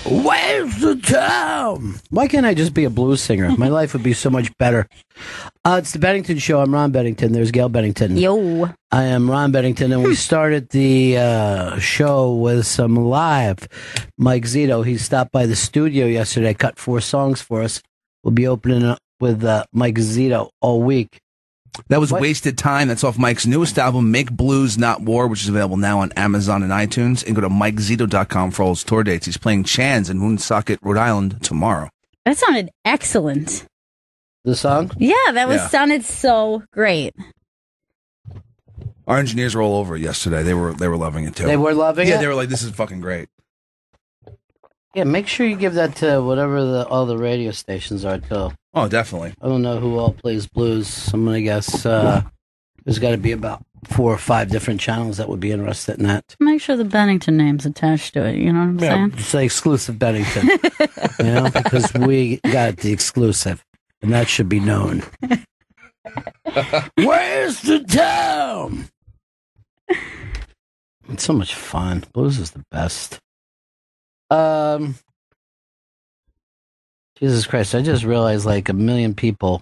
Where's the town? Why can't I just be a blues singer? My life would be so much better. It's the Bennington Show. I'm Ron Bennington. There's Gail Bennington. Yo. I am Ron Bennington, and we started the show with some live Mike Zito. He stopped by the studio yesterday, cut 4 songs for us. We'll be opening up with Mike Zito all week. That was Wasted Time. That's off Mike's newest album, Make Blues, Not War, which is available now on Amazon and iTunes. And go to MikeZito.com for all his tour dates. He's playing Chan's in Woonsocket, Rhode Island tomorrow. That sounded excellent. The song? Yeah, that sounded so great. Our engineers were all over it yesterday. They were loving it too. They were loving it? Yeah, they were like, this is fucking great. Yeah, make sure you give that to whatever all the radio stations are, too. Oh, definitely. I don't know who all plays blues. I'm going to guess there's got to be about 4 or 5 different channels that would be interested in that. Make sure the Bennington name's attached to it, you know what I'm saying? It's the exclusive Bennington, because we got the exclusive, and that should be known. Where's the town? It's so much fun. Blues is the best. Jesus Christ, I just realized like 1 million people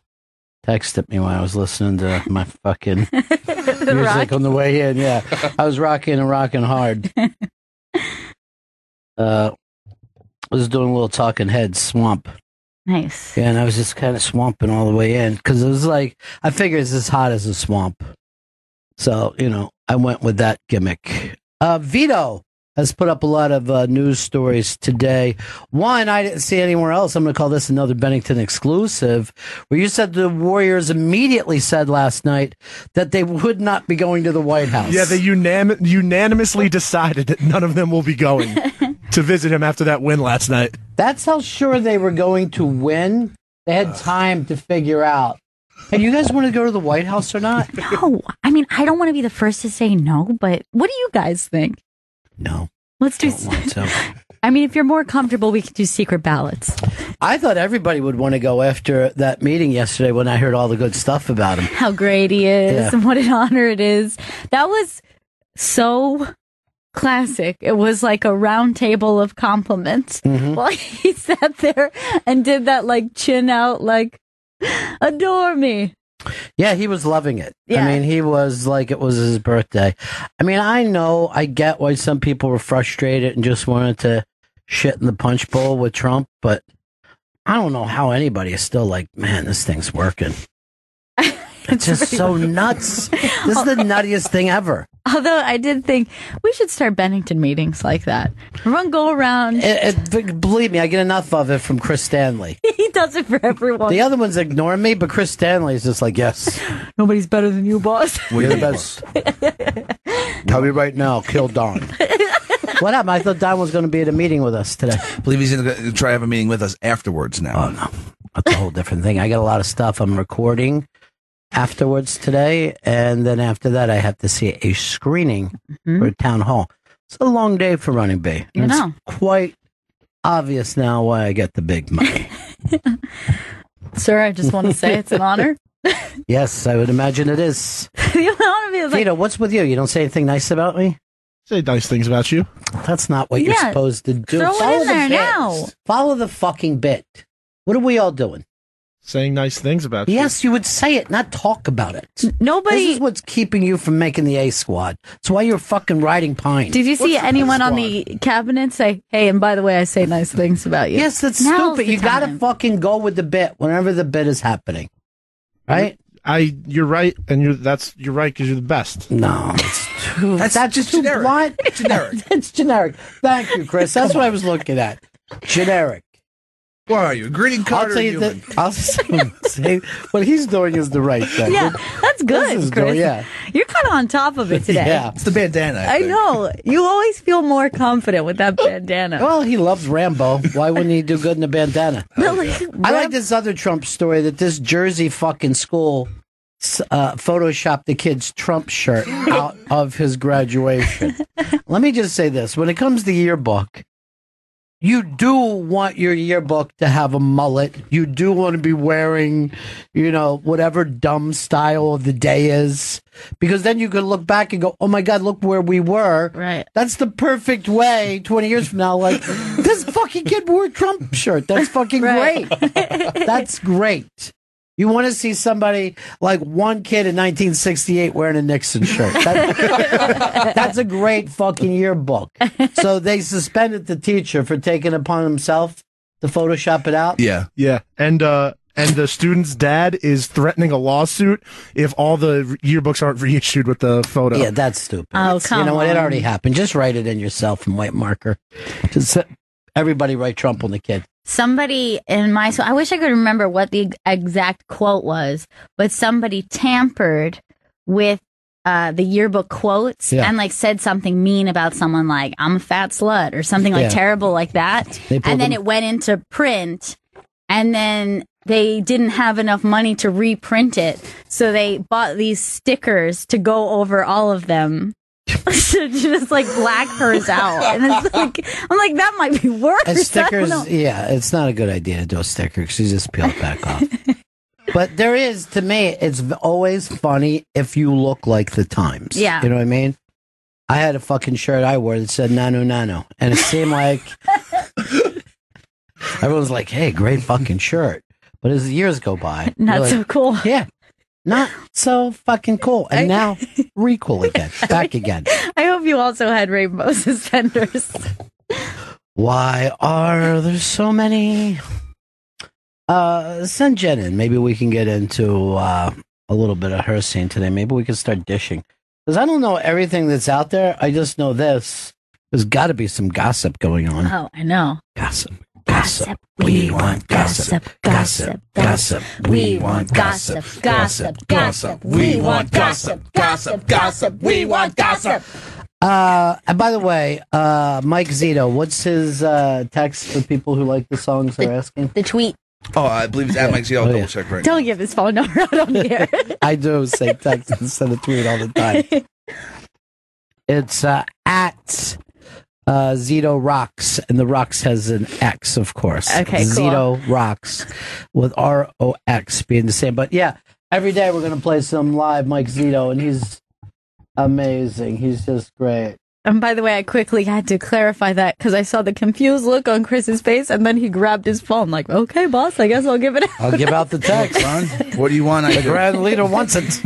texted me when I was listening to my fucking music on the way in. Yeah, I was rocking hard. I was doing a little Talking Heads Swamp. Nice. Yeah, and I was just kind of swamping all the way in because it was like, I figured it's as hot as a swamp. So, I went with that gimmick. Vito has put up a lot of news stories today. One, I didn't see anywhere else. I'm going to call this another Bennington exclusive, where you said the Warriors immediately said last night that they would not be going to the White House. Yeah, they unanimously decided that none of them will be going to visit him after that win last night. That's how sure they were going to win. They had time to figure out. Hey, you guys want to go to the White House or not? No. I mean, I don't want to be the first to say no, but what do you guys think? No. Let's do. I mean, if you're more comfortable, we could do secret ballots. I thought everybody would want to go after that meeting yesterday when I heard all the good stuff about him. How great he is and what an honor it is. That was so classic. It was like a round table of compliments. Mm-hmm. While he sat there and did that like chin out, like, adore me. Yeah, he was loving it. Yeah. I mean, he was like it was his birthday. I mean, I get why some people were frustrated and just wanted to shit in the punch bowl with Trump, but I don't know how anybody is still like, man, this thing's working. It's just so nuts. This is the nuttiest thing ever. Although I did think we should start Bennington meetings like that. Everyone go around. Believe me, I get enough of it from Chris Stanley. He does it for everyone. The other ones ignore me, but Chris Stanley is just like, yes. Nobody's better than you, boss. You're the best. Tell me right now, kill Don. What happened? I thought Don was going to be at a meeting with us today. I believe he's going to try to have a meeting with us afterwards now. Oh, no. That's a whole different thing. I got a lot of stuff I'm recording afterwards today, and then after that I have to see a screening for a town hall. It's a long day for Running B. It's quite obvious now why I get the big money. Sir, I just want to say it's an honor. Yes, I would imagine it is. Vito, what's with you? You don't say anything nice about me? Say nice things about you. That's not what you're supposed to do. Throw it in there now. Follow the fucking bit. What are we all doing? Saying nice things about you. Yes, you would say it, not talk about it. Nobody. This is what's keeping you from making the A squad. That's why you're fucking riding pine. Did you see anyone on the cabinet say, hey, and by the way, I say nice things about you? Yes, that's stupid. You got to fucking go with the bit whenever the bit is happening. Right? You're right, and you're right because you're the best. No, that's just too generic. blunt. Generic. It's generic. Thank you, Chris. That's what I was looking at. Generic. What are you, a greeting card? I'll tell you that. I'll say what he's doing is the right thing. Yeah, that's good, Chris. You're kind of on top of it today. Yeah, it's the bandana. I know. You always feel more confident with that bandana. Well, he loves Rambo. Why wouldn't he do good in a bandana? I like this other Trump story that this Jersey fucking school photoshopped the kid's Trump shirt out of his graduation. Let me just say this. When it comes to yearbook, you do want your yearbook to have a mullet. You do want to be wearing, whatever dumb style of the day is. Because then you can look back and go, oh my God, look where we were. Right. That's the perfect way 20 years from now. Like, this fucking kid wore a Trump shirt. That's fucking great. That's great. You want to see somebody like one kid in 1968 wearing a Nixon shirt. That's a great fucking yearbook. So they suspended the teacher for taking it upon himself to Photoshop it out. Yeah. Yeah. And the student's dad is threatening a lawsuit if all the yearbooks aren't reissued with the photo. Yeah, that's stupid. Oh, come You know what? It on. already happened. Just write it in yourself in white marker. Just everybody write Trump on the kid. Somebody in my school, I wish I could remember what the exact quote was, but somebody tampered with the yearbook quotes and like said something mean about someone, like I'm a fat slut or something like terrible like that. And then it went into print, and then they didn't have enough money to reprint it, so they bought these stickers to go over all of them. To just like black hers out, and it's like, I'm like, that might be worse. And stickers, it's not a good idea to do a sticker because you just peel it back off. But there is, to me, it's always funny if you look like the times. Yeah. You know what I mean? I had a fucking shirt I wore that said Nano Nano, and it seemed like everyone was like, hey, great fucking shirt. But as the years go by, Not you're so like, cool. Yeah. Not so fucking cool. And now, re-cool again. Back again. I hope you also had rainbow suspenders. Why are there so many? Send Jen in. Maybe we can get into a little bit of her scene today. Maybe we can start dishing. Because I don't know everything that's out there. I just know this. There's got to be some gossip going on. Oh, I know. Gossip. Gossip. We want gossip. Gossip. Gossip. We want gossip. Gossip. Gossip. We want gossip. Gossip. Gossip. We want gossip. And by the way, Mike Zito, what's his text for people who like the songs are asking? The tweet. Oh, I believe it's at Mike Z. I'll double check right now. Don't give his phone number out on the air. I do say text instead of tweet all the time. It's at Zito Rocks, and the Rocks has an X, of course. Okay, cool. Zito Rocks with ROX being the same. But yeah, every day we're going to play some live Mike Zito, and he's amazing. He's just great. And by the way, I quickly had to clarify that because I saw the confused look on Chris's face, and then he grabbed his phone like, okay, boss, I guess I'll give it out. I'll give out the text. What do you want? The grand leader wants it.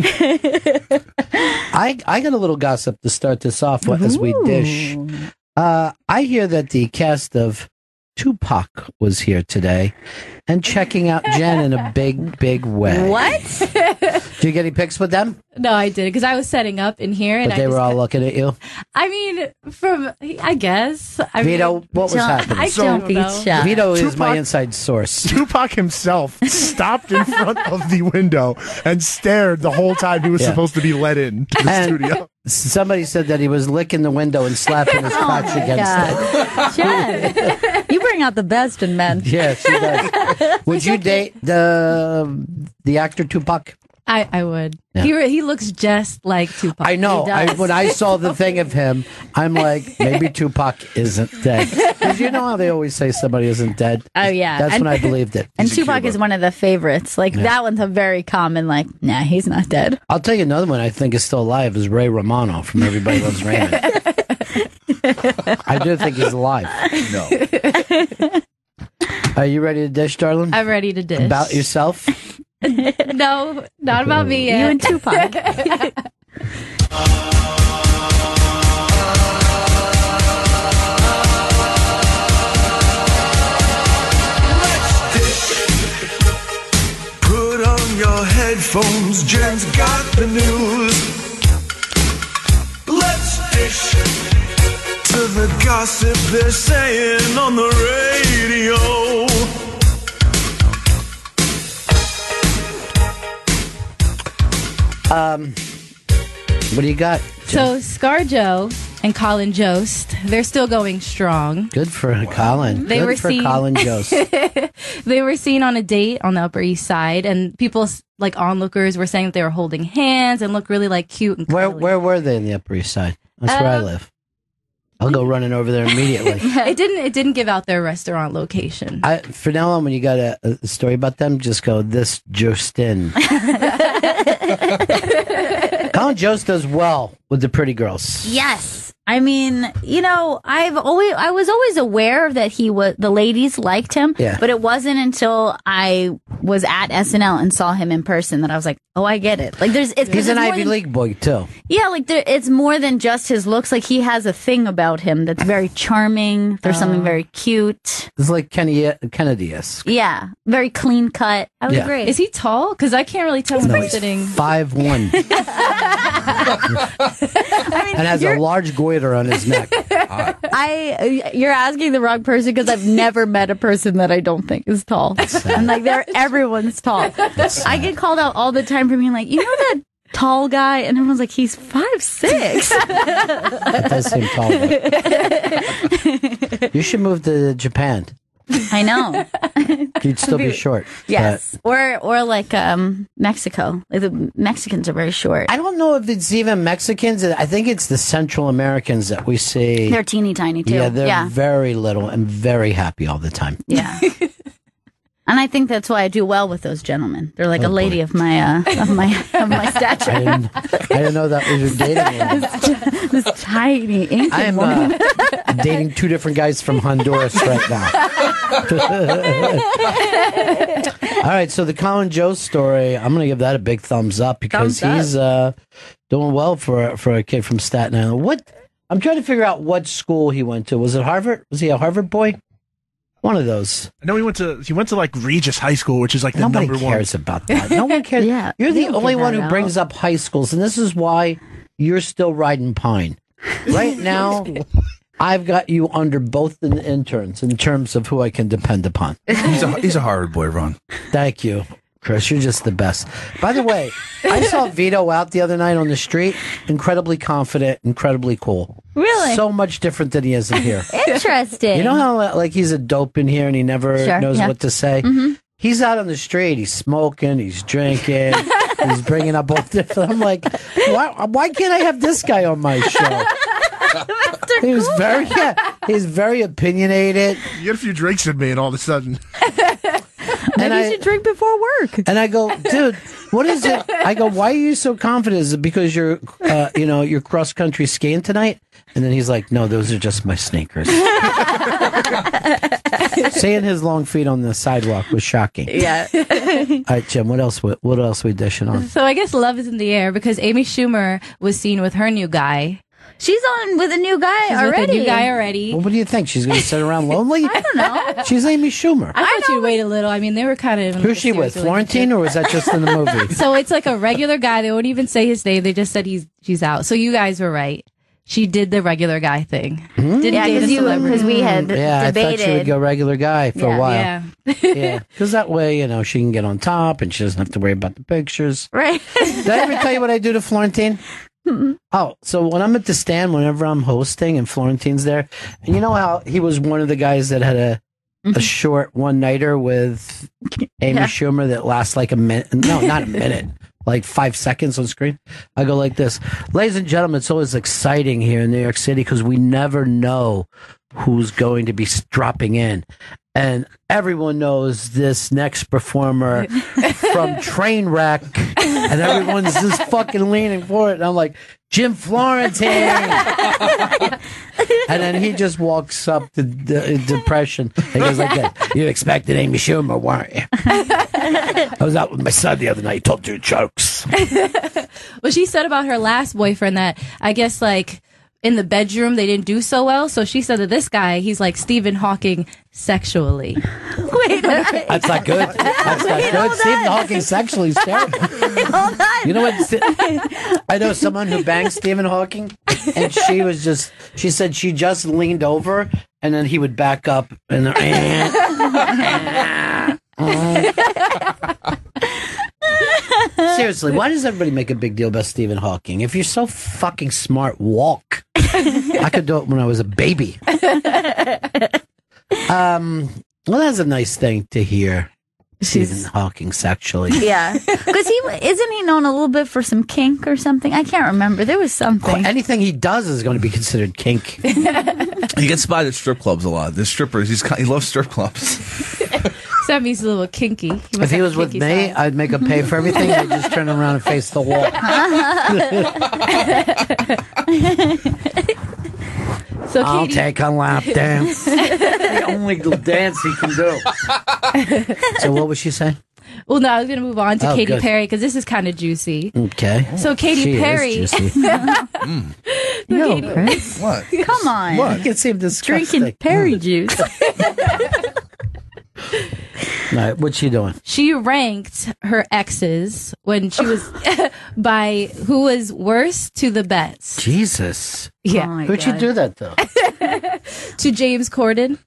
I got a little gossip to start this off with as we dish. I hear that the cast of Tupac was here today and checking out Jen in a big, big way. What? Did you get any pics with them? No, I didn't, because I was setting up in here, and But they were all looking at you. I mean, I guess. Vito, what was happening? I don't know. Vito is my Tupac- inside source. Tupac himself stopped in front of the window and stared the whole time he was supposed to be let in to the studio. Somebody said that he was licking the window and slapping his crotch against it. Jen, you bring out the best in men. Yeah, she does. Would you date the actor Tupac? I would. Yeah. He looks just like Tupac. I know. When I saw the thing of him, I'm like, maybe Tupac isn't dead. Because you know how they always say somebody isn't dead? Oh, yeah. That's when I believed it. And Tupac is one of the favorites. Like, that one's a very common, like, nah, he's not dead. I'll tell you another one I think is still alive is Ray Romano from Everybody Loves Raymond. I do think he's alive. No. Are you ready to dish, darling? I'm ready to dish. About yourself? No, not about me yet. You and Tupac. Put on your headphones, Jen's got the news. Let's dish to the gossip they're saying on the radio. What do you got? So ScarJo and Colin Jost, they're still going strong. Good for Colin. They Good were for seen- Colin Jost. They were seen on a date on the Upper East Side, and people, like onlookers, were saying that they were holding hands and looked really like cute and cuddly. Where were they in the Upper East Side? That's where I live. I'll go running over there immediately. It didn't give out their restaurant location. For now on, when you got a story about them, just go, this Justin. Colin Jost does well with the pretty girls. Yes. I mean, I was always aware that the ladies liked him, but it wasn't until I was at SNL and saw him in person that I was like, oh, I get it. Like, he's an Ivy League boy too. Yeah, like it's more than just his looks. Like, he has a thing about him that's very charming. There's something very cute. It's like Kennedy-esque. Yeah, very clean cut. I would agree. Is he tall? Because I can't really tell when he's sitting. 5'1". And has a large goiter on his neck. You're asking the wrong person because I've never met a person that I don't think is tall. I'm like, everyone's tall. I get called out all the time for being like, that tall guy, and everyone's like, he's 5'6". That does seem tall. You should move to Japan. I know. You'd still be short. Yes. Or like Mexico. Like, the Mexicans are very short. I don't know if it's even Mexicans. I think it's the Central Americans that we see. They're teeny tiny too. Yeah, they're very little and very happy all the time. Yeah. And I think that's why I do well with those gentlemen. They're like a lady of my stature. I didn't know that was your dating one. This tiny Incan woman. I'm dating two different guys from Honduras right now. All right, so the Colin Jost story, I'm going to give that a big thumbs up because he's doing well for a kid from Staten Island. I'm trying to figure out what school he went to. Was it Harvard? Was he a Harvard boy? One of those. I know he went to like Regis High School, which is like the Nobody number one. Nobody cares about that. No one cares. Yeah, you're the only one who brings up high schools, and this is why you're still riding Pine. Right now, I've got you under both the interns in terms of who I can depend upon. He's a Harvard boy, Ron. Thank you, Chris. You're just the best. By the way, I saw Vito out the other night on the street. Incredibly confident, incredibly cool. Really? So much different than he is in here. Interesting. You know how like he's a dope in here and he never knows what to say? Mm-hmm. He's out on the street. He's smoking. He's drinking. He's bringing up all different. I'm like, why can't I have this guy on my show? He's very opinionated. You get a few drinks in me, and all of a sudden, maybe you should drink before work. And I go, dude, what is it? I go, why are you so confident? Is it because you're cross country skiing tonight? And then he's like, no, those are just my sneakers. Seeing his long feet on the sidewalk was shocking. Yeah. All right, Jim, what else we dishing on? So I guess love is in the air because Amy Schumer was seen with her new guy. She's on with a new guy already. Well, what do you think? She's going to sit around lonely? I don't know. She's Amy Schumer. I thought you'd wait a little. I mean, they were kind of... Who's she with? Florentine, or was that just in the movie? So it's like a regular guy. They won't even say his name. They just said she's out. So you guys were right. She did the regular guy thing. Mm-hmm. Didn't date a celebrity. Because we had debated. I thought she would go regular guy for a while. Yeah. Because that way, she can get on top and she doesn't have to worry about the pictures. Right. Did I ever tell you what I do to Florentine? Oh, so when I'm at the stand, whenever I'm hosting and Florentine's there, and you know how he was one of the guys that had a short one-nighter with Amy Schumer that lasts like a minute. No, not a minute. Like 5 seconds on screen. I go like this. Ladies and gentlemen, it's always exciting here in New York City because we never know who's going to be dropping in. And everyone knows this next performer from Trainwreck, and everyone's just fucking leaning forward. And I'm like, Jim Florentine. And then he just walks up to depression. He goes like that. You expected Amy Schumer, weren't you? I was out with my son the other night. He told 2 jokes. Well, she said about her last boyfriend that I guess like in the bedroom they didn't do so well. So she said that this guy, he's like Stephen Hawking sexually. Wait, that's not good. That's not good. Stephen Hawking sexually is terrible. Hold on. You know what? I know someone who banged Stephen Hawking, and she said she just leaned over, and then he would back up, and seriously, why does everybody make a big deal about Stephen Hawking? If you're so fucking smart, walk. I could do it when I was a baby. Well, that's a nice thing to hear. Stephen Hawking sexually. Yeah, because isn't he known a little bit for some kink or something? I can't remember. There was something. Anything he does is going to be considered kink. He gets spotted at strip clubs a lot. The strippers, he loves strip clubs. Sammy's a little kinky. If he was with me, I'd make him pay for everything. I'd just turn around and face the wall. So I'll take a lap dance. The only dance he can do. So what was she saying? Well, no, I was going to move on to Katy good. Perry because this is kind of juicy. Okay. So Katy Perry. Is juicy. No, Chris. What? Come on. What? It seemed disgusting. Drinking Perry juice. All right, what's she doing? She ranked her exes when she was by who was worst to the best. Jesus. Yeah. Oh my Who'd you God. do that, though? To James Corden.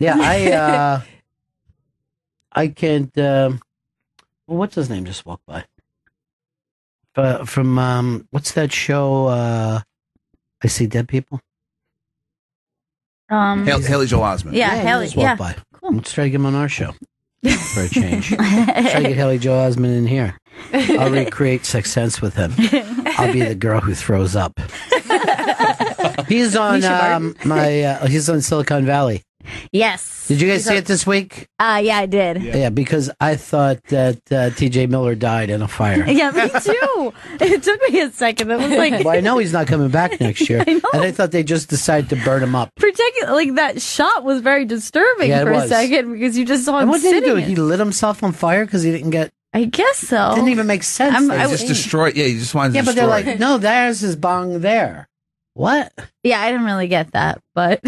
Yeah, I can't, well, what's his name just walked by? From, what's that show, I See Dead People? Haley Joel Osment. Yeah, he Haley. just walked by. Let's try to get him on our show for a change. Try to get Haley Joel Osment in here. I'll recreate Sixth Sense with him. I'll be the girl who throws up. He's on he's on Silicon Valley. Yes. Did you guys see it this week? Yeah, I did. Yeah, because I thought that T.J. Miller died in a fire. Yeah, me too. It took me a second. It was like, Well, I know he's not coming back next year. I know. And I thought they just decided to burn him up. particularly, like that shot was very disturbing Yeah, it for a was. second because you just saw And him what did he sitting. do? He lit himself on fire because he didn't get. I guess so. Didn't even make sense. I He just destroyed. Yeah, he just wanted to Yeah, but destroy. they're like, no, there's his bong there. What? Yeah, I didn't really get that, but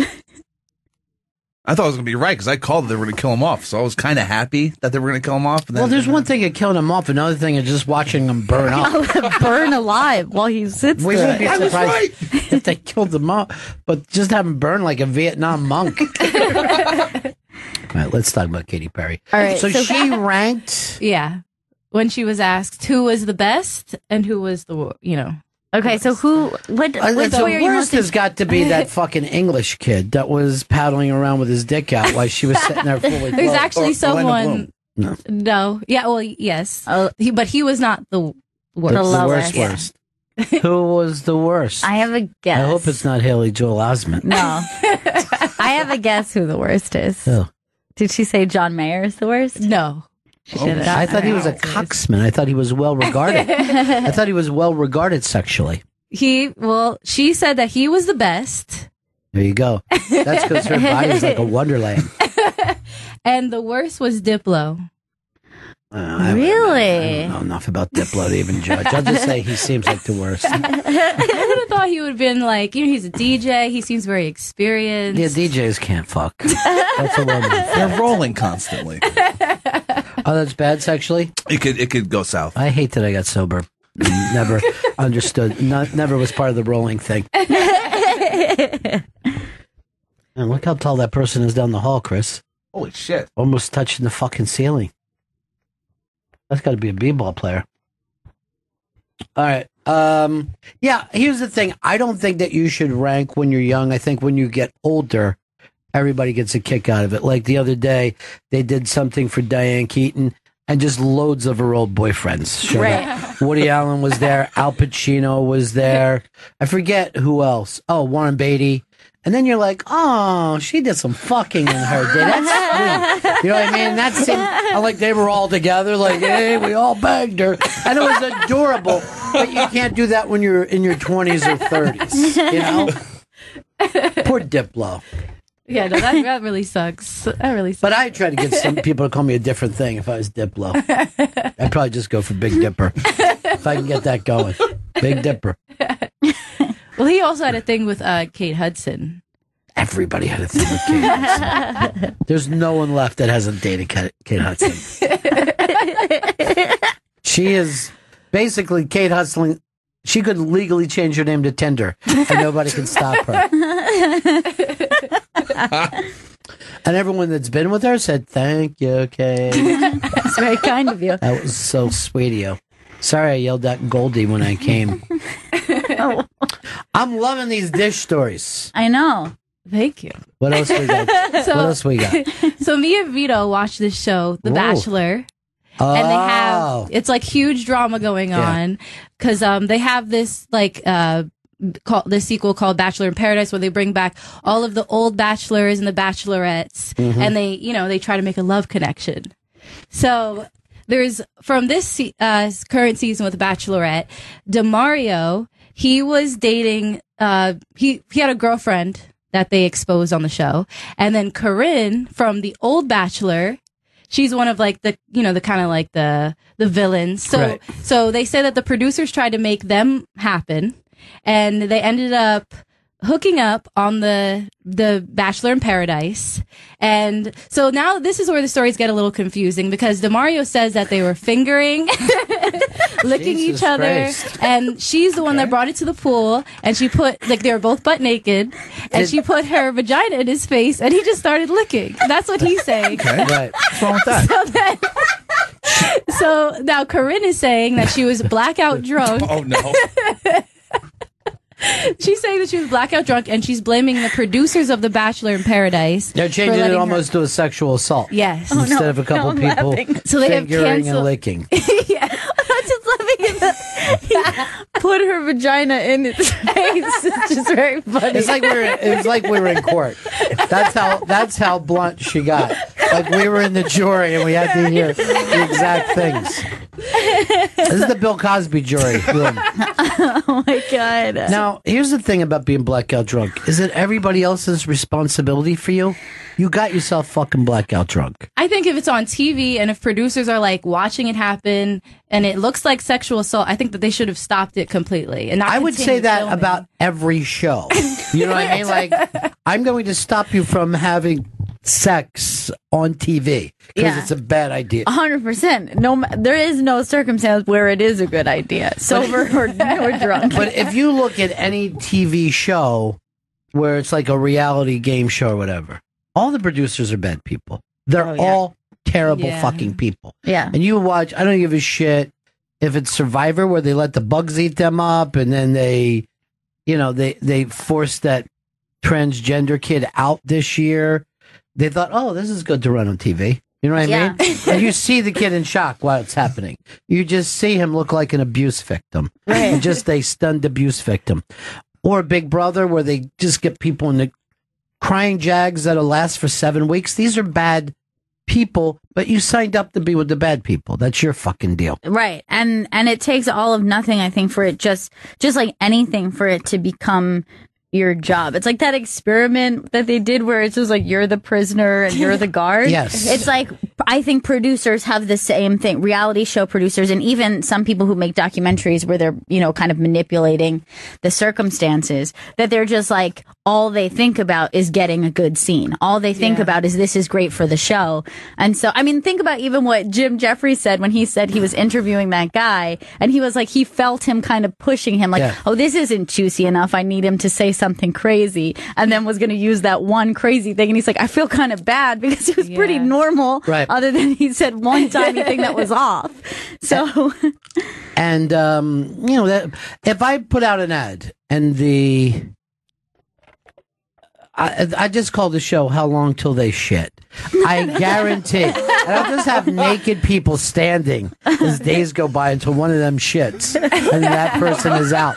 I thought I was going to be right because I called that they were going to kill him off. So I was kind of happy that they were going to kill him off. But then, Well, there's one thing of killing him off. Another thing is just watching him burn up. burn alive while he sits We there. wouldn't be surprised if they killed him up, but just have him burn like a Vietnam monk. All right, let's talk about Katy Perry. All right, so so- she ranked. Yeah. When she was asked who was the best and who was the, Okay, so which The boy are you worst most has got to be that fucking English kid that was paddling around with his dick out while she was sitting there fully There's clothed. actually Orlando someone. Bloom. No. Yeah, well, yes. But he was not the worst. The lowest. worst. Who was the worst? I have a guess. I hope it's not Haley Joel Osment. No. I have a guess who the worst is. Who? Did she say John Mayer is the worst? No. She didn't. I thought he was a cocksman. I thought he was well regarded. I thought he was well regarded sexually. She said that he was the best. There you go. That's because her body's like a wonderland. And the worst was Diplo. Really? I don't know enough about Diplo to even judge. I'll just say he seems like the worst. I would have thought he would have been like, he's a DJ. He seems very experienced. Yeah, DJs can't fuck. That's a woman. they're rolling constantly. Oh, that's bad sexually? It could go south. I hate that I got sober. Never understood. Never was part of the rolling thing. And look how tall that person is down the hall, Chris. Holy shit! Almost touching the fucking ceiling. That's got to be a b-ball player. All right. Yeah, here's the thing. I don't think that you should rank when you're young. I think when you get older, everybody gets a kick out of it. Like the other day, they did something for Diane Keaton, and just loads of her old boyfriends showed up. Woody Allen was there. Al Pacino was there. I forget who else. Oh, Warren Beatty. And then you're like, oh, she did some fucking in her day. That's sweet. You know what I mean? That seemed like they were all together, like, hey, we all banged her. And it was adorable. But you can't do that when you're in your 20s or 30s, you know? Poor Diplo. Yeah, no, that really sucks. That really sucks. But I try to get some people to call me a different thing if I was Diplo. I'd probably just go for Big Dipper. If I can get that going. Big Dipper. Well, he also had a thing with Kate Hudson. Everybody had a thing with Kate Hudson. There's no one left that hasn't dated Kate Hudson. She is basically Kate Hudson. She could legally change her name to Tinder, and nobody can stop her. And everyone that's been with her said, thank you, Kate. That's very kind of you. That was so sweet of you. Sorry I yelled at Goldie when I came. Oh. I'm loving these dish stories. I know. Thank you. What else we got? So, What else we got? So me and Vito watched this show, The Ooh. Bachelor. and they have it's like huge drama going on because they have this like this sequel called Bachelor in Paradise, where they bring back all of the old bachelors and the bachelorettes, and they try to make a love connection. So there's from this current season with the Bachelorette, DeMario, he was dating he had a girlfriend that they exposed on the show, and then Corinne from the old Bachelor, she's one of like the the kind of like the villains. So they say that the producers tried to make them happen, and they ended up hooking up on the Bachelor in Paradise. And so now this is where the stories get a little confusing, because DeMario says that they were fingering, licking each other, and she's the one that brought it to the pool, and she put, like, they were both butt naked, and she put her vagina in his face, and he just started licking. That's what he's saying. Okay. Right. What's wrong with that? So now Corinne is saying that she was blackout drunk. Oh, no. She's saying that she was blackout drunk, and she's blaming the producers of The Bachelor in Paradise. They're changing it almost to a sexual assault. Yes. Instead of a couple people so they have fingering and licking. Yeah. Just put her vagina in its face. It's just very funny. It's like we were in court. That's how blunt she got. Like we were in the jury and we had to hear the exact things. This is the Bill Cosby jury room. Oh my God. Now, here's the thing about being blackout drunk. Is it everybody else's responsibility for you? You got yourself fucking blackout drunk. I think if it's on TV and if producers are like watching it happen and it looks like sexual assault, I think that they should have stopped it completely. And not I would say that filming. about every show. You know what I mean? Like, I'm going to stop you from having sex on TV because it's a bad idea. 100%. No, there is no circumstance where it is a good idea, sober or drunk. But if you look at any TV show where it's like a reality game show or whatever, all the producers are bad people. They're all terrible fucking people. Yeah. And you watch, I don't give a shit if it's Survivor where they let the bugs eat them up and then they forced that transgender kid out this year. They thought, oh, this is good to run on TV. You know what I mean? And you see the kid in shock while it's happening. You just see him look like an abuse victim. Right. Just a stunned abuse victim. Or Big Brother where they just get people in the crying jags that'll last for 7 weeks. These are bad people, but you signed up to be with the bad people. That's your fucking deal. Right. And it takes all of nothing, I think, for it just like anything for it to become your job. It's like that experiment that they did where it's just like you're the prisoner and you're the guard. Yes. It's like, I think producers have the same thing. Reality show producers and even some people who make documentaries where they're, kind of manipulating the circumstances, that they're just like, all they think about is getting a good scene. All they think about is this is great for the show. And so, I mean, think about even what Jim Jeffries said when he said he was interviewing that guy and he was like, he felt him kind of pushing him like, oh, this isn't juicy enough. I need him to say something crazy, and then was going to use that one crazy thing. And he's like, I feel kind of bad because it was pretty normal. Right. Other than he said one tiny thing that was off. So, and, that if I put out an ad and I just call the show How Long Till They Shit. I guarantee. And I'll just have naked people standing as days go by until one of them shits and that person is out.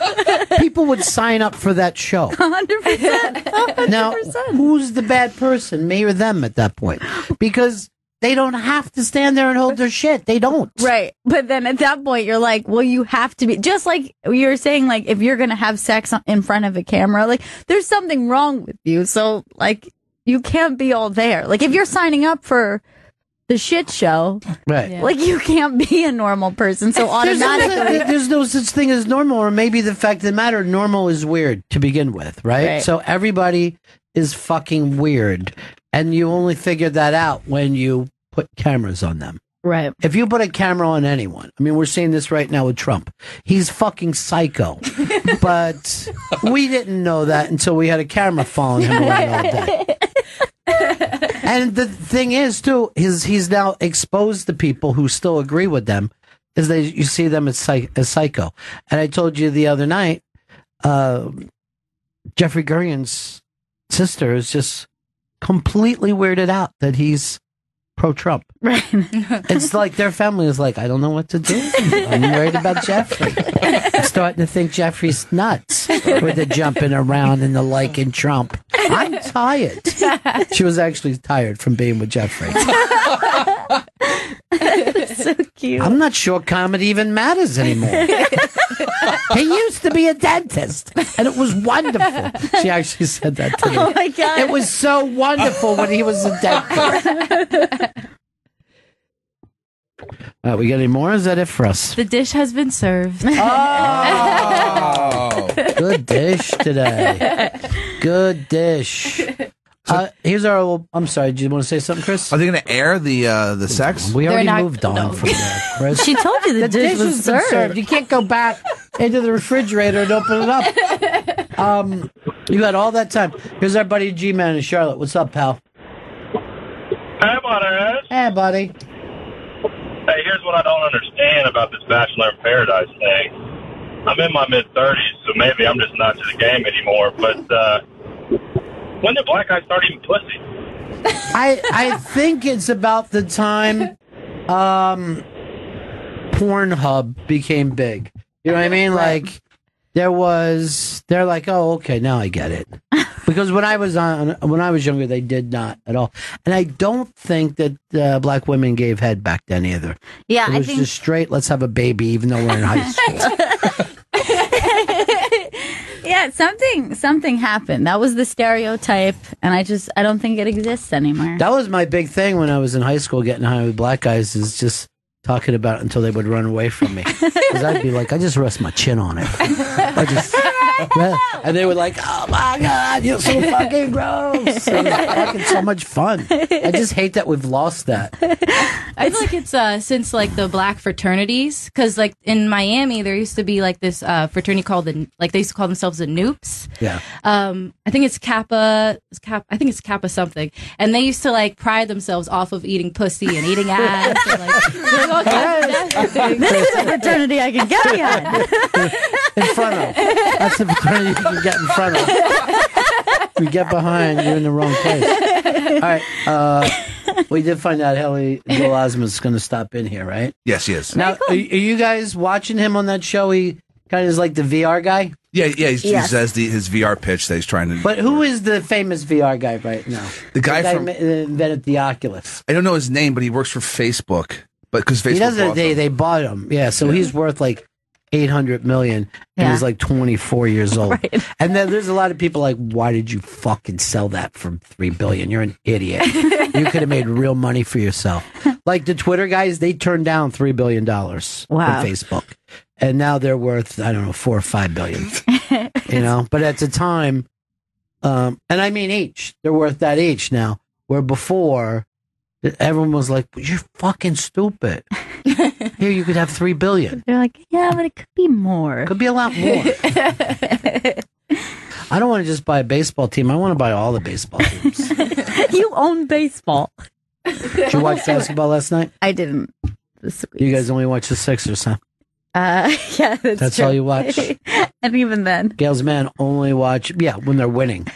People would sign up for that show. 100%. Now, who's the bad person, me or them at that point? Because they don't have to stand there and hold their shit. They don't. Right. But then at that point, you're like, well, you have to be, just like you're saying, like, if you're going to have sex in front of a camera, like, there's something wrong with you. So, like, you can't be all there. Like, if you're signing up for the shit show, right? Like, you can't be a normal person. So automatically, there's no such thing as normal, or maybe the fact of the matter, normal is weird to begin with, right? So everybody is fucking weird, and you only figure that out when you put cameras on them. Right. If you put a camera on anyone, I mean, we're seeing this right now with Trump. He's fucking psycho. But we didn't know that until we had a camera following him around all day. And the thing is, too, he's now exposed to people who still agree with them, is you see them as psycho. And I told you the other night, Jeffrey Gurion's sister is just completely weirded out that he's pro-Trump. Right. It's like their family is like, I don't know what to do. I'm worried about Jeffrey. I'm starting to think Jeffrey's nuts with the jumping around and the liking Trump. I'm tired. She was actually tired from being with Jeffrey. So cute. I'm not sure comedy even matters anymore. He used to be a dentist, and it was wonderful. She actually said that to me. Oh my God. It was so wonderful when he was a dentist. We got any more? Is that it for us? The dish has been served. Oh, Good dish today. Good dish. Here's our little, I'm sorry, do you want to say something, Chris? are they going to air the sex? We already not- moved on no. from that, Chris. She told you the dish was has been served. You can't go back into the refrigerator and open it up. You had all that time. Here's our buddy G-Man in Charlotte. What's up, pal? Hey, buddy. Hey, buddy. Hey, here's what I don't understand about this Bachelor in Paradise thing. I'm in my mid-30s, so maybe I'm just not to the game anymore, but when did black guys start eating pussy? I think it's about the time Pornhub became big. You know what I mean? Like they're like, oh, okay, now I get it. Because when I was younger, they did not at all, and I don't think that black women gave head back then either. Yeah, It was just straight. Let's have a baby, even though we're in high school. Yeah, something happened. That was the stereotype, and I don't think it exists anymore. That was my big thing when I was in high school, getting high with black guys, is just talking about it until they would run away from me. Because I'd be like, I just rest my chin on it. And they were like, oh my God, you're so fucking gross. It was fucking so much fun. I just hate that we've lost that. I feel like it's since like the black fraternities, because like in Miami there used to be like this fraternity called they used to call themselves the Noops. Yeah. I think it's Kappa. I think it's Kappa something, and they used to like pride themselves off of eating pussy and eating ass. And, like, doing all kinds of nasty things. This is a fraternity I can get behind. In front of. That's the fraternity you can get in front of. If you get behind, you're in the wrong place. All right. We did find out Joel Osment's going to stop in here, right? Yes, he is. Now, are you guys watching him on that show? He kind of is like the VR guy. Yeah. He says his VR pitch that he's trying to. But who is the famous VR guy right now? The guy from invented the Oculus. I don't know his name, but he works for Facebook. But because Facebook He doesn't. bought them. They bought him. Yeah. So he's worth like $800 million, and Yeah. he's like 24 years old. Right. And then there's a lot of people like, why did you fucking sell that for $3 billion? You're an idiot. You could have made real money for yourself. Like the Twitter guys, they turned down $3 billion from Facebook, and now they're worth, I don't know, $4 or $5 billion. You know, but at the time, and I mean each, they're worth that each now. Where before, everyone was like, "You're fucking stupid." Here, you could have $3 billion. They're like, yeah, but it could be more. Could be a lot more. I don't want to just buy a baseball team. I want to buy all the baseball teams. You own baseball. Did you watch basketball last night? I didn't. You guys only watch the Sixers, huh? Yeah, that's all true. you watch? And even then. Gail's man only watch, when they're winning.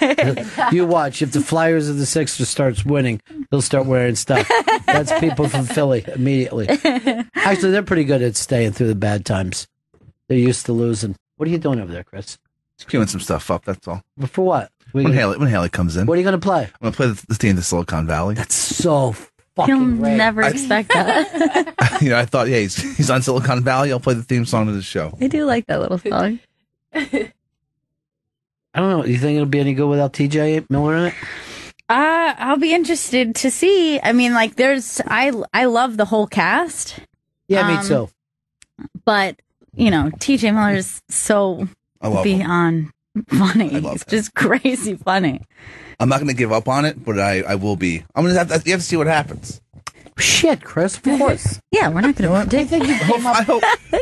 You watch. If the Flyers of the Sixers starts winning, they'll start wearing stuff. That's people from Philly immediately. Actually, they're pretty good at staying through the bad times. They're used to losing. What are you doing over there, Chris? Just queuing some stuff up, that's all. But for what? When Haley comes in. What are you going to play? I'm going to play the team of Silicon Valley. That's so fucking You'll great. never expect that. I thought, he's on Silicon Valley. I'll play the theme song to the show. I do like that little song. I don't know. You think it'll be any good without TJ Miller in it? I'll be interested to see. I mean, like, I love the whole cast. Yeah, me too. But, TJ Miller is so I love him. beyond funny. I love It's him. just crazy funny. I'm not going to give up on it, but I will be. I'm going to have to see what happens. Shit, Chris, of course. Yeah, we're not going to You predict. think you came up,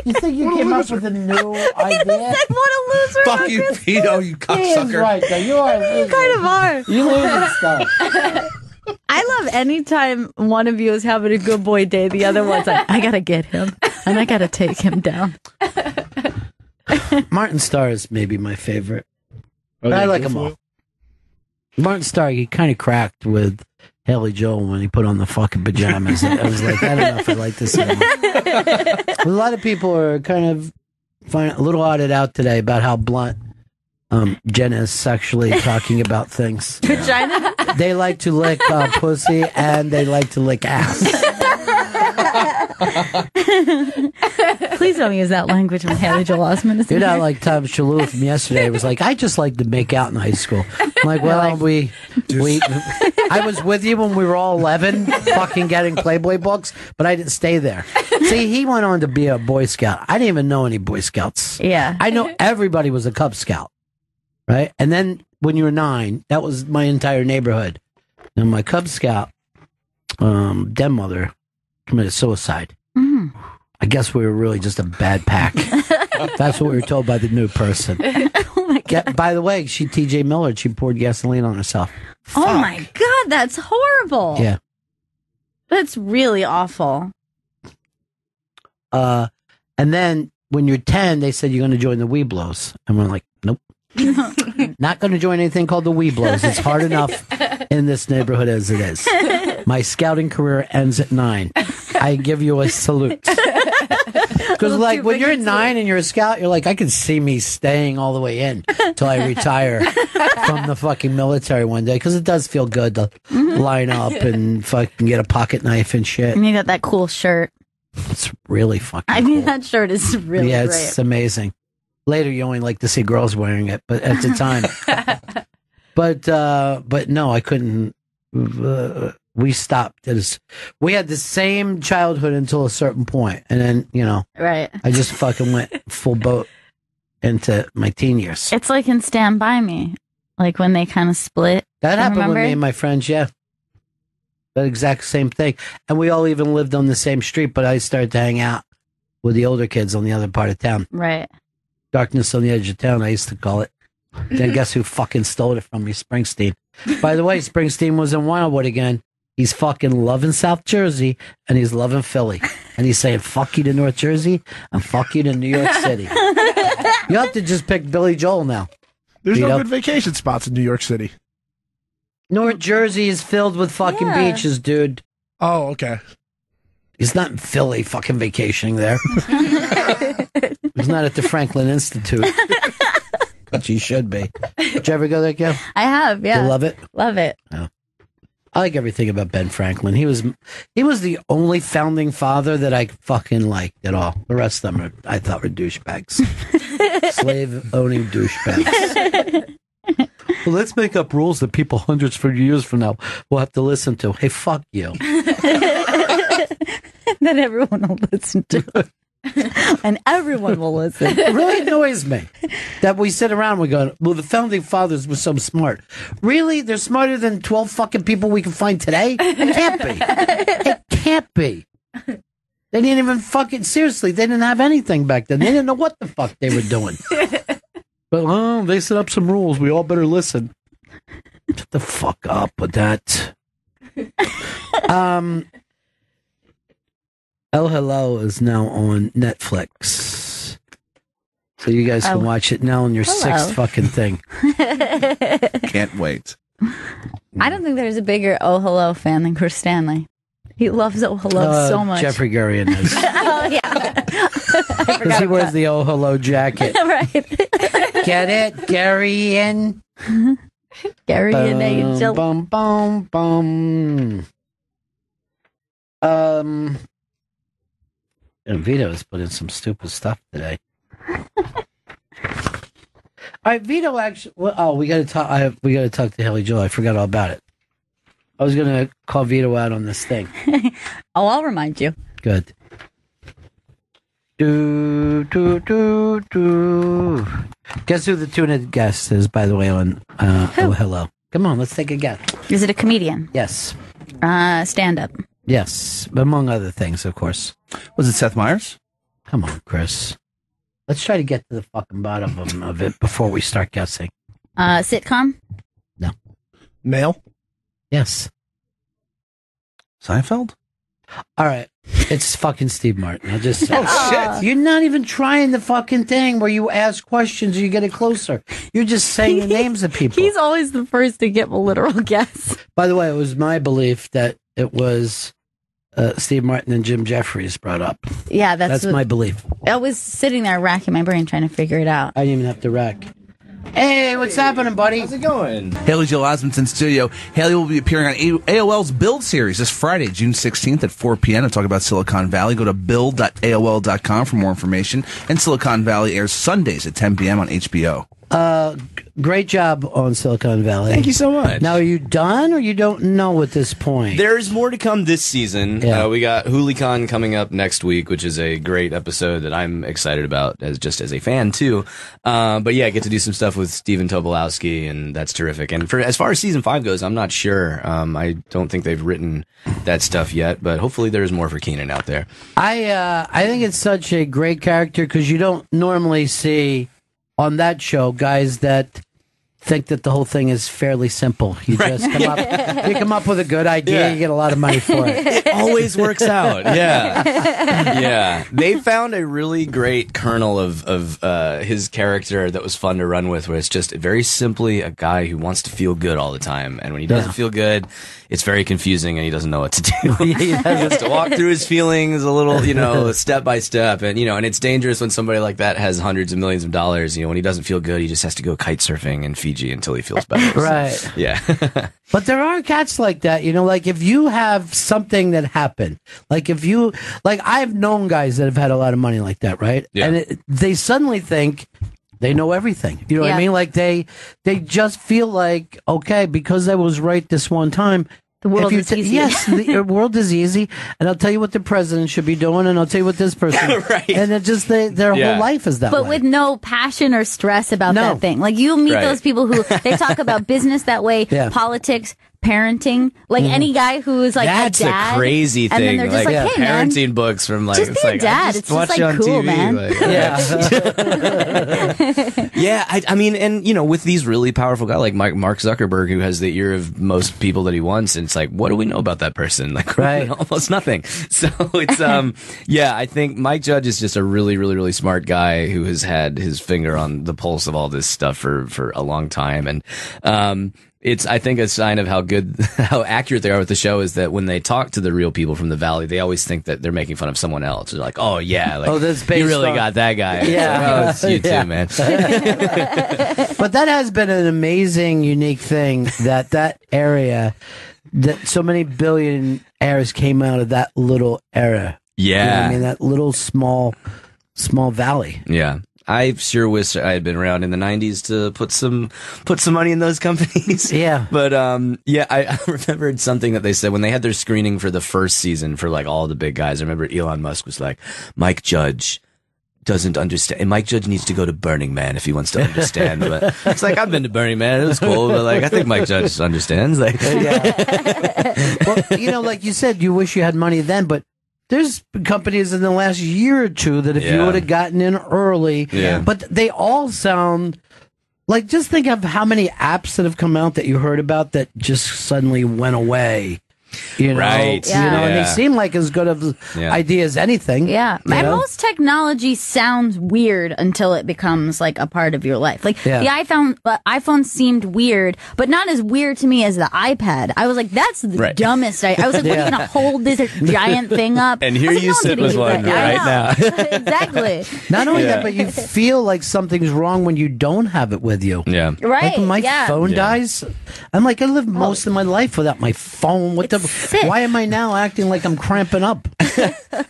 you think you came up with a new idea? What a loser! Fuck you, Pito, you He is cocksucker. right, though. You are a loser. You kind of are. You losing stuff. I love anytime one of you is having a good boy day, the other one's like, I gotta get him and I gotta take him down. Martin Starr is maybe my favorite. I like them all. Martin Starr, he kind of cracked with Haley Joel when he put on the fucking pajamas. I was like, I don't know if I like this anymore. A lot of people are kind of a little odded out today about how blunt Jen is sexually talking about things. Vagina? They like to lick pussy and they like to lick ass. Please don't use that language when Haley Joel Osment is You're in not here. like Tom Shalhoub from yesterday. It was like, I just like to make out in high school. I'm like, well, I was with you when we were all 11 fucking getting Playboy books, but I didn't stay there. See, he went on to be a Boy Scout. I didn't even know any Boy Scouts. Yeah. I know everybody was a Cub Scout, right? And then when you were 9, that was my entire neighborhood. And my Cub Scout den mother committed suicide. Mm. I guess we were really just a bad pack. That's what we were told by the new person. Oh my God. Yeah, by the way, she T.J. Miller. She poured gasoline on herself. Oh my God, that's horrible. Yeah. That's really awful. And then when you're 10, they said you're going to join the Weeblos. And we're like, nope. Not going to join anything called the Weeblos. It's hard enough in this neighborhood as it is. My scouting career ends at 9. I give you a salute. Because like when you're 9 and you're a scout, you're like, I can see me staying all the way in till I retire from the fucking military one day. Because it does feel good to line up and fucking get a pocket knife and shit. And you got that cool shirt. It's really fucking I mean, cool. that shirt is really Yeah, great. it's amazing. Later, you only like to see girls wearing it, but at the time, but no, I couldn't. We stopped. We had the same childhood until a certain point, and then Right. I just fucking went full boat into my teen years. It's like in Stand By Me, like when they kind of split. That happened remember? with me and my friends. Yeah, that exact same thing, and we all even lived on the same street. But I started to hang out with the older kids on the other part of town. Right. Darkness on the Edge of Town, I used to call it. Then guess who fucking stole it from me? Springsteen. By the way, Springsteen was in Wildwood again. He's fucking loving South Jersey and he's loving Philly. And he's saying fuck you to North Jersey and fuck you to New York City. You have to just pick Billy Joel now. There's no good vacation spots in New York City. North Jersey is filled with fucking beaches, dude. Oh, okay. He's not in Philly fucking vacationing there. He's not at the Franklin Institute. But he should be. Did you ever go there, Gail? I have, yeah. You love it? Love it. Oh. I like everything about Ben Franklin. He was the only founding father that I fucking liked at all. The rest of them I thought were douchebags. Slave-owning douchebags. Well, let's make up rules that people hundreds of years from now will have to listen to. Hey, fuck you. That everyone will listen to. And everyone will listen. It really annoys me that we sit around and we go, well, the founding fathers were so smart. Really? They're smarter than 12 fucking people we can find today? It can't be. It can't be. They didn't even fucking, seriously, they didn't have anything back then. They didn't know what the fuck they were doing. But, they set up some rules. We all better listen. Shut the fuck up with that. Oh Hello is now on Netflix. So you guys can watch it now on your sixth fucking thing. Can't wait. I don't think there's a bigger Oh Hello fan than Chris Stanley. He loves Oh Hello so much. Jeffrey Gurian is. Oh, yeah. Because he wears the Oh Hello jacket. Right. Get it? Gurian? Gurian Angel. Bum, bum, bum. And Vito's put in some stupid stuff today. All right, Vito actually. Well, we got to talk. We got to talk to Haley Joel. I forgot all about it. I was gonna call Vito out on this thing. Oh, I'll remind you. Good. Do do do do. Guess who the tuna guest is? By the way, on Oh Hello. Come on, let's take a guess. Is it a comedian? Yes. Stand up. Yes, among other things, of course. Was it Seth Meyers? Come on, Chris. Let's try to get to the fucking bottom of it before we start guessing. Sitcom? No. Male? Yes. Seinfeld? All right. It's fucking Steve Martin. I'll just say. Oh, shit. You're not even trying the fucking thing where you ask questions or you get it closer. You're just saying the names of people. He's always the first to give a literal guess. By the way, it was my belief that it was Steve Martin and Jim Jeffries brought up. Yeah, that's my belief. I was sitting there racking my brain trying to figure it out. I didn't even have to rack. Hey, what's happening, buddy? How's it going? Haley Joel Osmondson studio. Haley will be appearing on AOL's Build series this Friday, June 16th at 4 p.m. to talk about Silicon Valley. Go to build.aol.com for more information. And Silicon Valley airs Sundays at 10 p.m. on HBO. Great job on Silicon Valley. Thank you so much. Now, are you done or you don't know at this point? There's more to come this season. Yeah. We got HooliCon coming up next week, which is a great episode that I'm excited about as a fan too. But yeah, I get to do some stuff with Stephen Tobolowsky, and that's terrific. And as far as season 5 goes, I'm not sure. I don't think they've written that stuff yet, but hopefully there's more for Keenan out there. I think it's such a great character because you don't normally see on that show guys that think that the whole thing is fairly simple. You just come up with a good idea, you get a lot of money for it. It always works out. Yeah. Yeah. They found a really great kernel of his character that was fun to run with, where it's just very simply a guy who wants to feel good all the time. And when he doesn't feel good, it's very confusing and he doesn't know what to do. He has to walk through his feelings a little, step by step. And, and it's dangerous when somebody like that has hundreds of millions of dollars. When he doesn't feel good, he just has to go kite surfing in Fiji until he feels better. Right. So, yeah. But there are cats like that, like if you have something that happened, I've known guys that have had a lot of money like that, right? Yeah. And they suddenly think they know everything. You know what I mean? Like they just feel like, okay, because I was right this one time, the world is easy. Yes, the world is easy, and I'll tell you what the president should be doing, and I'll tell you what this person. Right. And it just their whole life is that but way. with no passion or stress about that thing. Like you meet those people who they talk about business that way, politics, parenting, any guy who is like that's a dad. A crazy thing. And then they're just hey, parenting man, books from just be a dad. It's just cool, TV, man. I mean, and with these really powerful guys like Mark Zuckerberg, who has the ear of most people that he wants, and it's like, what do we know about that person? Almost nothing. So it's I think Mike Judge is just a really, really, really smart guy who has had his finger on the pulse of all this stuff for a long time, and it's, I think, a sign of how accurate they are with the show is that when they talk to the real people from the Valley, they always think that they're making fun of someone else. They're like, oh, yeah. That's based you really on... got that guy. Yeah. It's you too, man. But that has been an amazing, unique thing that area, that so many billionaires came out of that little era. Yeah. That little small valley. Yeah. I sure wish I had been around in the 90s to put some money in those companies. Yeah. But, I remembered something that they said when they had their screening for the first season for all the big guys. I remember Elon Musk was like, Mike Judge doesn't understand. And Mike Judge needs to go to Burning Man if he wants to understand. But it's like, I've been to Burning Man. It was cool. But I think Mike Judge understands. Well, like you said, you wish you had money then, but there's companies in the last year or two that if you would have gotten in early, but they all sound like, just think of how many apps that have come out that you heard about that just suddenly went away. Right. And they seem like as good of idea as anything. Yeah. And most technology sounds weird until it becomes a part of your life. The iPhone seemed weird, but not as weird to me as the iPad. I was like, that's the dumbest. I was like, what are you going to hold this giant thing up? And here you sit with one right now. Exactly. Not only that, but you feel like something's wrong when you don't have it with you. Yeah. Right. Like when my phone dies, I'm like, I live most of my life without my phone. Why am I now acting like I'm cramping up?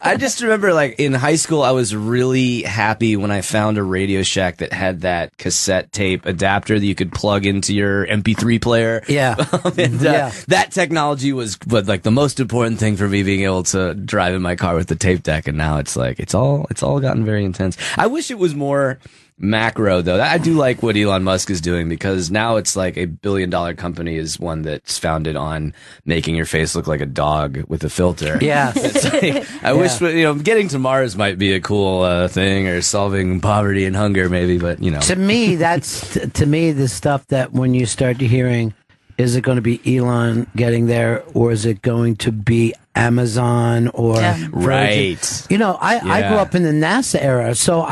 I just remember, in high school, I was really happy when I found a Radio Shack that had that cassette tape adapter that you could plug into your MP3 player. Yeah. That technology was the most important thing for me being able to drive in my car with the tape deck. And now it's all gotten very intense. I wish it was more macro, though. I do like what Elon Musk is doing, because now it's like a $1 billion company is one that's founded on making your face look like a dog with a filter. Yeah. I wish, getting to Mars might be a cool thing, or solving poverty and hunger maybe, but To me, that's the stuff that when you start hearing, is it going to be Elon getting there, or is it going to be Amazon or Virgin. Right. You know, I grew up in the NASA era, so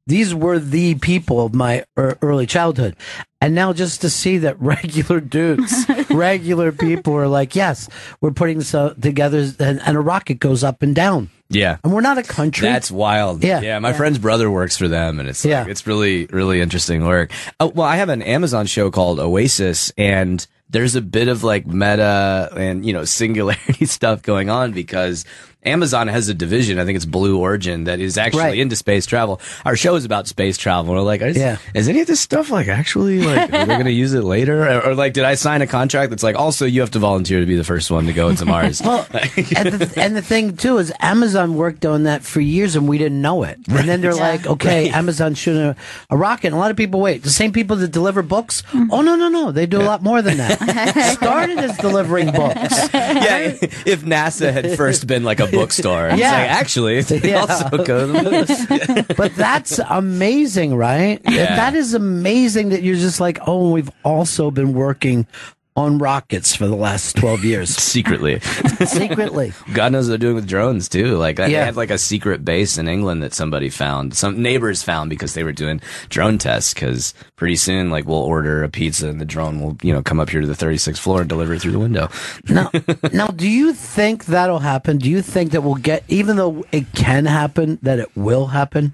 these were the people of my early childhood. And now just to see that regular dudes, regular people are like, yes, we're putting this together, and a rocket goes up and down. Yeah. And we're not a country. That's wild. Yeah. My friend's brother works for them, and it's it's really, really interesting work. Well, I have an Amazon show called Oasis, and there's a bit of like meta and, you know, singularity stuff going on because Amazon has a division, I think it's Blue Origin, that is actually into space travel. Our show is about space travel. And we're like, is any of this stuff like actually like, are they going to use it later? Or like, did I sign a contract that's like, also you have to volunteer to be the first one to go into Mars? Well, and the thing too is Amazon worked on that for years and we didn't know it. And then they're like, okay, Amazon shooting a rocket. And a lot of people wait. The same people that deliver books? Oh, no. They do a lot more than that. Started as delivering books. Yeah, if NASA had first been like a bookstore. It's like, actually, they also go to the books. But that's amazing, right? Yeah. That is amazing that you're just like, oh, we've also been working on rockets for the last 12 years. Secretly. God knows what they're doing with drones, too. Like, they had like a secret base in England that somebody found. Some neighbors found because they were doing drone tests, because pretty soon, like, we'll order a pizza and the drone will, you know, come up here to the 36th floor and deliver it through the window. Now, do you think that'll happen? Do you think that we'll get, even though it can happen, that it will happen?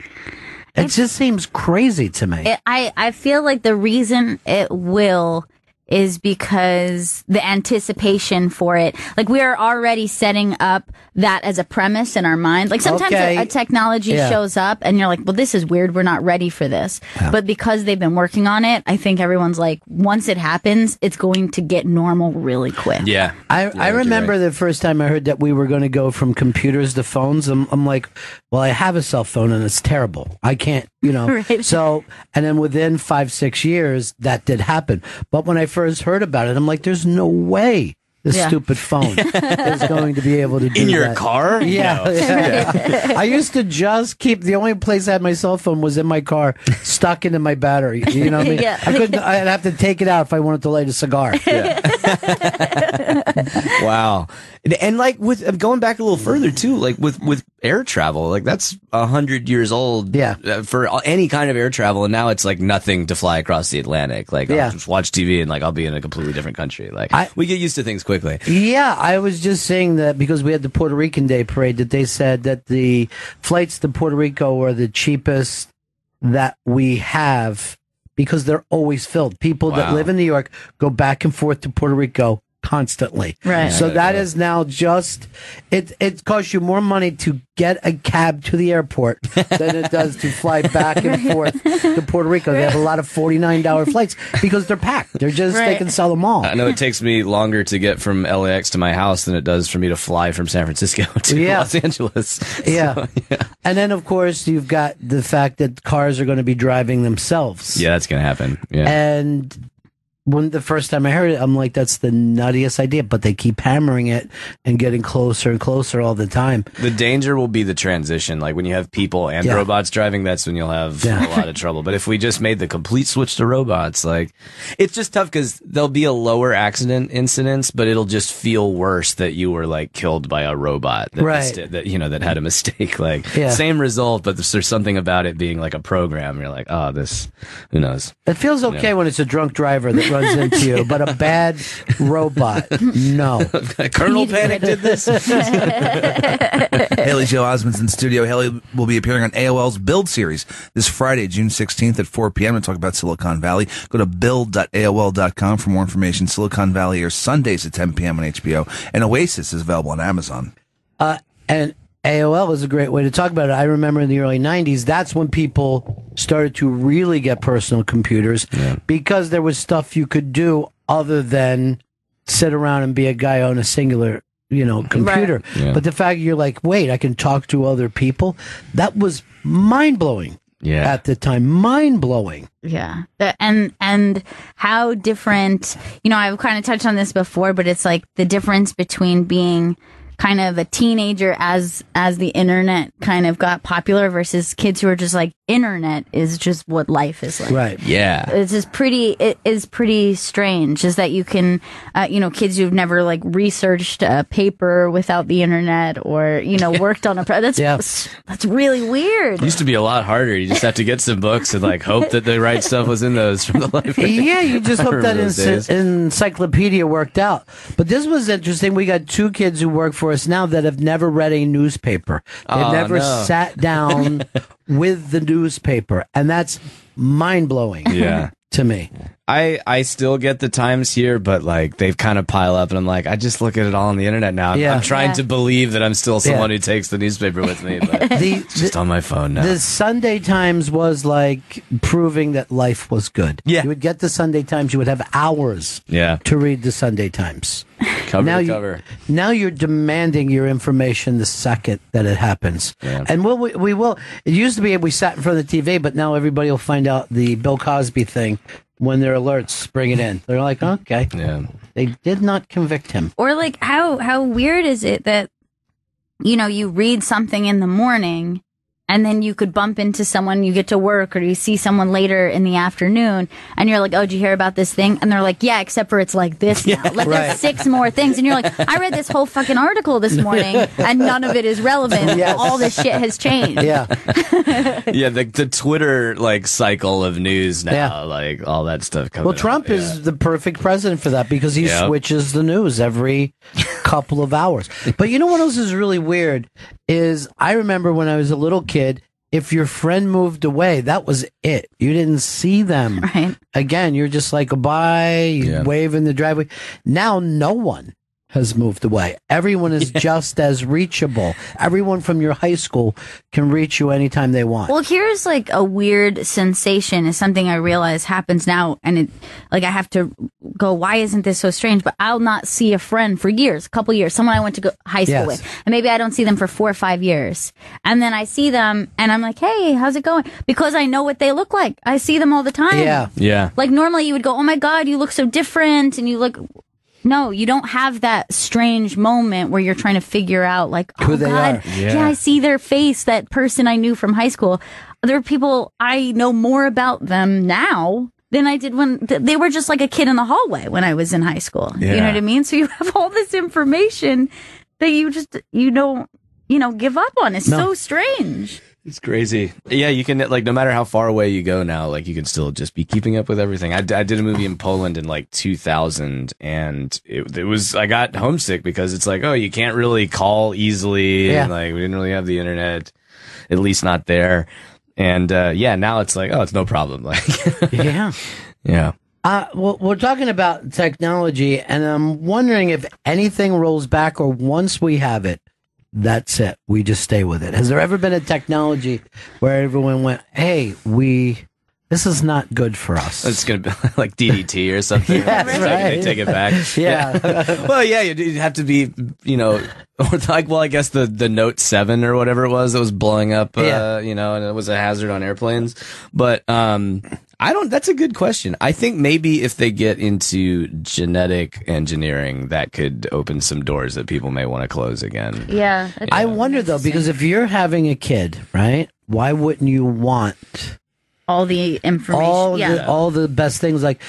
It just seems crazy to me. I feel like the reason it will is because the anticipation for it. Like, we are already setting up that as a premise in our mind. Like, sometimes a technology shows up and you're like, well, this is weird. We're not ready for this. Yeah. But because they've been working on it, I think everyone's like, once it happens, it's going to get normal really quick. Yeah. I remember the first time I heard that we were going to go from computers to phones. I'm like, well, I have a cell phone and it's terrible. I can't, you know. Right. So, and then within 5-6 years, that did happen. But when I first heard about it, I'm like, there's no way this stupid phone is going to be able to do in your that. car? Yeah. I used to just keep, the only place I had my cell phone was in my car, stuck into my battery. You know what I mean? I'd have to take it out if I wanted to light a cigar. Wow. And like with going back a little further too, like with air travel, like that's 100 years old for any kind of air travel. And now it's like nothing to fly across the Atlantic. Like I'll just watch TV and like I'll be in a completely different country. Like we get used to things quickly. Yeah. I was just saying that because we had the Puerto Rican Day parade, that they said that the flights to Puerto Rico are the cheapest that we have because they're always filled. People that live in New York go back and forth to Puerto Rico constantly. Right. So that is now just, it costs you more money to get a cab to the airport than it does to fly back and forth to Puerto Rico. They have a lot of $49 flights because they're packed. They're just, they can sell them all. I know it takes me longer to get from LAX to my house than it does for me to fly from San Francisco to Los Angeles. So, And then, of course, you've got the fact that cars are going to be driving themselves. Yeah, that's going to happen. Yeah. And when the first time I heard it, I'm like, that's the nuttiest idea, but they keep hammering it and getting closer and closer all the time. The danger will be the transition. Like when you have people and robots driving, that's when you'll have a lot of trouble. But if we just made the complete switch to robots, like it's just tough because there'll be a lower accident incidence, but it'll just feel worse that you were like killed by a robot that, that you know, that had a mistake. Like same result, but there's something about it being like a program. You're like, oh, this, who knows? It feels okay when it's a drunk driver that runs into you, but a bad robot, no. Colonel Panic did this. Haley Joe Osmond's in studio. Haley will be appearing on AOL's Build series this Friday, June 16th at 4 p.m. to talk about Silicon Valley. Go to build.aol.com for more information. Silicon Valley airs Sundays at 10 p.m. on HBO, and Oasis is available on Amazon. And AOL is a great way to talk about it. I remember in the early 90s, that's when people started to really get personal computers because there was stuff you could do other than sit around and be a guy on a singular, computer. Right. Yeah. But the fact you're like, wait, I can talk to other people, that was mind-blowing. Yeah. At the time, mind-blowing. Yeah. And how different, I've kind of touched on this before, but it's like the difference between being kind of a teenager as the internet kind of got popular versus kids who are just like internet is just what life is like. Right. Yeah. It is pretty strange is that you can, kids who've never like researched a paper without the internet or, worked on that's really weird. It used to be a lot harder. You just have to get some books and like hope that the right stuff was in those from the library. Yeah, you just hope that encyclopedia worked out. But this was interesting. We got 2 kids who work for us now that have never read a newspaper. They've never sat down with the newspaper, and that's mind-blowing to me. I still get the Times here, but like they've kind of pile up, and I'm like, I just look at it all on the internet now. I'm trying to believe that I'm still someone who takes the newspaper with me, but it's just on my phone now. The Sunday Times was like proving that life was good. Yeah. You would get the Sunday Times, you would have hours to read the Sunday Times. Cover to cover. Now you're demanding your information the second that it happens. Yeah. And we will. It used to be we sat in front of the TV, but now everybody will find out the Bill Cosby thing when their alerts bring it in. They're like, okay. Yeah. They did not convict him. Or like how weird is it that, you read something in the morning and then you could bump into someone, you get to work or you see someone later in the afternoon and you're like, oh, did you hear about this thing? And they're like, yeah, except for it's like this now. Like there's 6 more things. And you're like, I read this whole fucking article this morning and none of it is relevant. Yes. All this shit has changed. Yeah. The Twitter like cycle of news now, like all that stuff comes. Well, Trump is the perfect president for that because he switches the news every couple of hours. But you know what else is really weird is I remember when I was a little kid, if your friend moved away, that was it. You didn't see them again. You're just like, goodbye, you wave in the driveway. Now no one has moved away. Everyone is just as reachable. Everyone from your high school can reach you anytime they want. Well, here's like a weird sensation is something I realize happens now. And it like I have to go, why isn't this so strange? But I'll not see a friend for years, a couple years, someone I went to high school with. And maybe I don't see them for 4 or 5 years. And then I see them and I'm like, hey, how's it going? Because I know what they look like. I see them all the time. Yeah. Like normally you would go, oh my God, you look so different. And you look... No, you don't have that strange moment where you're trying to figure out, like, oh, who they God, are. Yeah, I see their face, that person I knew from high school. There are people, I know more about them now than I did when they were just like a kid in the hallway when I was in high school. Yeah. You know what I mean? So you have all this information that you don't, give up on. It's so strange. It's crazy. Yeah, you can, like, no matter how far away you go now, like, you can still just be keeping up with everything. I did a movie in Poland in, like, 2000, and it was, I got homesick because it's like, oh, you can't really call easily. Yeah. And, like, we didn't really have the internet, at least not there. And, now it's like, oh, it's no problem. Like, yeah. Yeah. Well, we're talking about technology, and I'm wondering if anything rolls back or once we have it, that's it. We just stay with it. Has there ever been a technology where everyone went, hey, this is not good for us? It's going to be like DDT or something. Yes, right. They take it back. Yeah. Well, yeah, you'd have to be, or like, well, I guess the Note 7 or whatever it was that was blowing up, and it was a hazard on airplanes. But, that's a good question. I think maybe if they get into genetic engineering, that could open some doors that people may want to close again. Yeah. I wonder though, because if you're having a kid, right, why wouldn't you want all the information, all the best things, like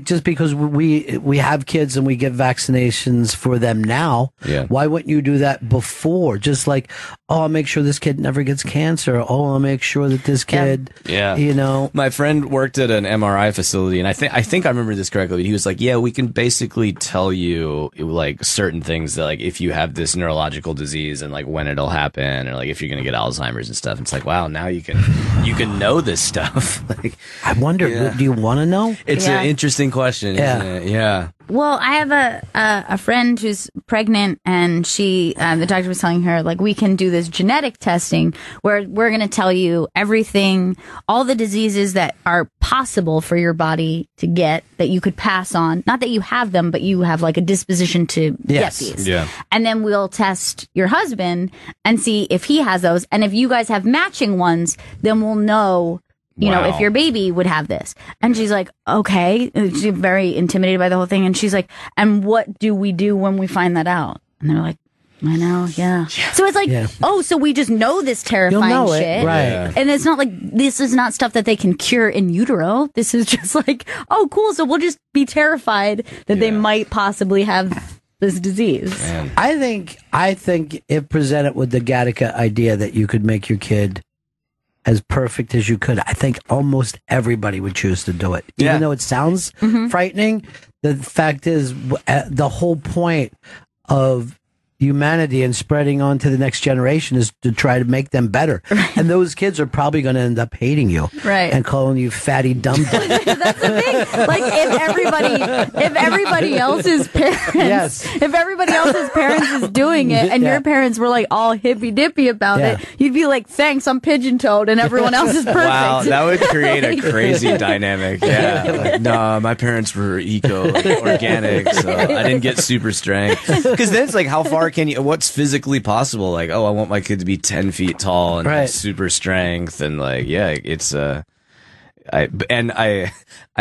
just because we have kids and we get vaccinations for them now, why wouldn't you do that before? Just like, oh, I'll make sure this kid never gets cancer. Oh, I'll make sure that this kid, My friend worked at an MRI facility, and I think I remember this correctly. He was like, yeah, we can basically tell you like certain things that, like, if you have this neurological disease and like when it'll happen, or like if you're going to get Alzheimer's and stuff. And it's like, wow, now you can know this stuff. Like, I wonder, do you want to know? It's an interesting question, isn't it? Yeah. Well, I have a friend who's pregnant, and she, the doctor was telling her, like, we can do this genetic testing where we're going to tell you everything, all the diseases that are possible for your body to get that you could pass on. Not that you have them, but you have like a disposition to get these. Yeah. And then we'll test your husband and see if he has those. And if you guys have matching ones, then we'll know, if your baby would have this. And she's like, okay. She's very intimidated by the whole thing. And she's like, and what do we do when we find that out? And they're like, I know, yeah. So it's like, so we just know this terrifying shit. Right. Yeah. And it's not like, this is not stuff that they can cure in utero. This is just like, oh, cool. So we'll just be terrified that they might possibly have this disease. Man. I think if presented with the Gattaca idea that you could make your kid as perfect as you could, I think almost everybody would choose to do it. Even though it sounds frightening, the fact is, the whole point of humanity and spreading on to the next generation is to try to make them better. And those kids are probably going to end up hating you. Right. And calling you fatty dum dum. That's the thing. Like, if everybody else's parents, if everybody else's parents is doing it and your parents were like all hippy dippy about it, you'd be like, thanks, I'm pigeon toed and everyone else is perfect. Wow, that would create a crazy dynamic. Yeah. Like, no, my parents were organic, so I didn't get super strength. Because then it's like, how far can you, what's physically possible? Like, oh, I want my kid to be 10 feet tall and have super strength. And like, it's, I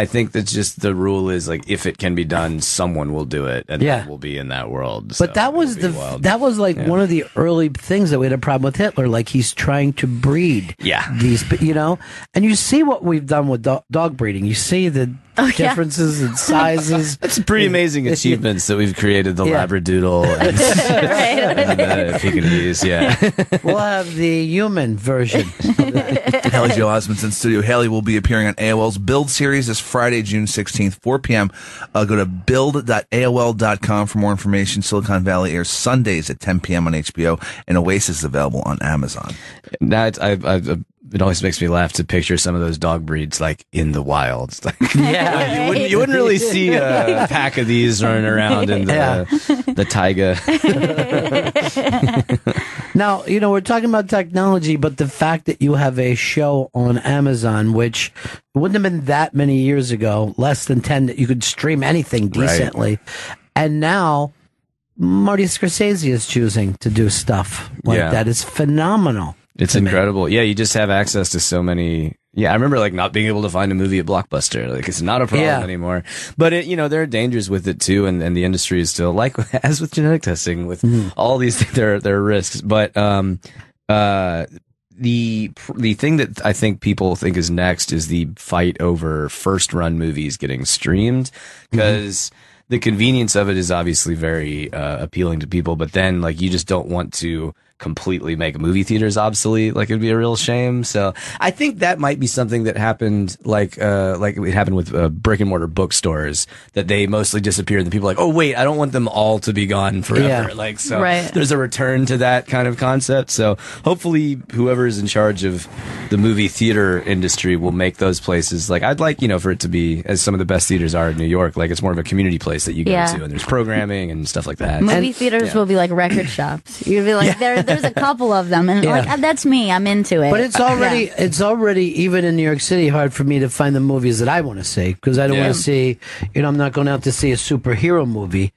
think that's just the rule is like, if it can be done, someone will do it, and that will be in that world. But that was one of the early things that we had a problem with Hitler. Like, he's trying to breed these, and you see what we've done with dog breeding. You see the differences in sizes. That's pretty amazing achievements that we've created. The Labradoodle and Pekingese. We'll have the human version. Haley Joel Osmond's in studio. Haley will be appearing on AOL's Build series this Friday, June 16th, 4 p.m. Go to build.aol.com for more information. Silicon Valley airs Sundays at 10 p.m. on HBO, and Oasis is available on Amazon. It always makes me laugh to picture some of those dog breeds like in the wild. Like, you wouldn't really see a pack of these running around in the taiga. Now, we're talking about technology, but the fact that you have a show on Amazon, which wouldn't have been that many years ago, less than 10, that you could stream anything decently. And now Marty Scorsese is choosing to do stuff like that. It's phenomenal. It's incredible. Yeah, you just have access to so many. Yeah, I remember like not being able to find a movie at Blockbuster. Like, it's not a problem anymore. But there are dangers with it too, and the industry is still, like as with genetic testing, with all these things, there are risks. But the thing that I think people think is next is the fight over first run movies getting streamed, because the convenience of it is obviously very appealing to people. But then like, you just don't want to completely make movie theaters obsolete. Like, it'd be a real shame. So I think that might be something that happened, like it happened with brick and mortar bookstores, that they mostly disappeared. And the people are like, oh wait, I don't want them all to be gone forever. There's a return to that kind of concept. So hopefully whoever is in charge of the movie theater industry will make those places, like, I'd like, for it to be, as some of the best theaters are in New York, like it's more of a community place that you go to, and there's programming and stuff like that. Movie theaters will be like record shops. You'd be like, there's a couple of them, and like, that's me. I'm into it. But it's already even in New York City hard for me to find the movies that I want to see, because I don't want to see. I'm not going out to see a superhero movie,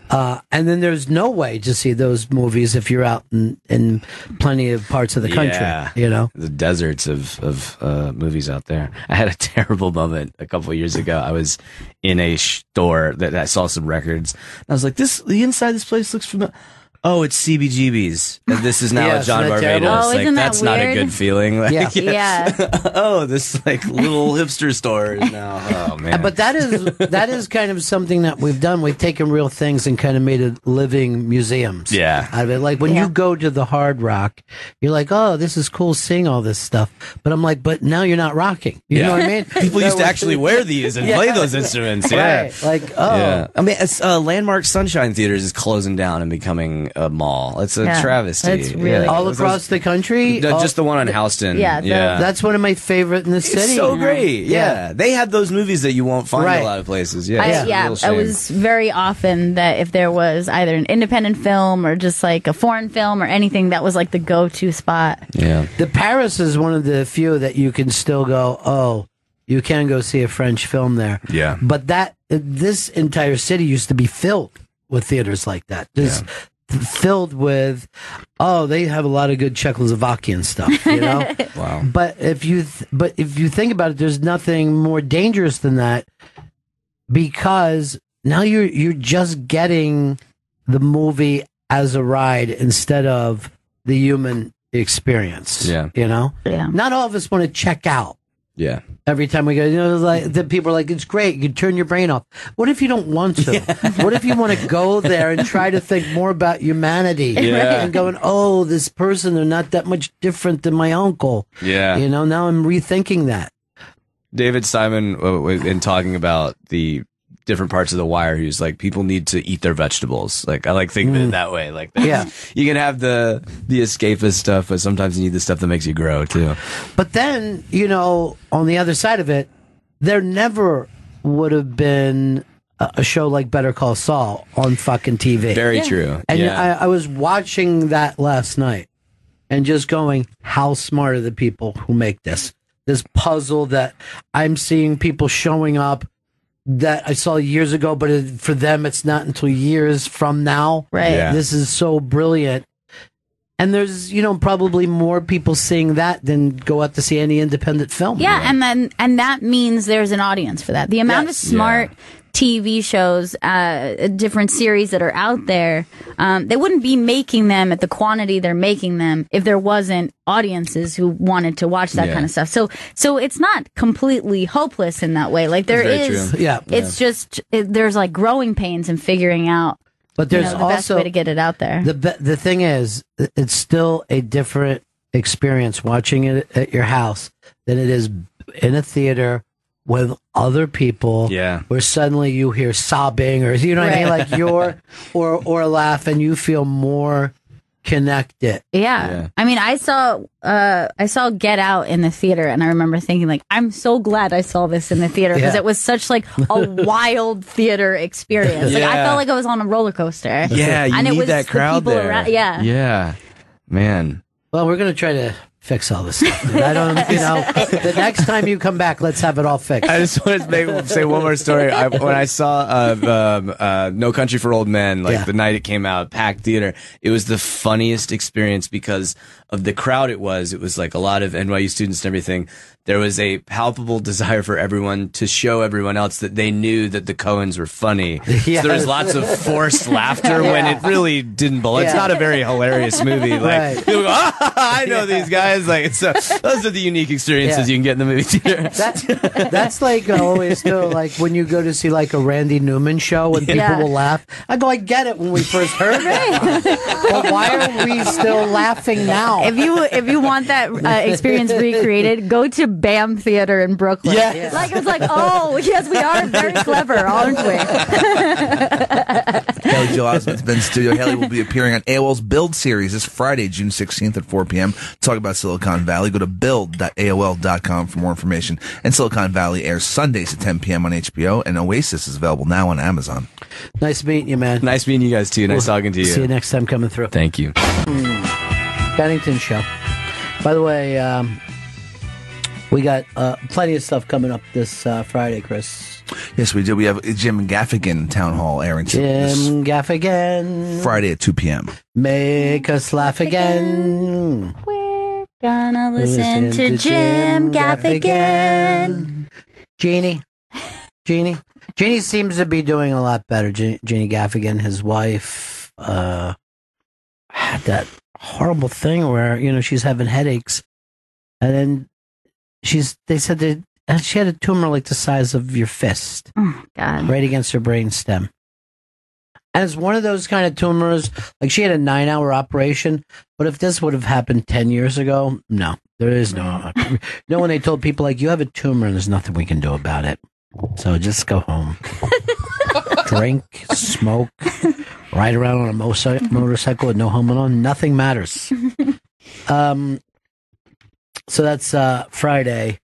and then there's no way to see those movies if you're out in plenty of parts of the country. The deserts of movies out there. I had a terrible moment a couple of years ago. I was in a store that I saw some records. And I was like, the inside of this place looks familiar. Oh, it's CBGB's. And this is now a John Barbados. Oh, like, that's not a good feeling. Like, Oh, this like little hipster store is now. Oh man. But that is kind of something that we've done. We've taken real things and kind of made it living museums. Yeah. Out of it. Like when you go to the Hard Rock, you're like, oh, this is cool seeing all this stuff. But I'm like, but now you're not rocking. You know what I mean? People used to actually wear these and play those instruments. Yeah. Right. Like, oh. Yeah. I mean, it's, Landmark Sunshine Theaters is closing down and becoming a mall. It's a travesty. It's really all across the country. Just the one on Houston. Yeah, that's one of my favorite in the city. It's so great. Yeah. They have those movies that you won't find in a lot of places. It was very often that if there was either an independent film or just like a foreign film or anything, that was like the go-to spot. Yeah. The Paris is one of the few that you can still go, oh, you can go see a French film there. Yeah. But this entire city used to be filled with theaters like that. Filled with, they have a lot of good Czechoslovakian stuff, Wow. But if you think about it, there's nothing more dangerous than that, because now you're just getting the movie as a ride instead of the human experience. Yeah. You know? Yeah. Not all of us want to check out. Yeah. Every time we go, like the people are like, it's great. You can turn your brain off. What if you don't want to? Yeah. What if you want to go there and try to think more about humanity? Yeah. And going, oh, this person, they're not that much different than my uncle. Yeah. Now I'm rethinking that. David Simon, in talking about the different parts of The Wire, he was like, people need to eat their vegetables. Like, I like thinking of it that way. Like, you can have the escapist stuff, but sometimes you need the stuff that makes you grow too. But then, on the other side of it, there never would have been a show like Better Call Saul on fucking TV. Very true. And I was watching that last night and just going, how smart are the people who make this puzzle that I'm seeing people showing up that I saw years ago, but for them, it's not until years from now. Right. Yeah. This is so brilliant. And there's, probably more people seeing that than go out to see any independent film. Yeah, and that means there's an audience for that. The amount of smart TV shows, different series that are out there, they wouldn't be making them at the quantity they're making them if there wasn't audiences who wanted to watch that kind of stuff. So it's not completely hopeless in that way. Like there is, it's just there's like growing pains in figuring out. But there's the also best way to get it out there. The thing is, it's still a different experience watching it at your house than it is in a theater with other people. Yeah. Where suddenly you hear sobbing or what I mean, like or laugh and you feel more connected. Yeah. I mean, I saw Get Out in the theater, and I remember thinking, like, I'm so glad I saw this in the theater because it was such like a wild theater experience. Like I felt like I was on a roller coaster. Yeah, you and need it was that crowd the people there. around, yeah, man. Well, we're gonna try to fix all this stuff. I don't, the next time you come back, let's have it all fixed. I just want to say one more story. When I saw No Country for Old Men, the night it came out, packed theater, it was the funniest experience because of the crowd it was. It was like a lot of NYU students and everything. There was a palpable desire for everyone to show everyone else that they knew that the Coens were funny. Yes. So there was lots of forced laughter when it really didn't belong. It's not a very hilarious movie. Like people go, I know these guys. Like those are the unique experiences you can get in the movie theater. That's like always too. Like when you go to see like a Randy Newman show and people will laugh. I go, I get it when we first heard it, but why are we still laughing now? If you want that experience recreated, go to BAM Theater in Brooklyn. Yeah. Like it's like, oh yes, we are very clever, aren't we? Haley Joel Osment's been in studio. Haley will be appearing on AOL's Build series this Friday, June 16th at 4 p.m. Talk about Silicon Valley. Go to build.aol.com for more information. And Silicon Valley airs Sundays at 10 p.m. on HBO, and Oasis is available now on Amazon. Nice meeting you, man. Nice meeting you guys too. Nice talking to you. See you next time coming through. Thank you. Bennington Show. By the way, we got plenty of stuff coming up this Friday, Chris. Yes, we do. We have Jim Gaffigan Town Hall airing Jim Gaffigan. Friday at 2 p.m. Make us laugh again. We're gonna listen to Jim Gaffigan. Jeannie seems to be doing a lot better. Jeannie Gaffigan, his wife, had that horrible thing where, she's having headaches. And then they said that she had a tumor like the size of your fist. Oh, God. Right against her brainstem. And it's one of those kind of tumors, like she had a 9-hour operation, but if this would have happened 10 years ago, no, there is no. When they told people, like, you have a tumor and there's nothing we can do about it. So just go home. Drink, smoke, ride around on a motorcycle with no helmet on. Nothing matters. So that's Friday.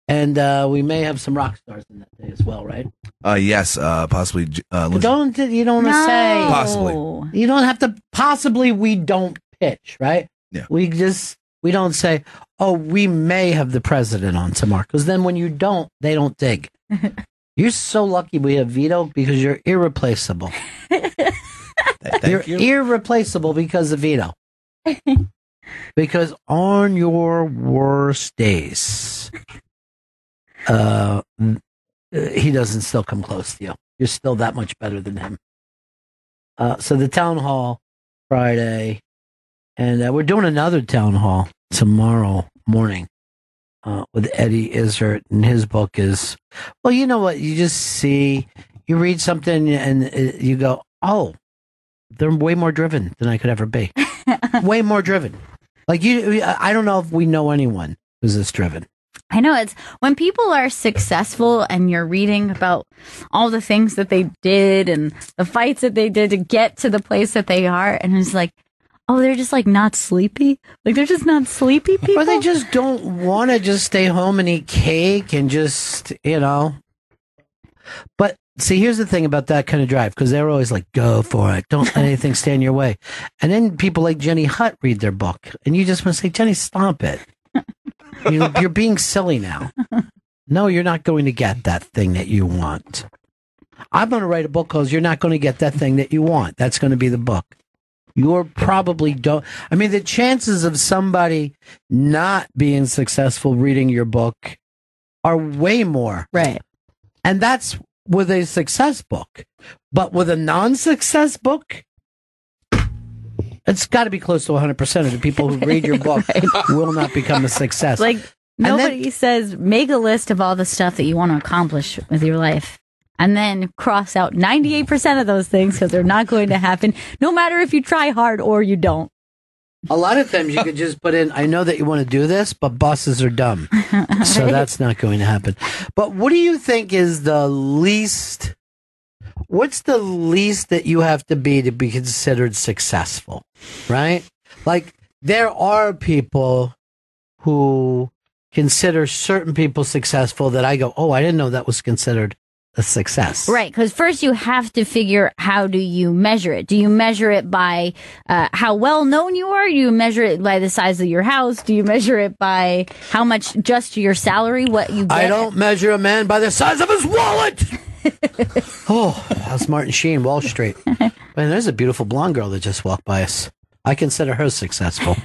And we may have some rock stars in that day as well, right? Yes, possibly. You don't want to say possibly. You don't have to. Possibly, we don't pitch, right? Yeah. We don't say, oh, we may have the president on tomorrow, because then when you don't, they don't dig. You're so lucky we have Vito because you're irreplaceable. You're irreplaceable because of Vito. Because on your worst days, he doesn't still come close to you. You're still that much better than him. So the town hall Friday, and we're doing another town hall tomorrow morning with Eddie Izzard, and his book is, well, you know what? You just see, you read something, and you go, oh, they're way more driven than I could ever be. Way more driven. Like I don't know if we know anyone who's this driven. I know, it's when people are successful and you're reading about all the things that they did and the fights that they did to get to the place that they are, and it's like, oh, they're just like not sleepy. Like they're just not sleepy people. Or they just don't want to just stay home and eat cake and just, But see, here's the thing about that kind of drive, because they're always like, go for it. Don't let anything stand in your way. And then people like Jenny Hutt read their book, and you just want to say, Jenny, stop it. You're being silly now. No, you're not going to get that thing that you want. I'm going to write a book called You're Not Going to Get That Thing That You Want. That's going to be the book. You're probably don't. I mean, the chances of somebody not being successful reading your book are way more. Right. And that's with a success book. But with a non-success book, it's got to be close to 100% of the people who read your book will not become a success. Like, nobody says, make a list of all the stuff that you want to accomplish with your life. And then cross out 98% of those things because they're not going to happen, no matter if you try hard or you don't. A lot of times you could just put in, I know that you want to do this, but bosses are dumb. So that's not going to happen. But what do you think is what's the least that you have to be considered successful? Right? Like, there are people who consider certain people successful that I go, oh, I didn't know that was considered a success. Right, because first you have to figure, how do you measure it? Do you measure it by how well known you are? Do you measure it by the size of your house? Do you measure it by how much just your salary, what you get? I don't measure a man by the size of his wallet. Oh, that's Martin Sheen, Wall Street. Man, there's a beautiful blonde girl that just walked by us. I consider her successful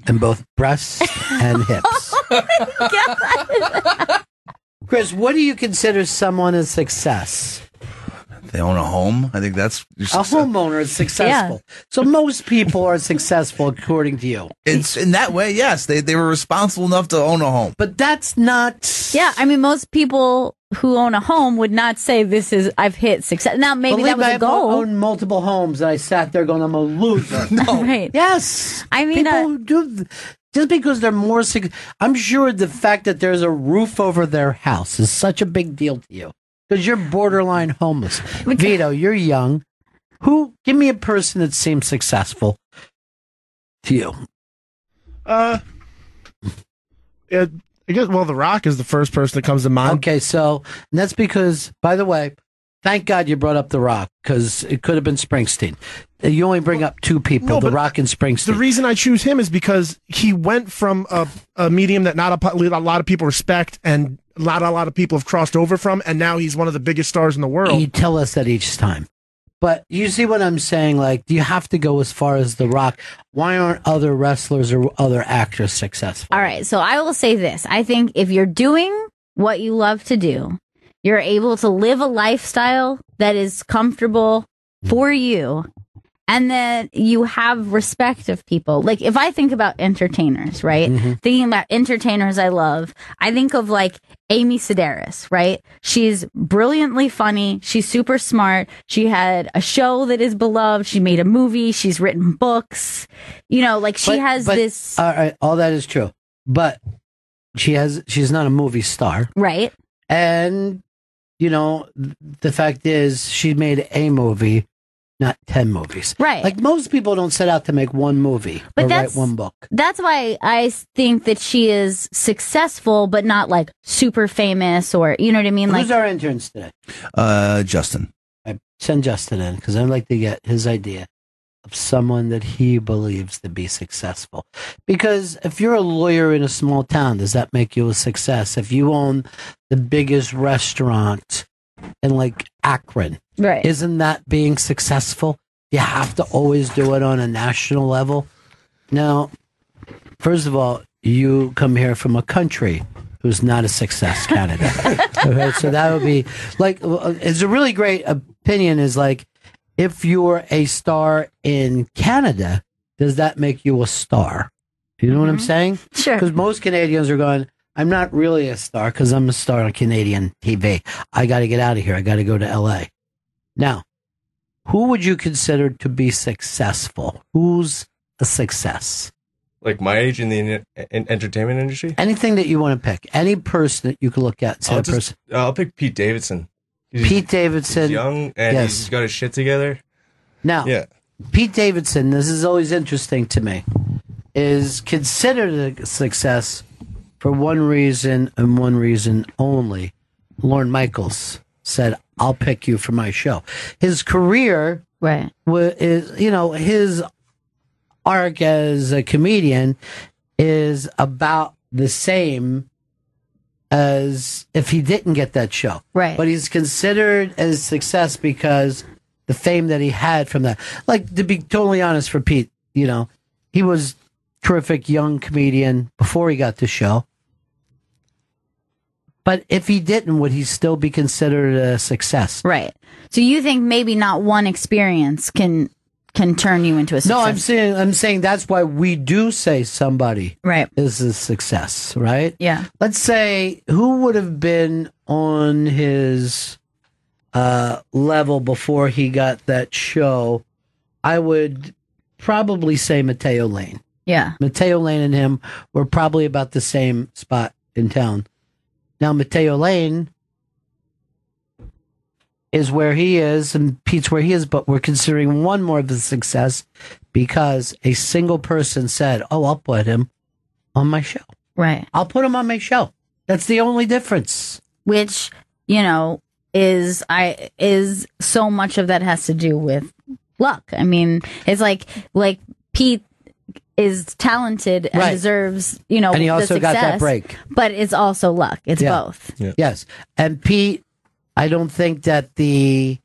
in both breasts and hips. Chris, what do you consider someone a success? They own a home. I think that's a homeowner is successful. Yeah. So most people are successful, according to you. It's in that way, yes. They were responsible enough to own a home. But that's not. Yeah, I mean, most people who own a home would not say I've hit success. Now, maybe that was a goal. I own multiple homes, and I sat there going, I'm a loser. No, right? Yes, I mean, people who do. Just because they're more I'm sure the fact that there's a roof over their house is such a big deal to you because you're borderline homeless. Vito, you're young. Give me a person that seems successful to you. I guess, The Rock is the first person that comes to mind. Okay, and that's because, by the way, thank God you brought up The Rock, because it could have been Springsteen. You only bring up two people, The Rock and Springsteen. The reason I choose him is because he went from a medium that not a lot of people respect and a lot of people have crossed over from, and now he's one of the biggest stars in the world. You tell us that each time. But you see what I'm saying? Like, do you have to go as far as The Rock? Why aren't other wrestlers or other actors successful? All right, so I will say this. I think if you're doing what you love to do, you're able to live a lifestyle that is comfortable for you, and then you have respect of people. Like, if I think about entertainers, right? Mm-hmm. Thinking about entertainers I love, I think of like Amy Sedaris, right? She's brilliantly funny. She's super smart. She had a show that is beloved. She made a movie. She's written books. She has this. All right, all that is true. But she's not a movie star. Right. And the fact is, she made a movie, not 10 movies. Right. Like, most people don't set out to make one movie or write one book. That's why I think that she is successful, but not like super famous, or, you know what I mean? Who's our interns today? Justin. I send Justin in because I'd like to get his idea of someone that he believes to be successful. Because if you're a lawyer in a small town, does that make you a success? If you own the biggest restaurant in like Akron, right, isn't that being successful? You have to always do it on a national level. Now, first of all, you come here from a country who's not a success candidate. Okay, so that would be like, it's a really great opinion is like, if you're a star in Canada, does that make you a star? You know what I'm saying? Sure. Because most Canadians are going, I'm not really a star because I'm a star on Canadian TV. I got to get out of here. I got to go to LA. Now, who would you consider to be successful? Who's a success? Like my age in the entertainment industry? Anything that you want to pick. Any person that you can look at. And say I'll pick Pete Davidson. Pete Davidson. He's young and he's got his shit together. Now, Pete Davidson, this is always interesting to me, is considered a success for one reason and one reason only. Lorne Michaels said, I'll pick you for my show. His career is, his arc as a comedian is about the same as if he didn't get that show. Right. But he's considered as success because the fame that he had from that. Like, to be totally honest for Pete, he was terrific young comedian before he got the show. But if he didn't, would he still be considered a success? Right. So you think maybe not one experience can turn you into a success? No, I'm saying that's why we do say somebody is a success, right? Yeah. Let's say who would have been on his level before he got that show. I would probably say Mateo Lane. Yeah. Mateo Lane and him were probably about the same spot in town. Now, Mateo Lane is where he is, and Pete's where he is, but we're considering one more of a success because a single person said, I'll put him on my show. Right. I'll put him on my show. That's the only difference. Which, is so much of that has to do with luck. I mean, it's like Pete is talented and deserves, and he also the success, got that break. But it's also luck. It's both. Yeah. Yes. And Pete, I don't think that that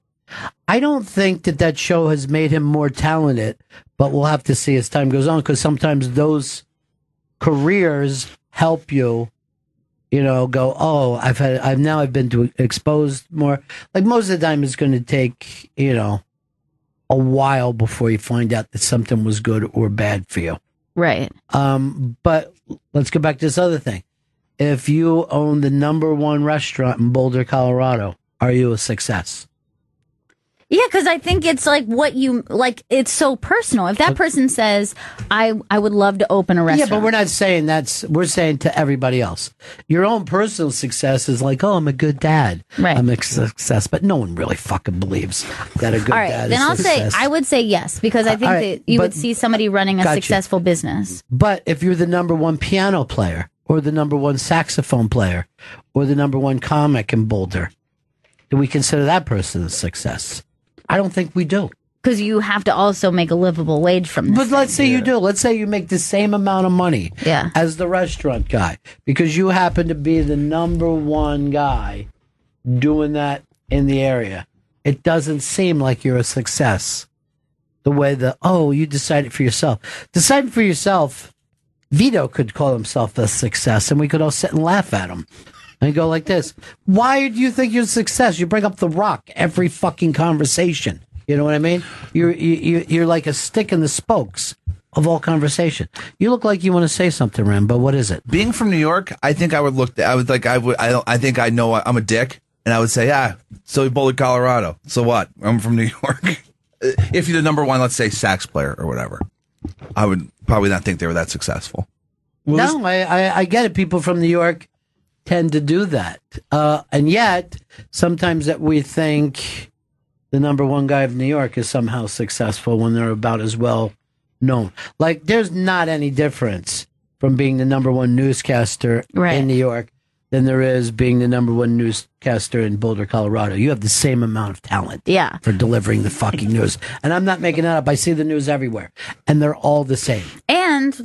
show has made him more talented, but we'll have to see as time goes on, because sometimes those careers help you, go, I've been exposed more. Like most of the time it's going to take, a while before you find out that something was good or bad for you. Right. But let's go back to this other thing. If you own the #1 restaurant in Boulder, Colorado, are you a success? Yeah, because I think it's like it's so personal. If that person says, I would love to open a restaurant. Yeah, but we're not saying we're saying to everybody else. Your own personal success is like, I'm a good dad. Right. I'm a success. But no one really fucking believes that a good dad then is I'll success. I would say yes, because I think that you would see somebody running a successful business. But if you're the #1 piano player or the #1 saxophone player or the #1 comic in Boulder, do we consider that person a success? I don't think we do. Because you have to also make a livable wage from this. But let's say you do. Let's say you make the same amount of money as the restaurant guy because you happen to be the #1 guy doing that in the area. It doesn't seem like you're a success. The way you decided for yourself. Deciding for yourself, Vito could call himself a success and we could all sit and laugh at him. And go like this. Why do you think you're a success? You bring up The Rock every fucking conversation. You know what I mean? You're like a stick in the spokes of all conversation. You look like you want to say something, Rambo. What is it? Being from New York, I think I think I know I'm a dick, and I would say, so Boulder, Colorado. So what? I'm from New York. If you're the #1, let's say sax player or whatever, I would probably not think they were that successful. No, I get it. People from New York tend to do that. And yet, sometimes that we think the #1 guy of New York is somehow successful when they're about as well known. Like, there's not any difference from being the #1 newscaster in New York than there is being the #1 newscaster in Boulder, Colorado. You have the same amount of talent for delivering the fucking news. And I'm not making that up. I see the news everywhere. And they're all the same. And,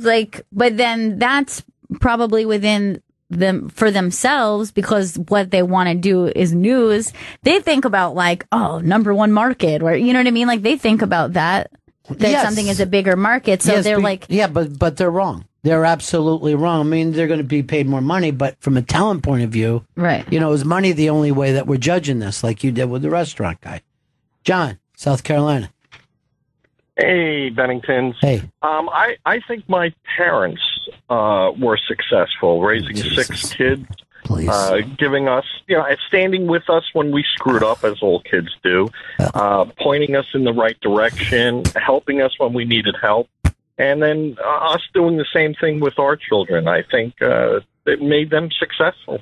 but then that's probably within them for themselves, because what they want to do is news. They think about #1 market, or you know what I mean? Like they think about that something is a bigger market. So they're but they're wrong. They're absolutely wrong. I mean, they're going to be paid more money, but from a talent point of view, right? Is money the only way that we're judging this, like you did with the restaurant guy? John, South Carolina. Hey, Benningtons. Hey. I think my parents were successful raising 6 kids. Please. Giving us, standing with us when we screwed up, as all kids do, pointing us in the right direction, helping us when we needed help, and then us doing the same thing with our children. I think it made them successful.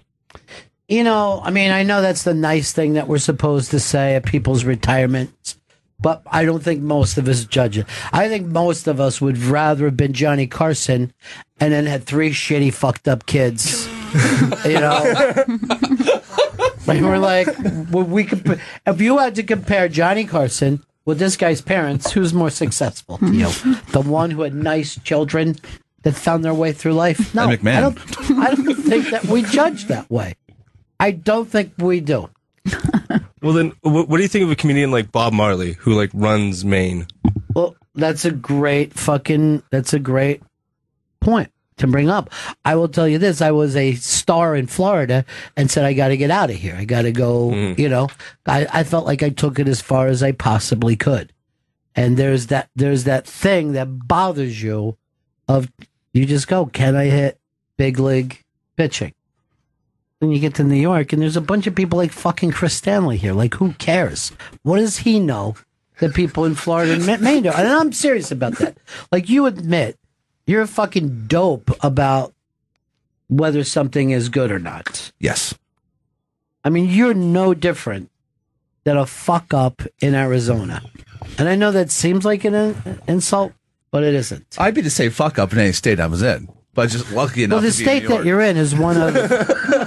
I know that's the nice thing that we're supposed to say at people's retirements, but I don't think most of us judge it. I think most of us would rather have been Johnny Carson and then had 3 shitty, fucked up kids. Like we're like, if you had to compare Johnny Carson with this guy's parents, who's more successful to you? The one who had nice children that found their way through life? No, I don't think that we judge that way. I don't think we do. Well, then, what do you think of a comedian like Bob Marley, who runs Maine? Well, that's a great point to bring up. I will tell you this. I was a star in Florida and said, I got to get out of here. I got to go, I felt like I took it as far as I possibly could. And there's that thing that bothers you of, you just go, can I hit big league pitching? Then you get to New York and there's a bunch of people like fucking Chris Stanley here. Like, who cares? What does he know that people in Florida and Maine do? And I'm serious about that. Like, you admit, you're a fucking dope about whether something is good or not. Yes. I mean, you're no different than a fuck up in Arizona. And I know that seems like an insult, but it isn't. I'd be to say fuck up in any state I was in, but just lucky enough. Well, the state that you're in is one of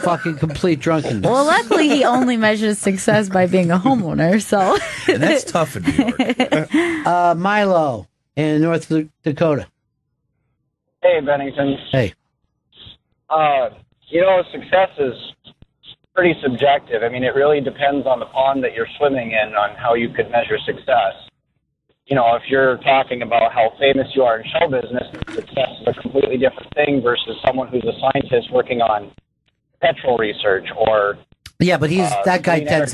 fucking complete drunkenness. Well, luckily he only measures success by being a homeowner, so. And that's tough in New York. Milo in North Dakota. Hey, Bennington. Hey. Success is pretty subjective. I mean, it really depends on the pond that you're swimming in on how you could measure success. If you're talking about how famous you are in show business, success is a completely different thing versus someone who's a scientist working on petrol research or... Yeah, but that guy tends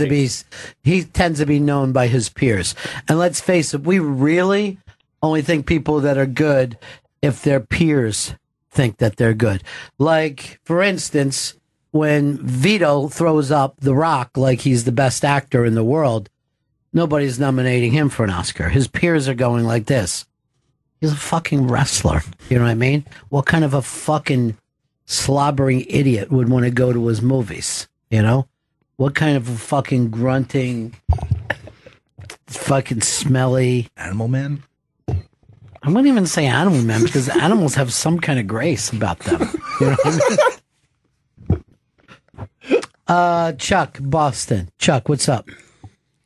to be known by his peers. And let's face it, we really only think people that are good if their peers think that they're good. Like, for instance, when Vito throws up The Rock like he's the best actor in the world, nobody's nominating him for an Oscar. His peers are going like this. He's a fucking wrestler. You know what I mean? What kind of a fucking slobbering idiot would want to go to his movies? What kind of a fucking grunting, fucking smelly... Animal man? I wouldn't even say animal man because animals have some kind of grace about them. You know what I mean? Chuck, Boston. Chuck, what's up?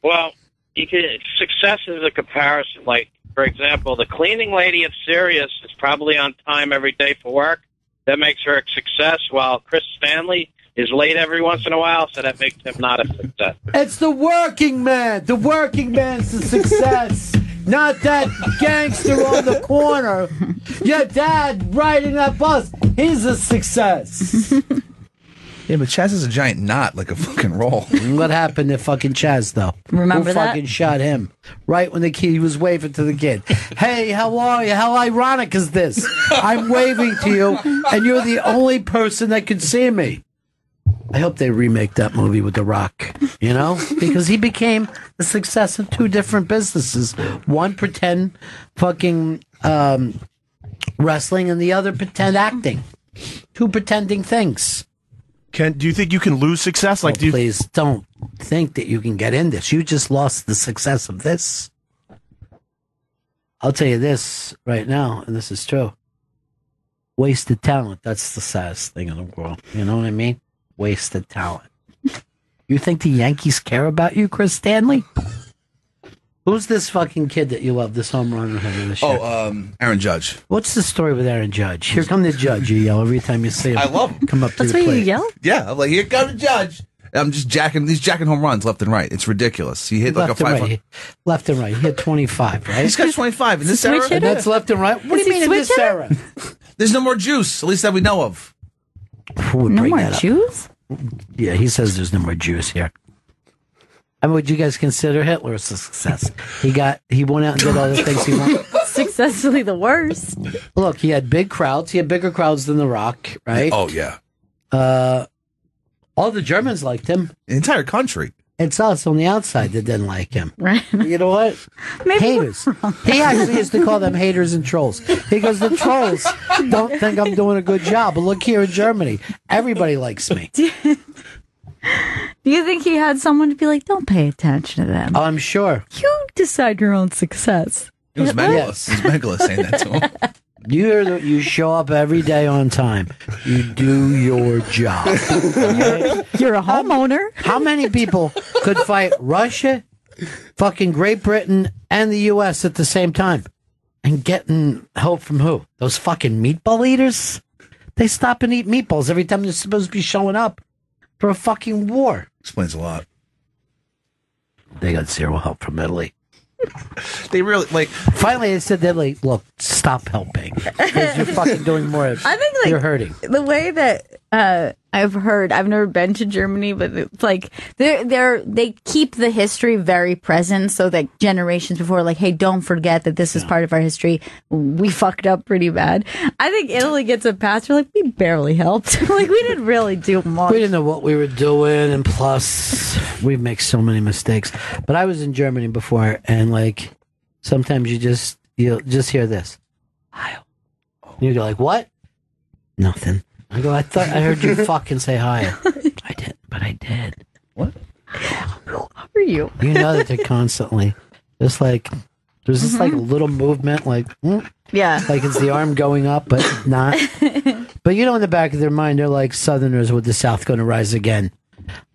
Well, success is a comparison. Like, for example, the cleaning lady at Sirius is probably on time every day for work. That makes her a success, while Chris Stanley is late every once in a while, so that makes him not a success. It's the working man. The working man's the success. Not that gangster on the corner. Your dad riding that bus. He's a success. Yeah, but Chaz is a giant knot, like a fucking roll. What happened to fucking Chaz, though? Remember Who that? fucking shot him? Right when he was waving to the kid. Hey, how are you? How ironic is this? I'm waving to you, and you're the only person that can see me. I hope they remake that movie with The Rock, because he became the success of 2 different businesses. One pretend fucking wrestling and the other pretend acting. 2 pretending things. Do you think you can lose success? Please don't think that you can get in this. You just lost the success of this. I'll tell you this right now, and this is true. Wasted talent. That's the saddest thing in the world. You know what I mean? Wasted talent. You think the Yankees care about you, Chris Stanley? Who's this fucking kid that you love, this home run hitter this year? Aaron Judge. What's the story with Aaron Judge? Here come the Judge, you yell every time you see him. I love him. Come up to That's the why plate. you yell? Yeah, I'm like, here comes the Judge. I'm just he's jacking home runs left and right. It's ridiculous. He hit like a 500. Left and right. He hit 25, right? He's got 25 in this era. And that's left and right? What do you mean in this era? There's no more juice, at least that we know of. Who would No bring more that up? juice? Yeah, he says there's no more juice here. I mean, would you guys consider Hitler a success? He went out and did all the things he wanted. Successfully the worst. Look, he had big crowds. He had bigger crowds than The Rock, right? Oh, yeah. All the Germans liked him. The entire country. It's us on the outside that didn't like him. Right. You know what? Haters. He actually used to call them haters and trolls. He goes, the trolls don't think I'm doing a good job. But look here in Germany. Everybody likes me. Do you think he had someone to be like, don't pay attention to them? Oh, I'm sure. You decide your own success. It was Mengeles. It was Mengeles saying that to him. You show up every day on time. You do your job. Okay? You're a homeowner. How many people could fight Russia, fucking Great Britain, and the U.S. at the same time? And getting help from who? Those fucking meatball eaters? They stop and eat meatballs every time they're supposed to be showing up for a fucking war. Explains a lot. They got zero help from Italy. They really, like... Finally, they said, look, stop helping. Because you're fucking doing more. I think, like, you're hurting. The way that I've heard, I've never been to Germany, but it's like, they keep the history very present so that generations before are like, hey, don't forget that this is part of our history. We fucked up pretty bad. I think Italy gets a pass. We're like, we barely helped. Like, we didn't really do much. We didn't know what we were doing, and plus, we make so many mistakes. But I was in Germany before, and like, sometimes you'll just hear this. Heil. You go like, what? Nothing. I go, I thought I heard you fucking say hi. I didn't, but I did. What? Who are you? You know that they're constantly just like, there's this like little movement, like, yeah, like it's the arm going up, but not. But you know, in the back of their mind, they're like Southerners with the South going to rise again.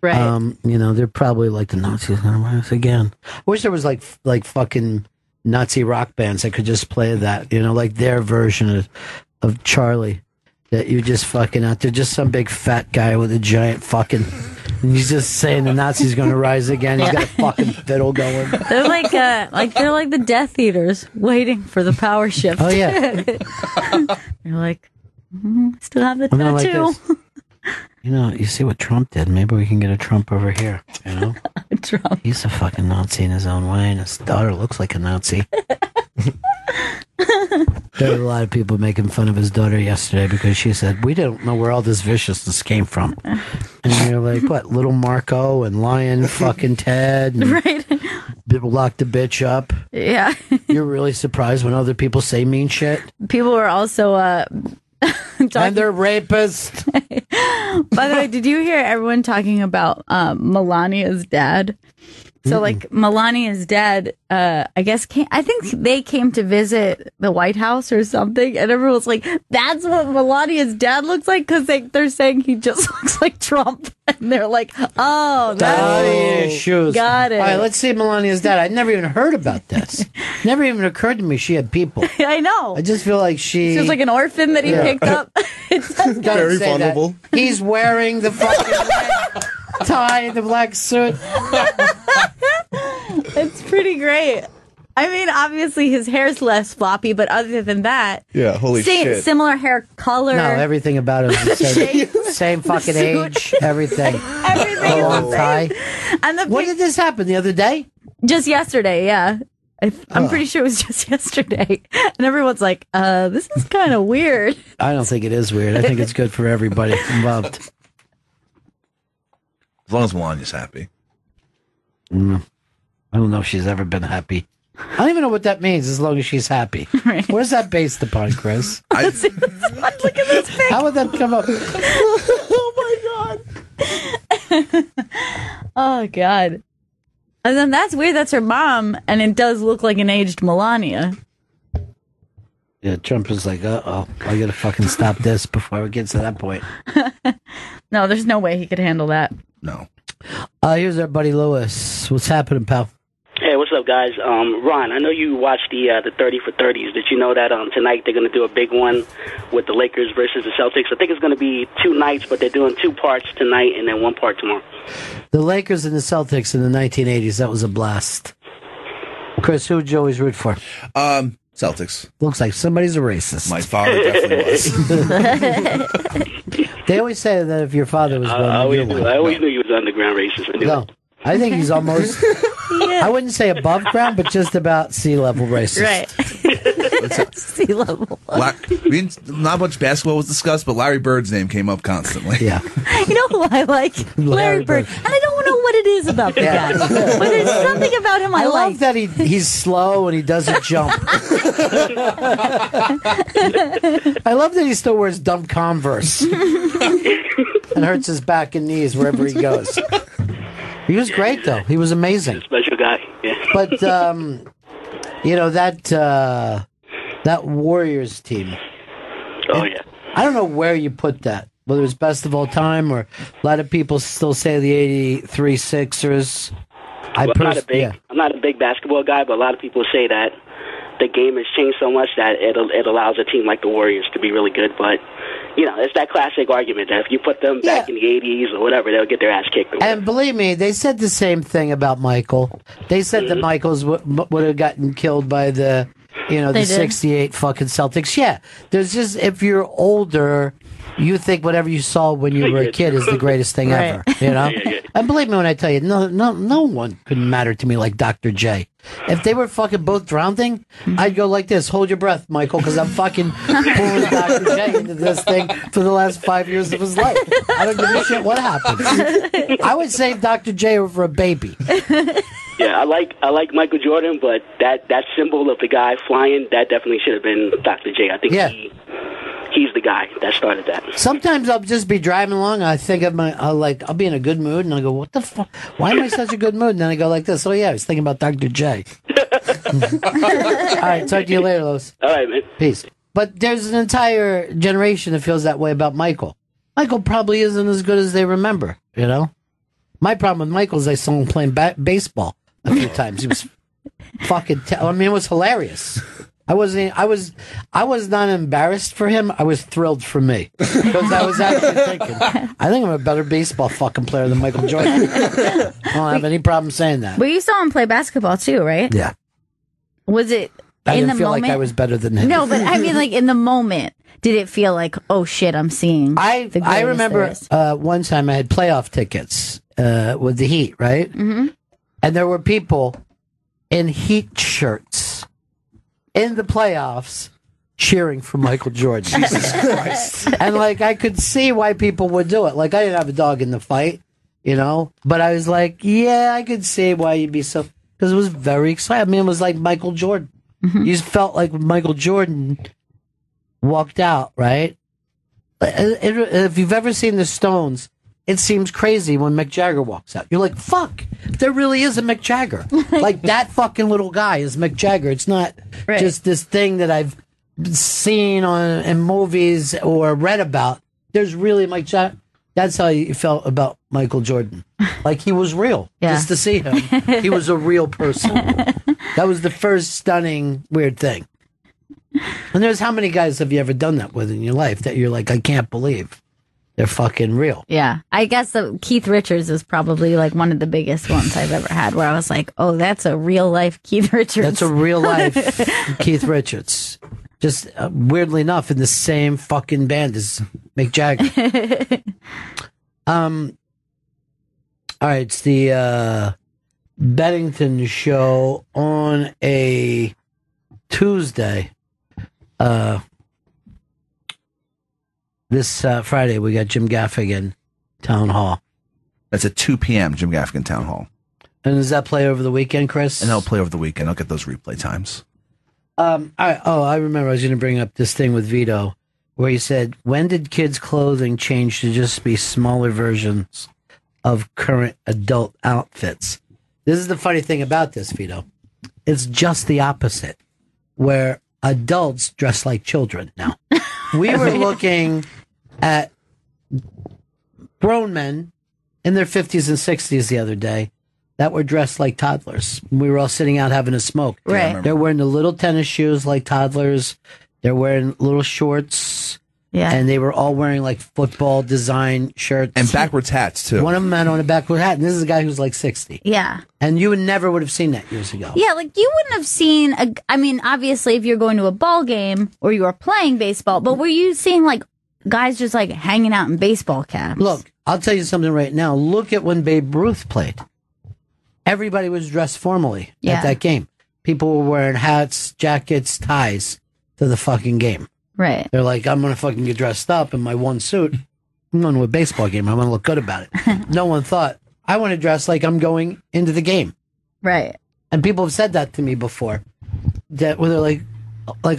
Right. You know, they're probably like the Nazis going to rise again. I wish there was like fucking Nazi rock bands that could just play that, you know, like their version of Charlie. That you're just fucking out there, just some big fat guy with a giant fucking, and he's just saying the Nazis going to rise again. He's got a fucking fiddle going. They're like the Death Eaters waiting for the power shift. Oh yeah. They're like, still have the And they're like tattoo. this. You know, you see what Trump did. Maybe we can get a Trump over here. You know, Trump. He's a fucking Nazi in his own way, and his daughter looks like a Nazi. There were a lot of people making fun of his daughter yesterday because she said, we don't know where all this viciousness came from. And you're like, what, little Marco and Lion fucking Ted? And right. People locked the bitch up. Yeah. You're really surprised when other people say mean shit? People were also... and they're rapists. By the way, did you hear everyone talking about Melania's dad? So, like, Melania's dad, I guess, I think they came to visit the White House or something, and everyone was like, that's what Melania's dad looks like, because they're saying he just looks like Trump. And they're like, oh, Daddy issues. Got it. All right, let's see Melania's dad. I'd never even heard about this. Never even occurred to me she had people. I know. I just feel like she was like an orphan that he picked up. Very vulnerable. He's wearing the fucking red tie, the black suit. It's pretty great. I mean, obviously his hair's less floppy, but other than that, yeah, holy shit, similar hair color. No, everything about him is the same fucking age. Everything. Everything. Long tie. And when did this happen? The other day? Just yesterday. Yeah, I'm pretty sure it was just yesterday. And everyone's like, "This is kind of weird." I don't think it is weird. I think it's good for everybody involved. As long as Melania's happy. I don't know if she's ever been happy. I don't even know what that means, as long as she's happy. Right. Where's that based upon, Chris? Look at this pic. How would that come up? Oh, my God. Oh, God. And then that's weird. That's her mom, and it does look like an aged Melania. Yeah, Trump was like, uh-oh, I gotta fucking stop this before it gets to that point. No, there's no way he could handle that. No. Here's our buddy Lewis. What's happening, pal? Hey, what's up, guys? Ron, I know you watched the 30 for 30s. Did you know that tonight they're going to do a big one with the Lakers versus the Celtics? I think it's going to be 2 nights, but they're doing 2 parts tonight and then 1 part tomorrow. The Lakers and the Celtics in the 1980s, that was a blast. Chris, who would you always root for? Celtics. Looks like somebody's a racist. My father definitely was. They always say that if your father was one, I always knew he was underground racist. I knew no. I think he's almost, I wouldn't say above ground, but just about sea level racist. Right. Sea level. Not much basketball was discussed, but Larry Bird's name came up constantly. Yeah. You know who I like? Larry Bird. And I don't know what it is about the guy. But there's something about him I like. love that he's slow and he doesn't jump. I love that he still wears dumb Converse and hurts his back and knees wherever he goes. He was great, though. He was amazing. Special guy. Yeah. But that Warriors team. Oh yeah. I don't know where you put that. Whether it's best of all time, or a lot of people still say the '83 Sixers. I'm not a big basketball guy, but a lot of people say that the game has changed so much that it allows a team like the Warriors to be really good. But it's that classic argument that if you put them back in the '80s or whatever, they'll get their ass kicked. And believe me, they said the same thing about Michael. They said that Michael's would have gotten killed by the '68 fucking Celtics. Yeah, there's just, if you're older, you think whatever you saw when you were a kid is the greatest thing ever. And believe me when I tell you, no one could matter to me like Dr. J. If they were fucking both drowning, I'd go like this: hold your breath, Michael, because I'm fucking pulling Dr. J into this thing for the last 5 years of his life. I don't give a shit what happens. I would save Dr. J over a baby. Yeah, I like Michael Jordan, but that symbol of the guy flying, that definitely should have been Dr. J. I think he's the guy that started that. Sometimes I'll just be driving along. I think of I'll be in a good mood, and I go, "What the fuck? Why am I in such a good mood?" And then I go like this. Oh yeah, I was thinking about Dr. J. All right, talk to you later, Los. All right, man. Peace. But there's an entire generation that feels that way about Michael. Michael probably isn't as good as they remember. My problem with Michael is I saw him playing baseball a few times. He was fucking. It was hilarious. I was not embarrassed for him. I was thrilled for me, because I was actually thinking, I think I'm a better baseball fucking player than Michael Jordan. I don't have any problem saying that. But you saw him play basketball too, right? Yeah. Was it I in didn't the feel moment? like I was better than him. No, but I mean, like in the moment, did it feel like, oh shit, I'm seeing? I remember one time I had playoff tickets with the Heat, right? Mm-hmm. And there were people in Heat shirts in the playoffs cheering for Michael Jordan. Jesus Christ. And I could see why people would do it. I didn't have a dog in the fight, but I was like, yeah, I could see why you'd be so, because it was very exciting. It was like Michael Jordan. Mm-hmm. You just felt like Michael Jordan walked out, right? If you've ever seen the Stones, it seems crazy when Mick Jagger walks out. You're like, fuck, there really is a Mick Jagger. That fucking little guy is Mick Jagger. It's not just this thing that I've seen in movies or read about. There's really Mick Jagger. That's how you felt about Michael Jordan. He was real. Yeah. Just to see him, he was a real person. That was the first stunning, weird thing. And there's, how many guys have you ever done that with in your life that you're like, I can't believe they're fucking real? Yeah. I guess Keith Richards is probably one of the biggest ones I've ever had, where I was like, oh, that's a real life Keith Richards. That's a real life Keith Richards. Just weirdly enough, in the same fucking band as Mick Jagger. All right, it's the Bennington show on a Tuesday. This Friday, we got Jim Gaffigan, Town Hall. That's at 2 p.m., Jim Gaffigan, Town Hall. And does that play over the weekend, Chris? And they'll play over the weekend. I'll get those replay times. I remember I was going to bring up this thing with Vito, where he said, when did kids' clothing change to just be smaller versions of current adult outfits? This is the funny thing about this, Vito. It's just the opposite, where adults dress like children now. We were looking at grown men in their 50s and 60s the other day that were dressed like toddlers. We were all sitting out having a smoke. Right. They're wearing the little tennis shoes like toddlers. They're wearing little shorts. Yeah. And they were all wearing football design shirts. And backwards hats, too. One of them had on a backward hat. And this is a guy who's 60. Yeah. And you never would have seen that years ago. Yeah, you wouldn't have seen, obviously if you're going to a ball game or you are playing baseball, but were you seeing guys just hanging out in baseball caps? Look, I'll tell you something right now. Look at when Babe Ruth played. everybody was dressed formally at that game. People were wearing hats, jackets, ties to the fucking game. Right. They're like, I'm going to fucking get dressed up in my one suit. I'm going to a baseball game. I want to look good about it. No one thought, I want to dress like I'm going into the game. Right. And people have said that to me before. That where they're like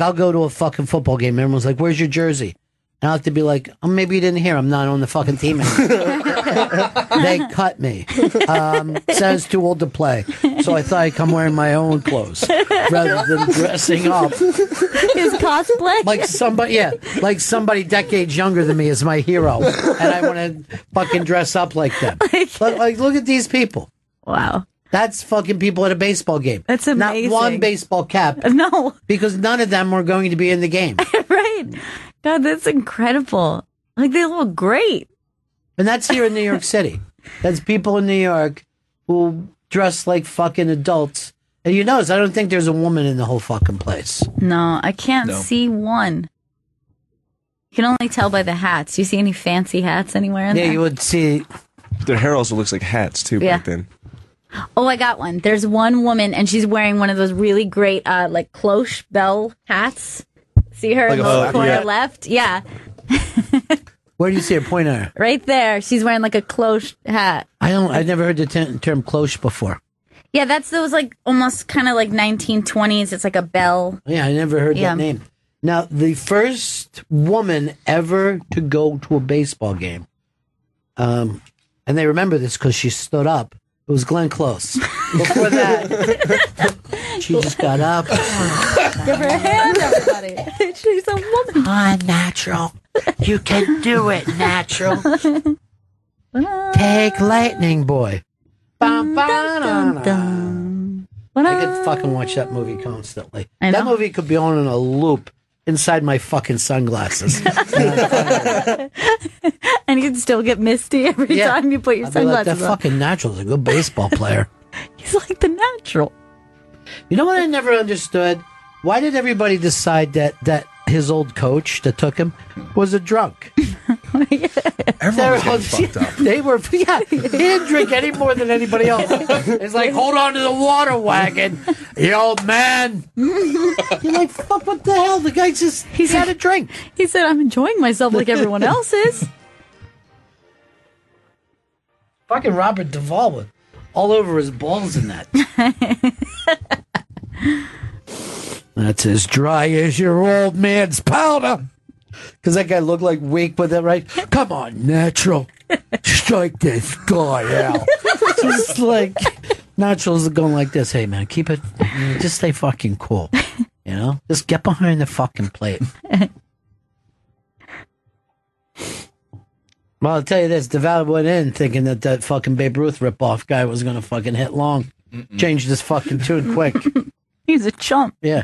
I'll go to a fucking football game. Everyone's like, where's your jersey? And I'll have to be like, oh, maybe you didn't hear. I'm not on the fucking team anymore. They cut me. Says too old to play. So I thought I'd come wearing my own clothes rather than dressing up. His cosplay? Like somebody decades younger than me is my hero. And I want to fucking dress up like them. But like, look at these people. Wow. That's fucking people at a baseball game. That's amazing. Not one baseball cap. No. Because none of them were going to be in the game. Right. God, that's incredible. Like, they look great. And that's here in New York City. That's people in New York who dress like fucking adults. And you notice, I don't think there's a woman in the whole fucking place. No, I can't see one. You can only tell by the hats. Do you see any fancy hats anywhere in there? Yeah, you would see. Their hair also looks like hats, too, back then. Oh, I got one. There's one woman, and she's wearing one of those really great, like, cloche bell hats. See her in the corner left? Yeah. Where do you see her? Point at her. Right there. She's wearing, like, a cloche hat. I've never heard the term cloche before. Yeah, that's those, like, almost kind of like 1920s. It's like a bell. Yeah, I never heard that name. Now, the first woman ever to go to a baseball game, and they remember this because she stood up, it was Glenn Close. Before that, she just got up. Give her a hand, everybody. She's a woman. Ah, Natural. You can do it, Natural. Take Lightning Boy. Bum, dun, dun. I could fucking watch that movie constantly. That movie could be on in a loop inside my fucking sunglasses. And you'd still get misty every time you put your sunglasses on. That fucking Natural's a good baseball player. He's like the Natural. You know what I never understood? Why did everybody decide that his old coach that took him was a drunk? Everyone was fucked up. They were, he didn't drink any more than anybody else. It's like, hold on to the water wagon, you old man. You're like, fuck, what the hell? The guy just, he had a drink. He said, I'm enjoying myself like everyone else is. Fucking Robert Duvall with all over his balls in that. That's as dry as your old man's powder. Because that guy looked like weak, but that right? Come on, Natural. Strike this guy out. Just like, Natural's going like this. Hey, man, keep it, just stay fucking cool. You know? Just get behind the fucking plate. Well, I'll tell you this. Duvall went in thinking that fucking Babe Ruth ripoff guy was going to fucking hit long. Changed his fucking tune quick. He's a chump. Yeah.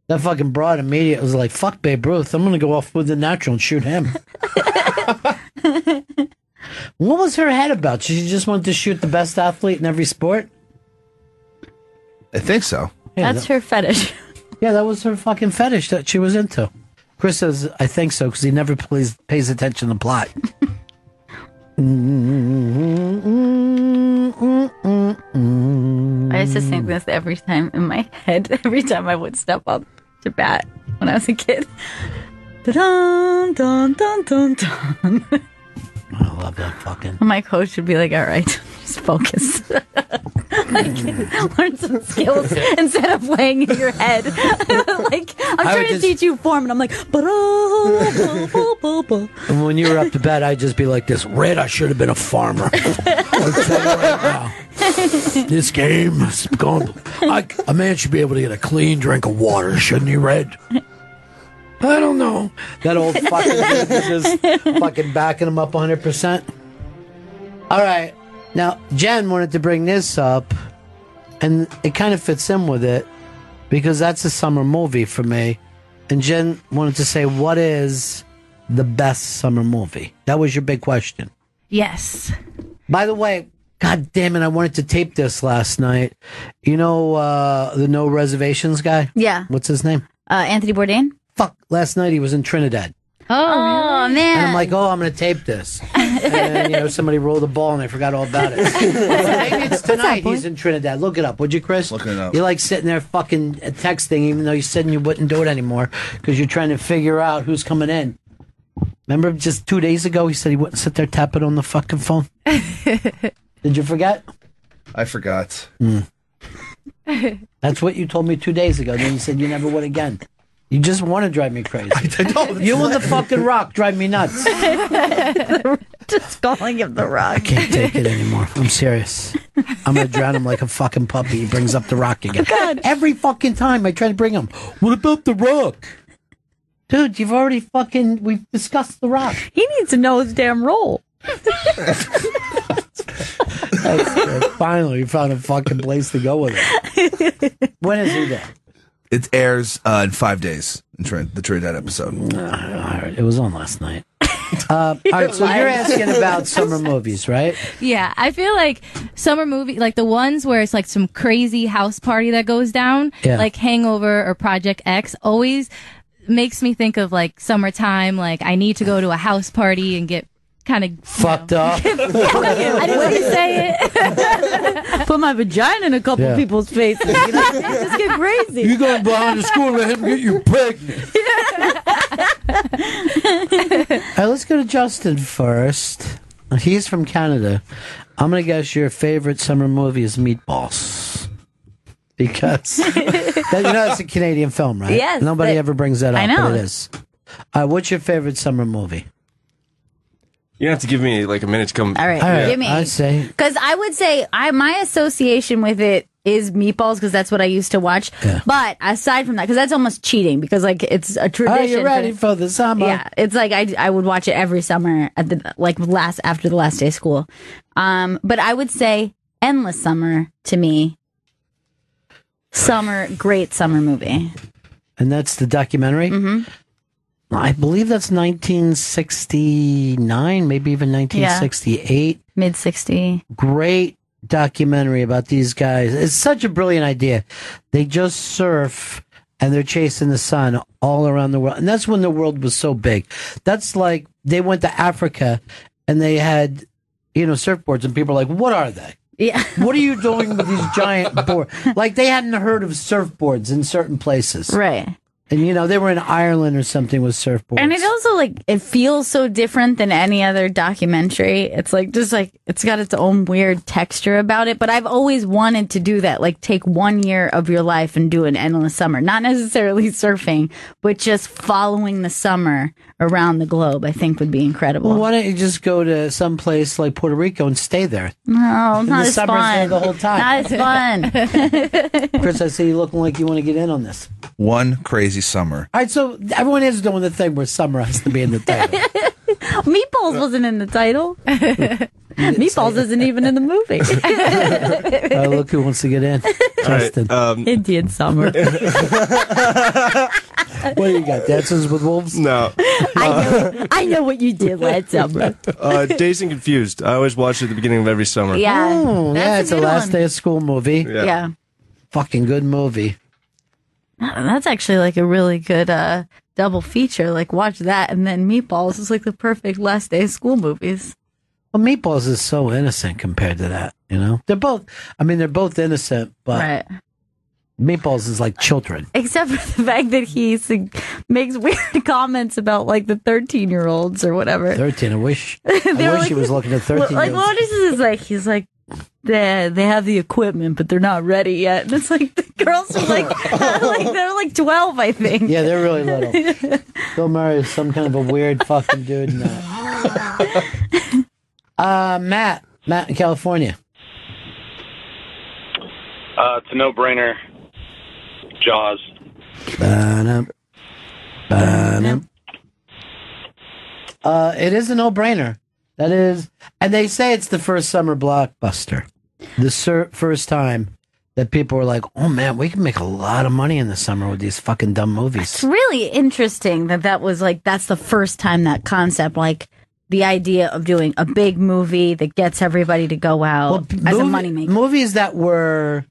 That fucking broad immediately was like, fuck Babe Ruth. I'm going to go off with the Natural and shoot him. What was her head about? She just wanted to shoot the best athlete in every sport? I think so. Yeah, That's her fetish. Yeah, that was her fucking fetish that she was into. Chris says, I think so, because he never pays attention to the plot. I used to sing this every time in my head, every time I would step up to bat when I was a kid. Dun, dun, dun, dun, dun. I love that fucking. My coach would be like, all right, just focus. Learn some skills instead of playing in your head. Like, I'm trying to teach you form, and I'm like, and when you were up to bat, I'd just be like this, Red, I should have been a farmer. I'll tell you right now. This game is gone. A man should be able to get a clean drink of water, shouldn't he, Red? I don't know. That old fucking dude just fucking backing him up 100%. All right. Now, Jen wanted to bring this up, and it kind of fits in with it, because that's a summer movie for me. And Jen wanted to say, what is the best summer movie? That was your big question. Yes. By the way, God damn it, I wanted to tape this last night. You know the No Reservations guy? Yeah. What's his name? Anthony Bourdain. Fuck, last night he was in Trinidad. Oh, man. And I'm like, I'm going to tape this. And, somebody rolled the ball and I forgot all about it. Maybe it's tonight he's in Trinidad. Look it up, would you, Chris? Looking it up. You're like sitting there fucking texting, even though you said you wouldn't do it anymore because you're trying to figure out who's coming in. Remember just 2 days ago he said he wouldn't sit there tapping on the fucking phone? Did you forget? I forgot. That's what you told me 2 days ago. Then you said you never would again. You just want to drive me crazy. You and the fucking Rock drive me nuts. Just calling him the Rock. I can't take it anymore. I'm serious. I'm going to drown him like a fucking puppy. He brings up the Rock again. God. Every fucking time I try to bring him. What about the Rock? Dude, you've already we've discussed the Rock. He needs to know his damn role. Finally, we found a fucking place to go with it. When is he there? It airs in 5 days. The Trinidad episode. It was on last night. All right, so you're asking about summer movies, right? Yeah, I feel like summer movie, like the ones where it's like some crazy house party that goes down, like Hangover or Project X, always makes me think of like summertime. Like I need to go to a house party and get kind of fucked up. I didn't want to say it. Put my vagina in a couple people's faces. Just get crazy. You going behind the school and let him get you pregnant. All right, let's go to Justin first. He's from Canada. I'm going to guess your favorite summer movie is Meatballs. Because that's a Canadian film, right? Yes. Nobody ever brings that up, I know. but it is. What's your favorite summer movie? You have to give me like a minute to come. All right. Give me. I'd say. Because I would say my association with it is Meatballs because that's what I used to watch. Yeah. But aside from that, because that's almost cheating because like it's a tradition. Are you ready for the summer? Yeah, it's like I would watch it every summer at the after the last day of school. But I would say Endless Summer to me. Great summer movie. And that's the documentary? Mm-hmm. I believe that's 1969, maybe even 1968. Mid-60. Great documentary about these guys. It's such a brilliant idea. They just surf and they're chasing the sun all around the world. And that's when the world was so big. That's like they went to Africa and they had, surfboards and people are like, what are they? Yeah. What are you doing with these giant boards? Like they hadn't heard of surfboards in certain places. Right. And, they were in Ireland or something with surfboards. And it also, it feels so different than any other documentary. It's it's got its own weird texture about it. But I've always wanted to do that. Like, take 1 year of your life and do an endless summer. Not necessarily surfing, but just following the summer around the globe, I think would be incredible. Well, why don't you just go to some place like Puerto Rico and stay there? No, not as summer's fun. there the whole time. Not as fun. Chris, I see you looking like you want to get in on this. One crazy summer. All right, so everyone is doing the thing where summer has to be in the title. Meatballs wasn't in the title. Meatballs isn't even in the movie. Look who wants to get in. Justin. Right, Indian summer. What do you got? Dances with Wolves? No. I know what you did last summer. Dazed and Confused. I always watch it at the beginning of every summer. Yeah. Oh, yeah, it's a last day of school movie. Yeah. Fucking good movie. That's actually like a really good double feature. Like watch that and then Meatballs is like the perfect last day of school movies. Well, Meatballs is so innocent compared to that, They're both innocent, but right. Meatballs is like children. Except for the fact that he makes weird comments about like the 13-year-olds or whatever. 13, I wish he was looking at 13-year-olds. Like what is this like? He's like, they have the equipment, but they're not ready yet. And it's like the girls are like they're like 12, I think. Yeah, they're really little. Bill Murray is some kind of a weird fucking dude. Matt in California. It's a no-brainer. Jaws. It is a no-brainer. That is, and they say it's the first summer blockbuster. The first time that people were like, "Oh man, we can make a lot of money in the summer with these fucking dumb movies." It's really interesting that was like that's the first time that concept, like the idea of doing a big movie that gets everybody to go out as a moneymaker. Movies that were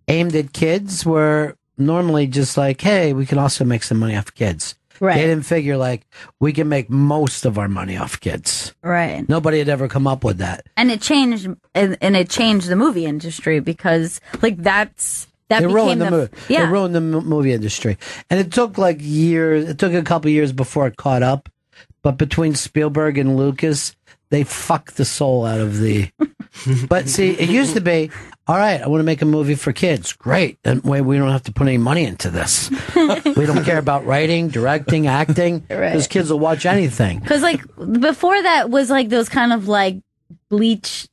aimed at kids were normally just like, "Hey, we can also make some money off kids." Right. They didn't figure like we can make most of our money off kids. Right. Nobody had ever come up with that. And it changed the movie industry because like that It became ruined the movie. Yeah. It ruined the movie industry, and it took like years. It took a couple years before it caught up. But between Spielberg and Lucas, they fucked the soul out of the. But see, it used to be, all right, I want to make a movie for kids. Great. That way we don't have to put any money into this. We don't care about writing, directing, acting. Right. Those kids will watch anything. Because like before that was like those kind of like beach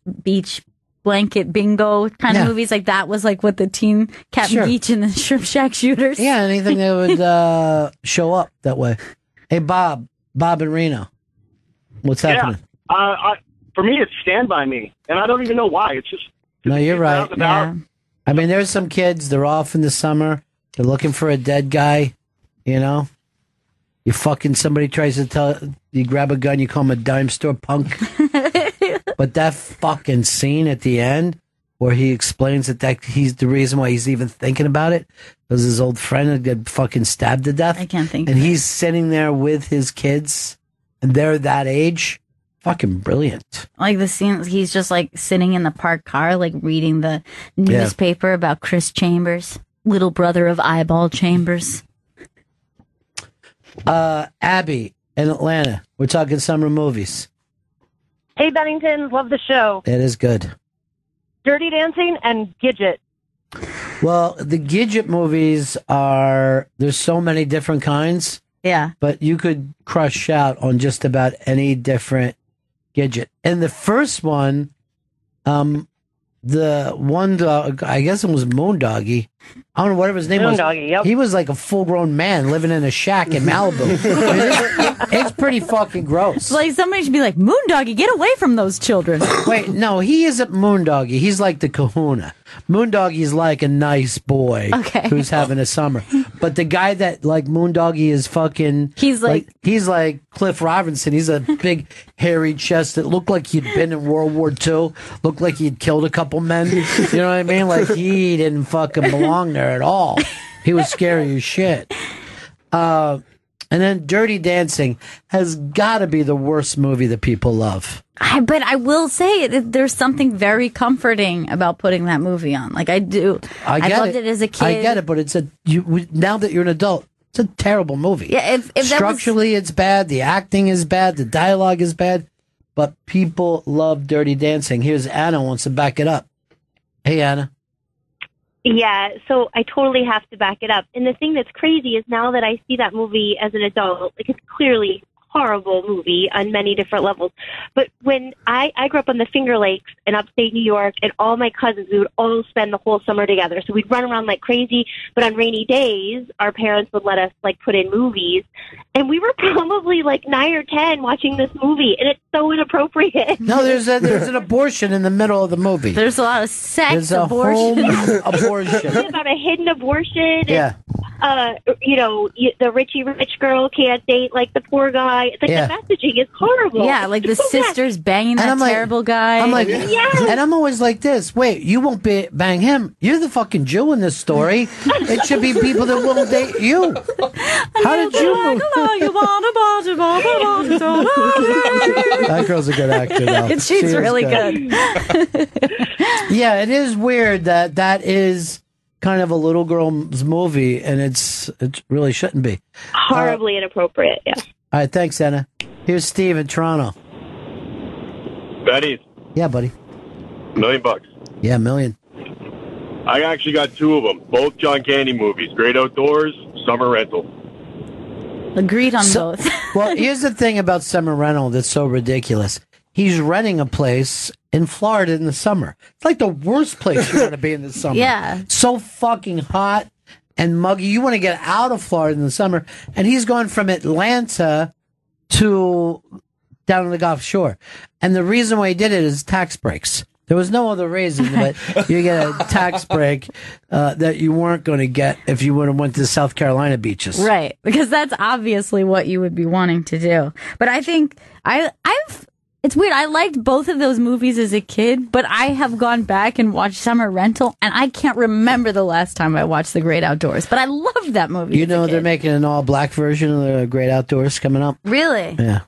blanket bingo kind of movies. Like that was like what the teen Captain Beach and the Shrimp Shack Shooters. Yeah, anything that would show up that way. Hey, Bob and Reno. What's happening? For me, it's Stand By Me, and I don't even know why. It's just No, you're right. Yeah. I mean, there's some kids, they're off in the summer. They're looking for a dead guy, you know? You fucking, somebody tries to tell, you grab a gun, you call him a dime store punk. But that fucking scene at the end where he explains that he's the reason why he's even thinking about it because his old friend had got fucking stabbed to death. I can't think And of it. he's sitting there with his kids, and they're that age. Fucking brilliant. Like the scene, he's just like sitting in the parked car, like reading the newspaper about Chris Chambers, little brother of Eyeball Chambers. Abby in Atlanta. We're talking summer movies. Hey, Bennington, love the show. It is good. Dirty Dancing and Gidget. Well, the Gidget movies there's so many different kinds. Yeah. But you could crush out on just about any different Gidget. And the first one, the one dog, I guess it was Moondoggy. I don't know whatever his name was. Moondoggy, yep. He was like a full-grown man living in a shack in Malibu. It's pretty fucking gross. Like somebody should be like, Moondoggy, get away from those children. Wait, no, he isn't Moondoggy. He's like the kahuna. Moondoggy's like a nice boy who's having a summer. But the guy that like Moondoggy is fucking... He's like Cliff Robinson. He's a big hairy chest that looked like he'd been in World War II. Looked like he'd killed a couple men. You know what I mean? Like he didn't fucking belong there at all. He was scary as shit. And then Dirty Dancing has got to be the worst movie that people love. But I will say that there's something very comforting about putting that movie on. Like I do. I loved it as a kid. I get it, but now that you're an adult, it's a terrible movie. Yeah, if structurally it's bad, the acting is bad, the dialogue is bad, but people love Dirty Dancing. Here's Anna wants to back it up. Hey, Anna. Yeah, so I totally have to back it up. And the thing that's crazy is now that I see that movie as an adult, like it's clearly a horrible movie on many different levels. But when I grew up on the Finger Lakes in upstate New York, and all my cousins, we would all spend the whole summer together. So we'd run around like crazy. But on rainy days, our parents would let us like put in movies. And we were probably like 9 or 10 watching this movie, and it's so inappropriate. No, there's an abortion in the middle of the movie. There's a lot of sex There's a abortion. home abortion. It's about a hidden abortion. Yeah. And, the Richie rich girl can't date like the poor guy. It's like the messaging is horrible. Yeah, like the So sisters banging that terrible guy. I'm like, and I'm always like this. Wait, you won't bang him. You're the fucking Jew in this story. It should be people that won't date you. How did you move? That girl's a good actor, though. She's really good. Yeah, it is weird that is kind of a little girl's movie, and it really shouldn't be. Horribly inappropriate, yeah. All right, thanks, Anna. Here's Steve in Toronto. Betty, Yeah, buddy. $1 million. Yeah, $1 million. I actually got two of them, both John Candy movies. Great Outdoors, Summer Rental. Agreed on both. Well, here's the thing about Summer Rental that's so ridiculous. He's renting a place in Florida in the summer. It's like the worst place you want to be in the summer. Yeah. So fucking hot and muggy. You want to get out of Florida in the summer. And he's going from Atlanta to down on the Gulf Shore. And the reason why he did it is tax breaks. There was no other reason, but you get a tax break that you weren't going to get if you would have went to the South Carolina beaches. Right, because that's obviously what you would be wanting to do. But I think I've It's weird. I liked both of those movies as a kid, but I have gone back and watched Summer Rental, and I can't remember the last time I watched The Great Outdoors. But I loved that movie. You know, they're making an all-black version of The Great Outdoors coming up. Really? Yeah.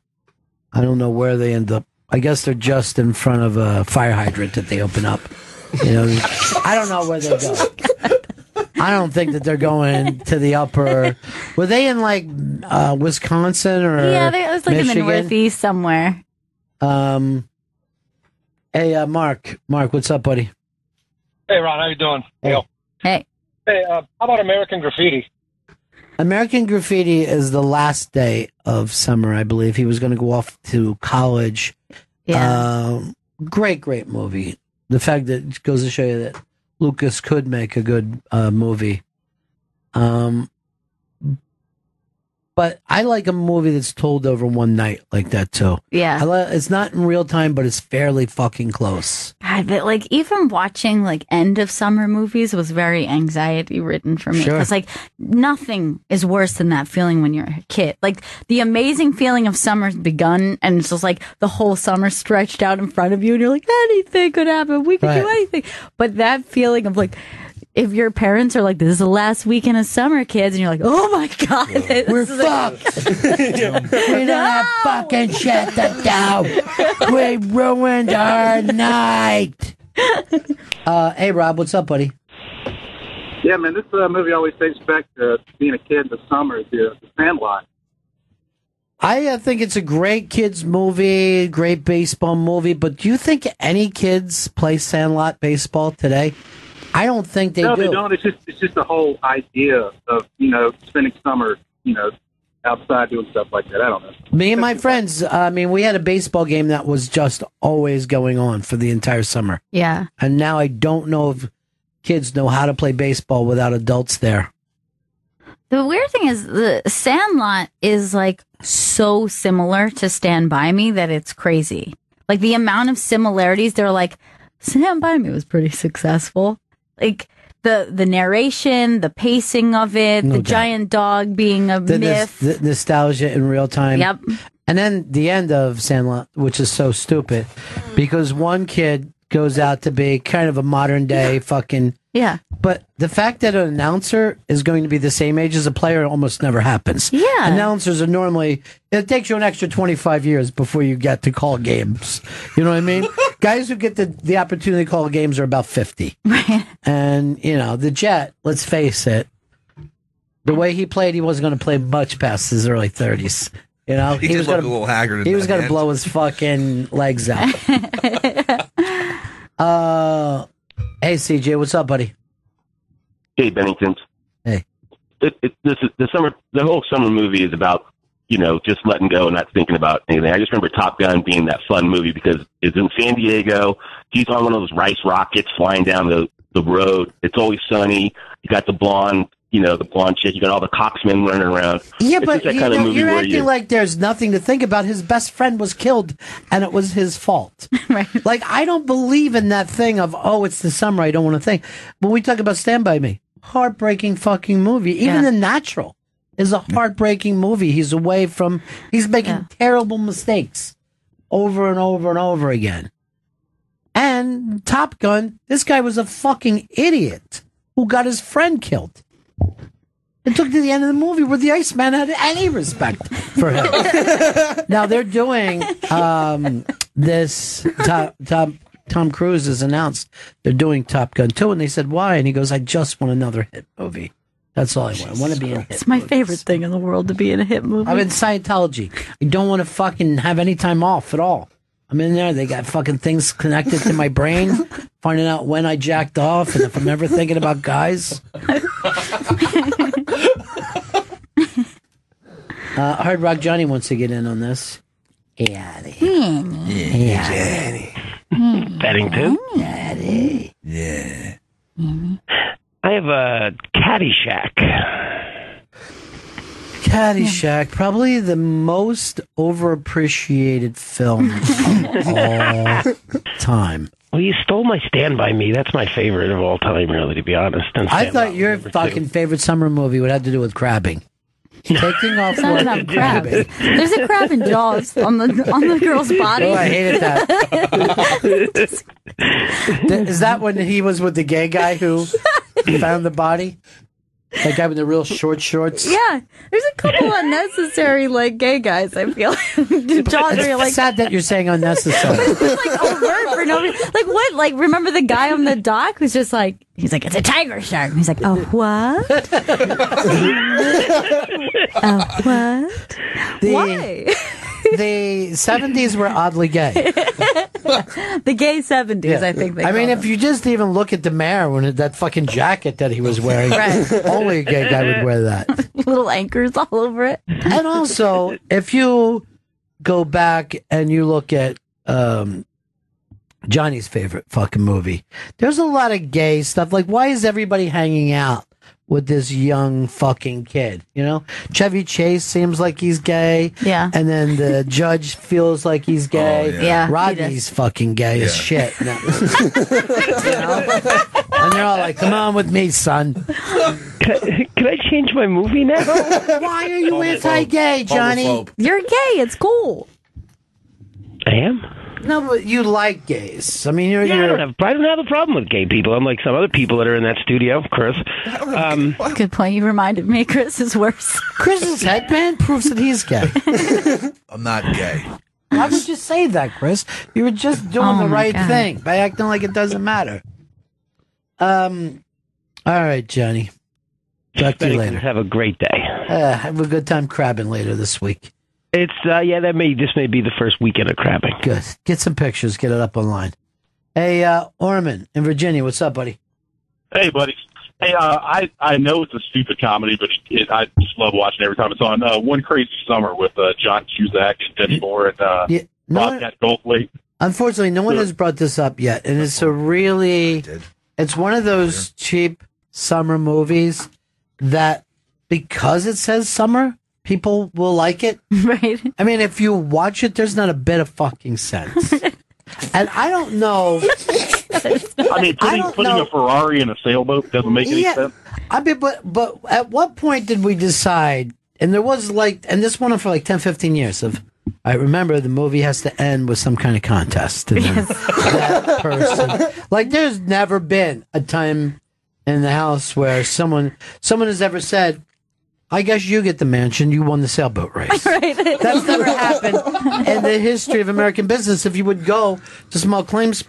I don't know where they end up. I guess they're just in front of a fire hydrant that they open up. You know, I don't know where they go. I don't think that they're going to the upper. Were they in like Wisconsin or Yeah, it was like Michigan? in the Northeast somewhere. Hey, Mark, what's up, buddy? Hey, Ron, how you doing? Hey. Hey, how about American Graffiti? American Graffiti is the last day of summer, I believe. He was going to go off to college. Yeah. Great movie. The fact that it goes to show you that Lucas could make a good movie. But I like a movie that's told over one night like that, too. Yeah. It's not in real time, but it's fairly fucking close. God, but like even watching like end of summer movies was very anxiety ridden for me. Sure. Because like nothing is worse than that feeling when you're a kid. Like the amazing feeling of summer's begun and it's just like the whole summer stretched out in front of you and you're like, anything could happen. We could do anything. But that feeling of like, if your parents are like, this is the last weekend of summer, kids, and you're like, oh my God. We're fucked. We don't have fucking shut that down. We ruined our night. Hey, Rob, what's up, buddy? Yeah, man, this movie always takes back to being a kid in the summer, the Sandlot. I think it's a great kids movie, great baseball movie, but do you think any kids play Sandlot baseball today? I don't think they do. No, they don't. It's just the whole idea of, spending summer, outside doing stuff like that. I don't know. Me and my friends, we had a baseball game that was just always going on for the entire summer. Yeah. And now I don't know if kids know how to play baseball without adults there. The weird thing is the Sandlot is like so similar to Stand By Me that it's crazy. Like the amount of similarities, they're like, Stand By Me was pretty successful. Like the narration, the pacing of it, the giant dog being a myth. The nostalgia in real time. Yep. And then the end of Sandlot, which is so stupid, because one kid goes out to be kind of a modern day fucking... Yeah. But the fact that an announcer is going to be the same age as a player almost never happens. Yeah. Announcers are normally... It takes you an extra 25 years before you get to call games. You know what I mean? Guys who get the opportunity to call games are about 50. Right. And, the Jet, let's face it, the way he played, he wasn't going to play much past his early 30s. He was did look gonna, a little haggard. He was going to blow his fucking legs out. Hey, CJ, what's up, buddy? Hey, Bennington. Hey. The whole summer movie is about, just letting go and not thinking about anything. I just remember Top Gun being that fun movie because it's in San Diego. He's on one of those rice rockets flying down the road. It's always sunny. You got the blonde chick. You got all the coxmen running around. Yeah, it's but just that kind of movie you're where acting like there's nothing to think about. His best friend was killed, and it was his fault. Right. Like, I don't believe in that thing of, it's the summer, I don't want to think. When we talk about Stand By Me, heartbreaking fucking movie. Even The Natural is a heartbreaking movie. He's making terrible mistakes over and over and over again. And Top Gun, this guy was a fucking idiot who got his friend killed. It took to the end of the movie where the Iceman had any respect for him. Now they're doing this. Tom Cruise has announced they're doing Top Gun 2, and they said why, and he goes, "I just want another hit movie. That's all I want. I want to be in a hit. It's my favorite thing in the world to be in a hit movie. I'm in Scientology. I don't want to fucking have any time off at all. I'm in there. They got fucking things connected to my brain, finding out when I jacked off and if I'm ever thinking about guys." Hard Rock Johnny wants to get in on this. Yeah, Johnny. Bennington? Yeah. I have a Caddyshack. Caddyshack, probably the most overappreciated film of all time. Well, you stole my Stand By Me. That's my favorite of all time, really, to be honest. I thought your fucking favorite summer movie would have to do with crabbing. Taking off It's not work enough and crab. crabbing. There's a crab in Jaws on the girl's body. Oh, I hated that. Is that when he was with the gay guy who found the body? That guy with the real short shorts? Yeah, there's a couple unnecessary gay guys. I feel Jaws. Where you're It's sad that you're saying unnecessary. it's overt for no reason. Like what? Like remember the guy on the dock who's just like he's like it's a tiger shark. And he's like oh what? What? Why? The 70s were oddly gay. The gay 70s, Yeah. I think. I mean, if you just even look at the mayor when that fucking jacket that he was wearing, Right. only a gay guy would wear that. little anchors all over it. And also, if you go back and you look at Johnny's favorite fucking movie, there's a lot of gay stuff. Like, why is everybody hanging out with this young fucking kid? You know, Chevy Chase seems like he's gay. Yeah. And then the judge feels like he's gay. Oh, yeah. Rodney's fucking gay as shit. No. You know? And they're all like, come on with me, son. Can I change my movie now? Why are you anti-gay, Johnny? You're gay. It's cool. I am. No, but you like gays. I mean, you're. I don't have a problem with gay people. I'm like some other people that are in that studio, Chris. Good point. You reminded me. Chris is worse. Chris's headband proves that he's gay. I'm not gay. Why would you say that, Chris? You were just doing the right thing by acting like it doesn't matter. All right, Johnny. Talk to you later. Have a great day. Have a good time crabbing later this week. It's this may be the first weekend of crabbing. Good. Get some pictures. Get it up online. Hey, Orman in Virginia, what's up, buddy? Hey, buddy. Hey, I know it's a stupid comedy, but I just love watching it every time it's on. One Crazy Summer with John Cusack and Demi Moore and Bobcat Goldthwait. Unfortunately, no one has brought this up yet, and it's it's one of those cheap summer movies that because it says summer, people will like it. Right. I mean, if you watch it, there's not a bit of fucking sense. And I don't know. I mean, putting a Ferrari in a sailboat doesn't make any sense. I mean, but at what point did we decide? And there was and this went on for 10, 15 years of, I remember the movie has to end with some kind of contest. And then that person, there's never been a time in the house where someone has ever said, I guess you get the mansion, you won the sailboat race. Right. That's never happened in the history of American business. If you would go to small claims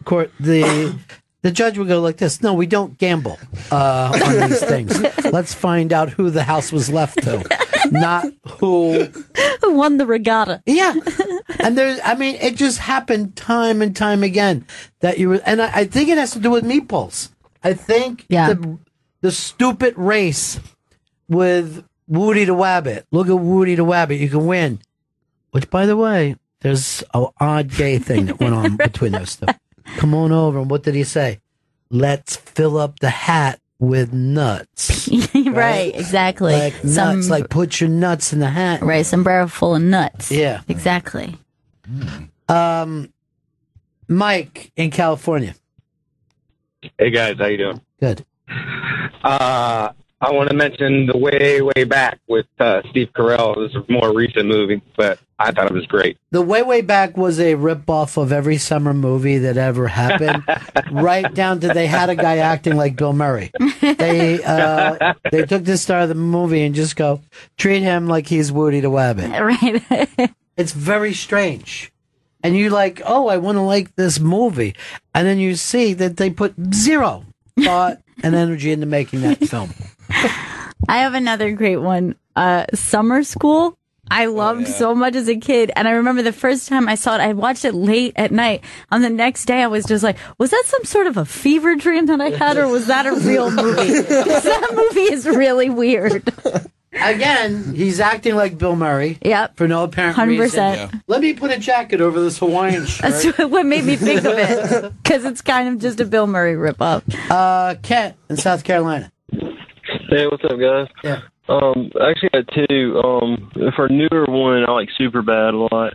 court, the judge would go like this: no, we don't gamble on these things. Let's find out who the house was left to, not who won the regatta. Yeah. And it just happened time and time again that and I think it has to do with meatballs. I think the stupid race with Woody the Wabbit. Look at Woody the Wabbit. You can win. Which, by the way, there's an odd gay thing that went on between those two. Come on over. And what did he say? Let's fill up the hat with nuts. Right, exactly. Like nuts, put your nuts in the hat. Right, sombrero full of nuts. Yeah. Exactly. Mike in California. Hey guys, how you doing? Good. I want to mention the way back with Steve Carell. It was a more recent movie, but I thought it was great. The way back was a ripoff of every summer movie that ever happened, right down to they had a guy acting like Bill Murray. They took the star of the movie and just treat him like he's Woody the Wabbit. Right. It's very strange. And you I want to like this movie. And then you see that they put zero thought and energy into making that film. I have another great one. Summer School. I loved so much as a kid. And I remember the first time I saw it, I watched it late at night. On the next day, I was just like, was that some sort of a fever dream that I had, or was that a real movie? 'Cause that movie is really weird. Again, he's acting like Bill Murray. Yep. For no apparent 100%. reason. Yeah. Let me put a jacket over this Hawaiian shirt. That's what made me think of it. Because it's kind of just a Bill Murray ripoff. Kent in South Carolina. Hey, what's up, guys? Yeah. I actually got two. For a newer one, I like Superbad a lot.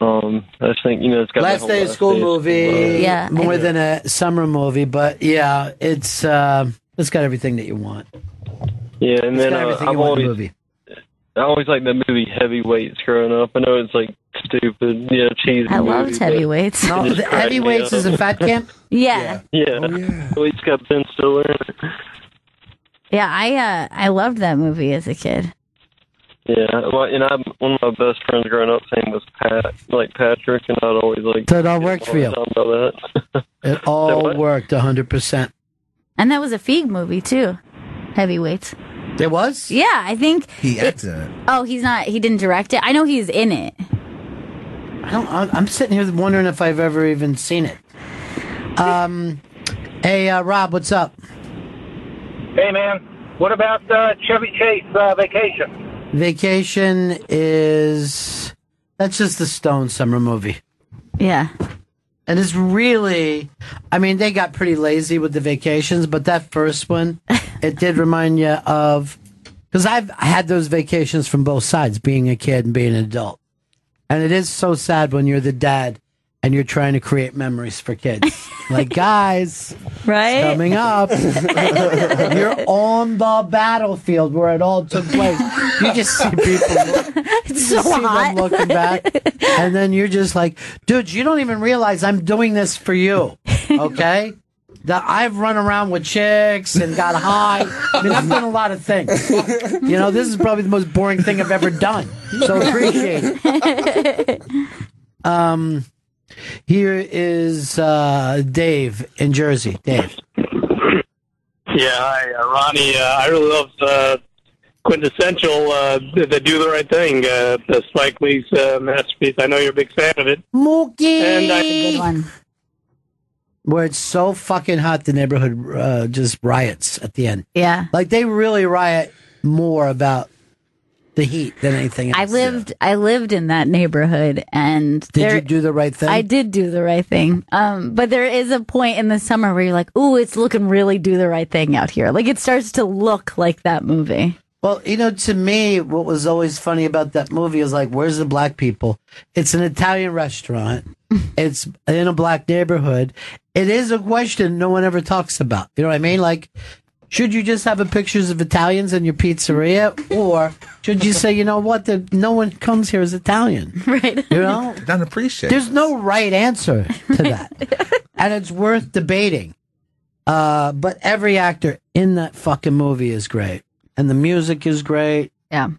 I just think, it's got Last Day of School movie. Yeah. More than a summer movie, but it's got everything that you want. Yeah, and then I've always, I always liked the movie Heavyweights growing up. I know it's like stupid, cheesy. I loved Heavyweights. No, the Heavyweights is a fat camp? Yeah. Yeah. Oh, yeah. At least got Ben Stiller in it. Yeah, I loved that movie as a kid. Yeah, well, one of my best friends growing up, his name was Patrick, and I'd always So it all worked for you? About that. It all worked 100%. And that was a Feig movie, too. Heavyweights. It was? Yeah, I think. He acted in it. Oh, he didn't direct it? I know he's in it. I'm sitting here wondering if I've ever even seen it. Hey, Rob, what's up? Hey, man. What about Chevy Chase Vacation? Vacation that's just the Stone summer movie. Yeah. And it's really, they got pretty lazy with the vacations, but that first one, it did remind you of, because I've had those vacations from both sides, being a kid and being an adult. And it is so sad when you're the dad and you're trying to create memories for kids. Like, guys, right? It's coming up. You're on the battlefield where it all took place. You just see people it's so hot. them looking back. And then you're just like, dude, you don't even realize I'm doing this for you. Okay? That I've run around with chicks and got high. I've done a lot of things. This is probably the most boring thing I've ever done. So appreciate it. Here is Dave in Jersey. Dave. Yeah, hi, Ronnie. I really love Quintessential, the Do the Right Thing, the Spike Lee's masterpiece. I know you're a big fan of it. Mookie! And Good one. Where it's so fucking hot, the neighborhood just riots at the end. Yeah. Like, they really riot more about the heat than anything else. I lived in that neighborhood, and did you do the right thing? I did do the right thing. But there is a point in the summer where you're like, ooh, it's looking really do the right thing out here. Like, it starts to look like that movie. Well, to me, what was always funny about that movie is like, where's the black people? It's an Italian restaurant. It's in a black neighborhood. It is a question no one ever talks about. You know what I mean? Like, should you just have pictures of Italians in your pizzeria? Or should you say, you know what, no one comes here as Italian? Right. Don't appreciate There's no right answer to that. And it's worth debating. But every actor in that fucking movie is great. And the music is great. Yeah.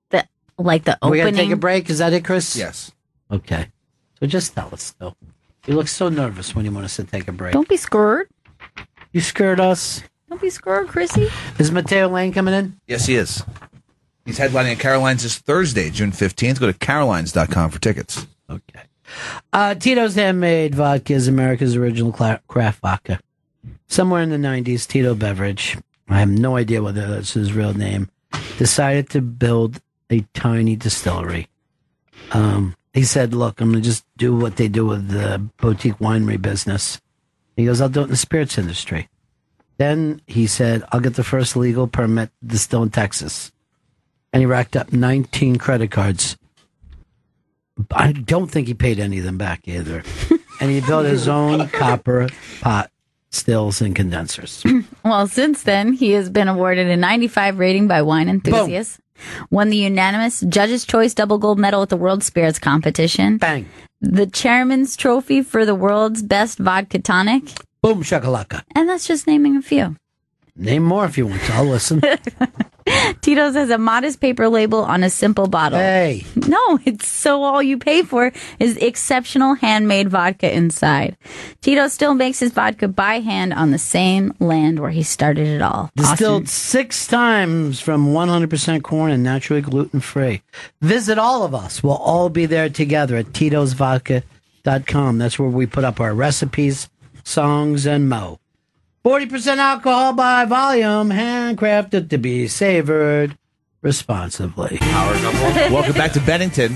The opening. We gotta take a break. Is that it, Chris? Yes. Okay. So just tell us, though. You look so nervous when you want us to take a break. Don't be scared. You scared us. Don't be scared, Chrissy. Is Mateo Lane coming in? Yes, he is. He's headlining at Caroline's this Thursday, June 15th. Go to carolines.com for tickets. Okay. Tito's Handmade Vodka is America's original craft vodka. Somewhere in the 90s, Tito Beverage, I have no idea whether that's his real name, decided to build a tiny distillery. He said, look, I'm going to just do what they do with the boutique winery business. He goes, I'll do it in the spirits industry. Then he said, I'll get the first legal permit to distill in Texas. And he racked up 19 credit cards. I don't think he paid any of them back either. And he built his own copper pot stills and condensers. Well, since then, he has been awarded a 95 rating by wine enthusiasts. Boom. Won the unanimous Judge's Choice Double Gold Medal at the World Spirits Competition. Bang. The Chairman's Trophy for the world's best vodka tonic. Boom shakalaka. And that's just naming a few. Name more if you want to. I'll listen. Tito's has a modest paper label on a simple bottle. Hey. No, it's so all you pay for is exceptional handmade vodka inside. Tito still makes his vodka by hand on the same land where he started it all. Distilled 6 times from 100% corn and naturally gluten-free. Visit all of us. We'll all be there together at titosvodka.com. That's where we put up our recipes, songs, and mo. 40% alcohol by volume, handcrafted to be savored responsibly. Power couple. Welcome back to Bennington.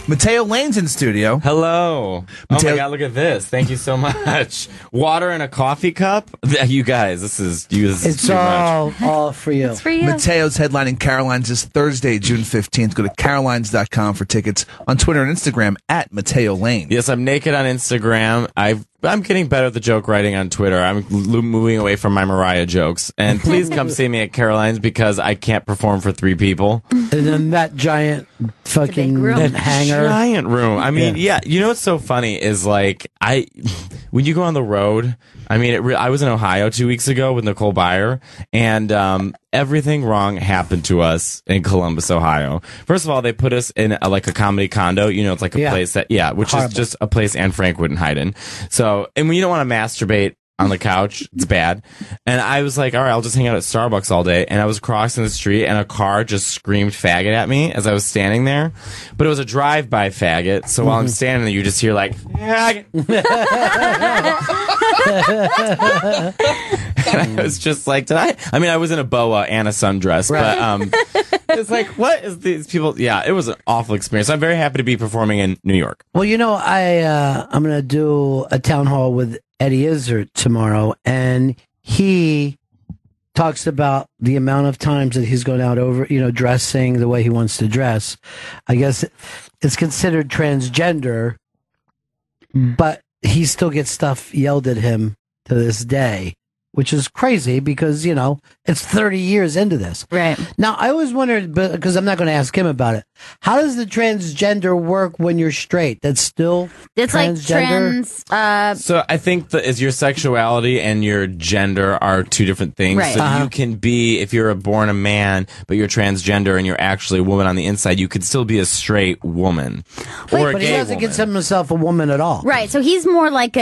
Mateo Lane's in studio. Hello. Mateo- Oh my God, look at this. Thank you so much. Water in a coffee cup? You guys, this is it's too all, much. all for you. It's for you. Mateo's headlining Caroline's this Thursday, June 15th. Go to carolines.com for tickets. On Twitter and Instagram at Mateo Lane. Yes, I'm naked on Instagram. I've I'm getting better at the joke writing on Twitter. I'm moving away from my Mariah jokes. And please come see me at Caroline's because I can't perform for 3 people. And then that giant fucking hangar. Giant room. I mean, yeah. You know what's so funny is like when you go on the road. I mean, I was in Ohio 2 weeks ago with Nicole Byer, and everything wrong happened to us in Columbus, Ohio. First of all, they put us in a comedy condo. You know, it's like a place that, which is just a place Anne Frank wouldn't hide in. So, and when you don't want to masturbate on the couch, it's bad. And I was like, all right, I'll just hang out at Starbucks all day. And I was crossing the street, and a car just screamed faggot at me as I was standing there. But it was a drive-by faggot. So while I'm standing there, you just hear like, faggot. And I was just like, I mean, I was in a boa and a sundress, but it's like, what is these people? Yeah, it was an awful experience. I'm very happy to be performing in New York. Well, you know, I'm going to do a town hall with Eddie Izzard tomorrow, and he talks about the amount of times that he's gone out over, dressing the way he wants to dress. I guess it's considered transgender, but he still gets stuff yelled at him to this day, which is crazy because, it's 30 years into this. Right. Now, I always wondered, because I'm not going to ask him about it, how does the transgender work when you're straight? That's still it's transgender? Like trans... So I think is your sexuality and your gender are 2 different things. Right. So you can be, if you're born a man, but you're transgender and you're actually a woman on the inside, you could still be a straight woman. Or a but gay he doesn't woman. consider himself a woman at all. Right. So he's more like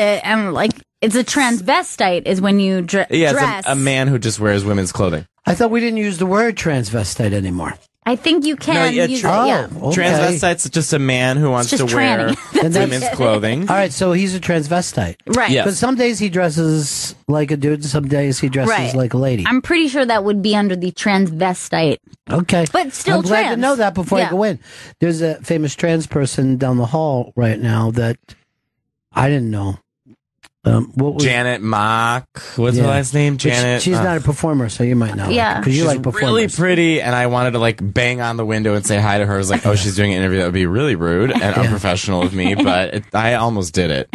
it's a transvestite is when you dress. Yeah, it's a man who just wears women's clothing. I thought we didn't use the word transvestite anymore. I think you can use it, yeah. Okay. Transvestite's just a man who wants to wear women's clothing. All right, so he's a transvestite. Right. Yes. Because some days he dresses like a dude, some days he dresses like a lady. I'm pretty sure that would be under the transvestite. Okay. But still I'm glad to know that before I go in. There's a famous trans person down the hall right now that I didn't know. What was Janet Mock. What's her last name? Janet. She's not a performer, so you might know. Yeah. Because you She's like performers. really pretty, and I wanted to bang on the window and say hi to her. I was like, oh, she's doing an interview. That would be really rude and unprofessional of me, but I almost did it.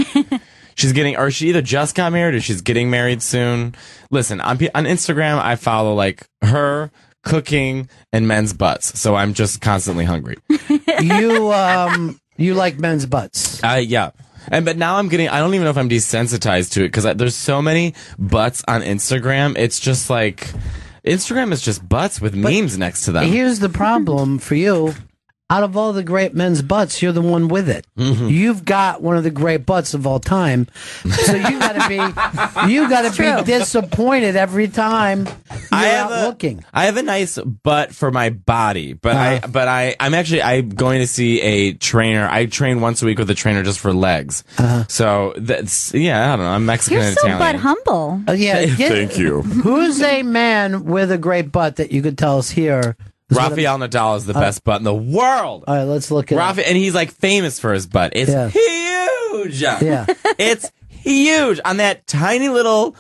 She's getting, or she either just got married or she's getting married soon. Listen, on Instagram, I follow her cooking and men's butts, so I'm just constantly hungry. You like men's butts? Yeah. But now I don't even know if I'm desensitized to it because there's so many butts on Instagram. It's just Instagram is just butts with memes next to them. Here's the problem for you. Out of all the great men's butts, you're the one with it. Mm-hmm. You've got one of the great butts of all time. So you gotta be disappointed every time you're out looking. I have a nice butt for my body, but I'm going to see a trainer. I train once a week with a trainer just for legs. So that's, I don't know. I'm Mexican You're and so Italian. butt humble. Thank you. Who's a man with a great butt that you could tell us here? Rafael Nadal is the best butt in the world. All right, let's look at it. And he's famous for his butt. It's huge. Yeah. It's huge on that tiny little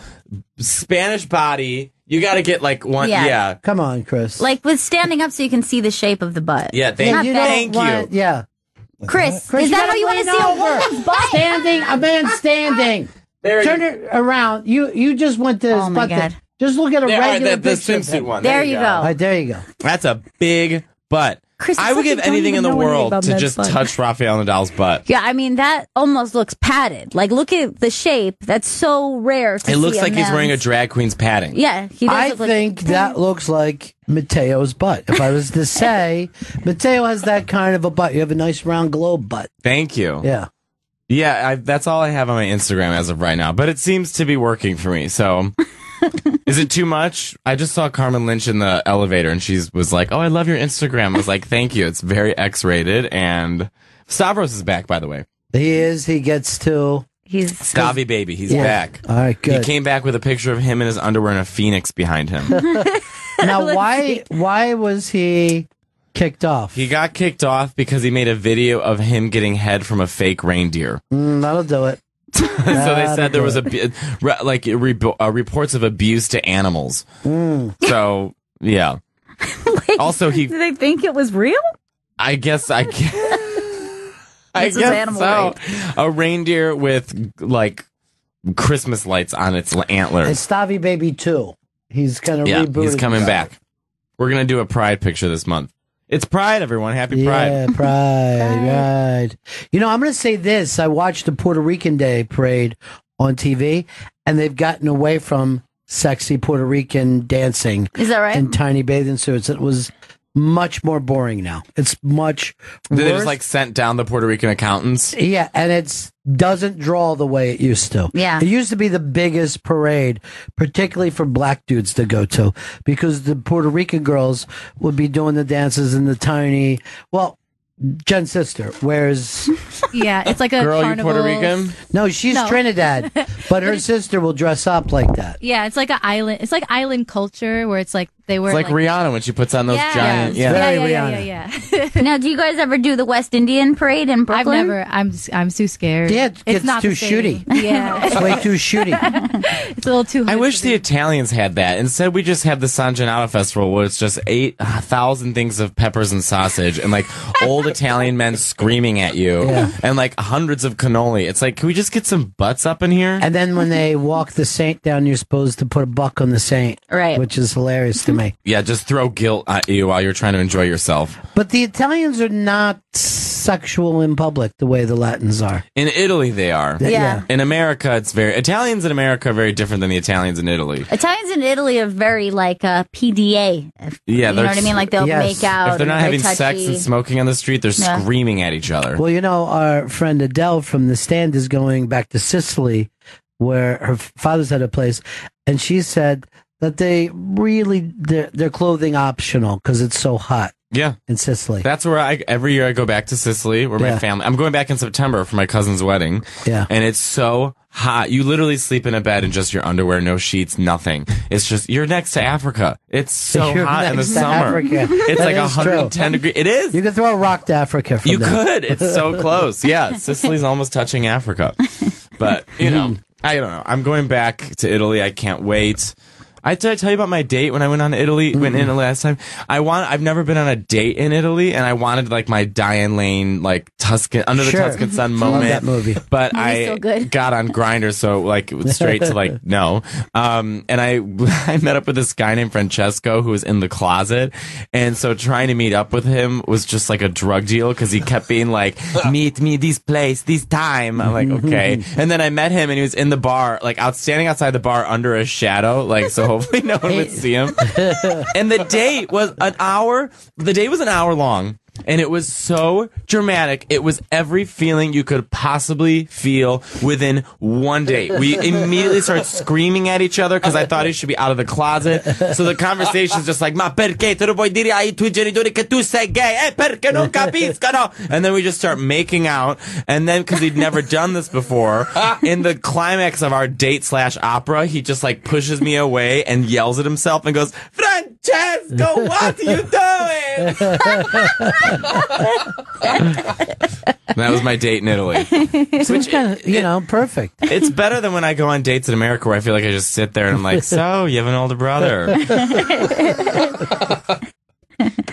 Spanish body. You got to get one. Yeah. Come on, Chris. With standing up so you can see the shape of the butt. Yeah. Thank you. Yeah. Chris, is that how you want to see a woman's butt? Standing, a man standing. Turn it around. You just went to his butt. God. Just look at a regular the picture. swimsuit one. There you go. All right, there you go. That's a big butt. Chris, I would give anything in the world to just touch Rafael Nadal's butt. Yeah, I mean, that almost looks padded. Look at the shape. That's so rare to see. It looks like he's wearing a drag queen's padding. Yeah, he does. I think that looks like Mateo's butt. If I was to say, Mateo has that kind of a butt. You have a nice round globe butt. Thank you. Yeah. Yeah, that's all I have on my Instagram as of right now. But it seems to be working for me, so... Is it too much? I just saw Carmen Lynch in the elevator, and she was like, "Oh, I love your Instagram." I was like, "Thank you. It's very X-rated." And Stavros is back, by the way. He is. He gets to. He's Stavi baby. He's back. All right, good. He came back with a picture of him in his underwear and a phoenix behind him. Now, why was he kicked off? He got kicked off because he made a video of him getting head from a fake reindeer. That'll do it. So they said there was reports of abuse to animals. So yeah. Wait, also, did they think it was real? I guess I guess animal so. rape. A reindeer with Christmas lights on its antlers. And Stavi Baby 2. He's kind of rebooted. He's coming back. We're going to do a Pride picture this month. It's Pride, everyone. Happy Pride. Yeah, Pride. You know, I'm going to say this. I watched the Puerto Rican Day parade on TV, and they've gotten away from sexy Puerto Rican dancing. Is that right? In tiny bathing suits. It was much more boring now. It's much They worse. just like sent down the Puerto Rican accountants. Yeah, and it doesn't draw the way it used to. Yeah. It used to be the biggest parade, particularly for black dudes to go to, because the Puerto Rican girls would be doing the dances in the tiny, well, Jen's sister wears... Yeah, it's like a Girl, you carnival. Puerto Rican? No, she's No. Trinidad, but her sister will dress up like that. Yeah, it's like an island. It's like island culture where it's like they wear It's like Rihanna when she puts on those giant... Yeah. Now, do you guys ever do the West Indian parade in Brooklyn? I've never. I'm too scared. Yeah, it it's gets not too the same. shooty. Yeah, It's way too shooty. It's a little too. I wish the Italians had that. Instead, we just have the San Gennaro Festival where it's just 8,000 things of peppers and sausage and like old Italian men screaming at you and like hundreds of cannoli. It's like, can we just get some butts up in here? And then when they walk the saint down, you're supposed to put a buck on the saint. Right. Which is hilarious to me. Yeah, just throw guilt at you while you're trying to enjoy yourself. But the Italians are not sexual in public the way the Latins are. In Italy, they are. Yeah. In America, Italians in America are very different than the Italians in Italy. Italians in Italy are very like PDA. Yeah, You know what I mean? Like they'll make out. If they're not and having very sex touchy. and smoking on the street, they're Yeah. screaming at each other. Well, you know, our friend Adele from The Stand is going back to Sicily, where her father's had a place, and she said that their clothing optional because it's so hot. Yeah. In Sicily. That's where every year I go back to Sicily where my family, I'm going back in September for my cousin's wedding. Yeah. And it's so hot. You literally sleep in a bed in just your underwear, no sheets, nothing. It's just, you're next to Africa. It's so You're hot in the next to summer. Africa. It's That like is 110 true. degrees. It is. You could throw a rock to Africa from You that. could. It's so close. Yeah. Sicily's almost touching Africa. But, you know, I don't know. I'm going back to Italy. I can't wait. Did I tell you about my date when I went on to Italy? Went in last time. I've never been on a date in Italy, and I wanted like my Diane Lane like Tuscan under the Tuscan Sun Love moment. that movie. But Movie's so I good. got on Grindr, so like it was straight to like no. And I met up with this guy named Francesco who was in the closet, and so trying to meet up with him was just like a drug deal because he kept being like, "Meet me this place, this time." I'm like, okay. And then I met him, and he was in the bar, like standing outside the bar under a shadow, like so. Hopefully no one would see him. And the date was an hour. The date was an hour long. And it was so dramatic. It was every feeling you could possibly feel within one date. We immediately started screaming at each other because I thought he should be out of the closet. So the conversation's just like, ma perché te lo vuoi dire ai tuoi genitori che tu sei gay? Perché non capiscono? And then we just start making out. And then, because he'd never done this before, in the climax of our date/opera, he just like pushes me away and yells at himself and goes, Francesco, what are you doing? That was my date in Italy. So it's kind of, perfect. It's better than when I go on dates in America where I feel like I just sit there and I'm like, so, you have an older brother?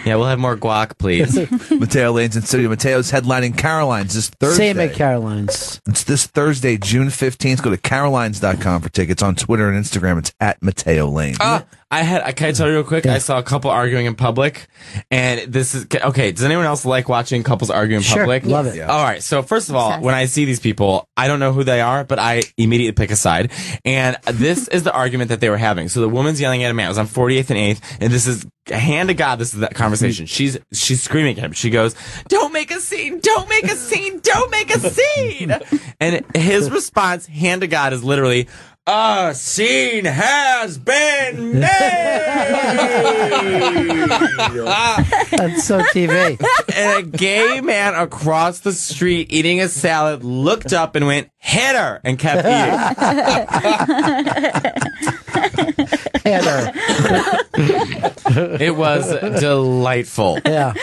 Yeah, we'll have more guac, please. Mateo Lane's in studio. Mateo's headlining Caroline's this Thursday. Same at Caroline's. It's this Thursday, June 15th. Go to carolines.com for tickets. On Twitter and Instagram, it's at Mateo Lane. Can I tell you real quick? I saw a couple arguing in public, and this is okay. Does anyone else like watching couples argue in public? Love it. All right. So first of all, when I see these people, I don't know who they are, but I immediately pick a side. And this is the argument that they were having. So the woman's yelling at a man. It was on 48th and 8th, and this is hand to God. This is that conversation. She's screaming at him. She goes, "Don't make a scene! Don't make a scene! Don't make a scene!" And his response, hand to God, is literally, "A scene has been made." That's so TV. And a gay man across the street eating a salad looked up and went, "Hit her," and kept eating. Hit her. It was delightful. Yeah.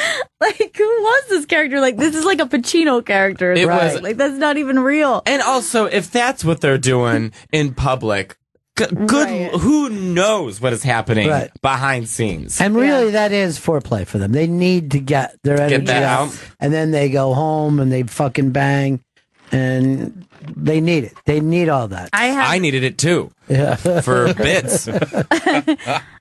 Like, who was this character? Like, this is like a Pacino character. It right? was- Like, that's not even real. And also, if that's what they're doing in public, good. Who knows what is happening Right. behind scenes? And really, that is foreplay for them. They need to get their energy that out, out. and then they go home and they fucking bang. and they need it. They need all that. I needed it too. Yeah. For bits.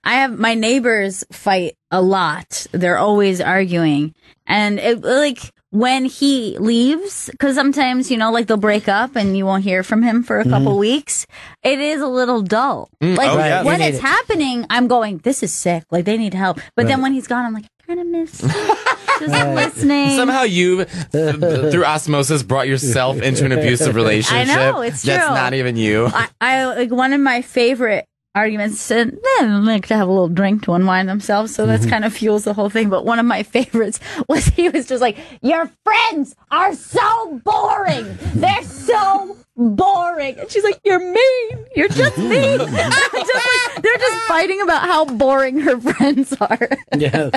My neighbors fight a lot. They're always arguing. And when he leaves, because sometimes, they'll break up and you won't hear from him for a couple weeks. It is a little dull. When it's happening, I'm going, this is sick. Like, they need help. But then when he's gone, I'm like, I kind of miss just listening. Somehow you, through osmosis, brought yourself into an abusive relationship. I know, it's true. That's not even you. I one of my favorite arguments, and they like to have a little drink to unwind themselves, so that's kind of fuels the whole thing. But one of my favorites was he was just like, your friends are so boring. They're so boring. And she's like, you're mean. You're just mean. They're just fighting about how boring her friends are. Yeah.